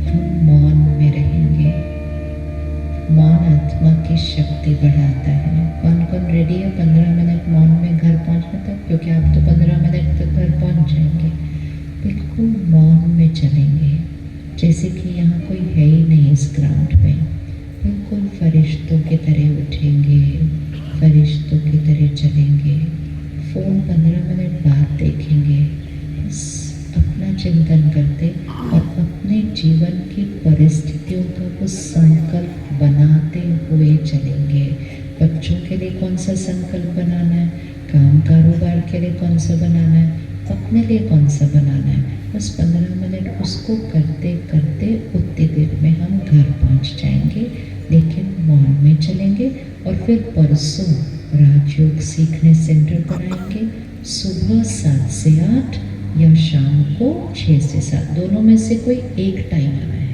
A: हम मौन में रहेंगे। मौन आत्मा की शक्ति बढ़ाता है। कौन कौन रेडी है 15 मिनट मौन में घर पहुँचने तक? क्योंकि आप तो 15 मिनट तक घर पहुँच जाएंगे। बिल्कुल मौन में चलेंगे, जैसे कि यहाँ कोई है ही नहीं इस ग्राउंड पे। बिल्कुल फरिश्तों की तरह उठेंगे, फरिश्तों की तरह चलेंगे। फ़ोन 15 मिनट बाद देखेंगे। बस अपना चिंतन करते और अपने जीवन की परिस्थितियों का वो संकल्प बनाते हुए चलेंगे। बच्चों के लिए कौन सा संकल्प बनाना है, काम कारोबार के लिए कौन सा बनाना है, अपने लिए कौन सा बनाना है। बस 15 मिनट उसको करते करते उतनी देर में हम घर पहुंच जाएंगे। लेकिन फिर परसों राजयोग सीखने सेंटर पर आएंगे, सुबह 7 से 8 या शाम को 6 से 7, दोनों में से कोई एक टाइम आना है।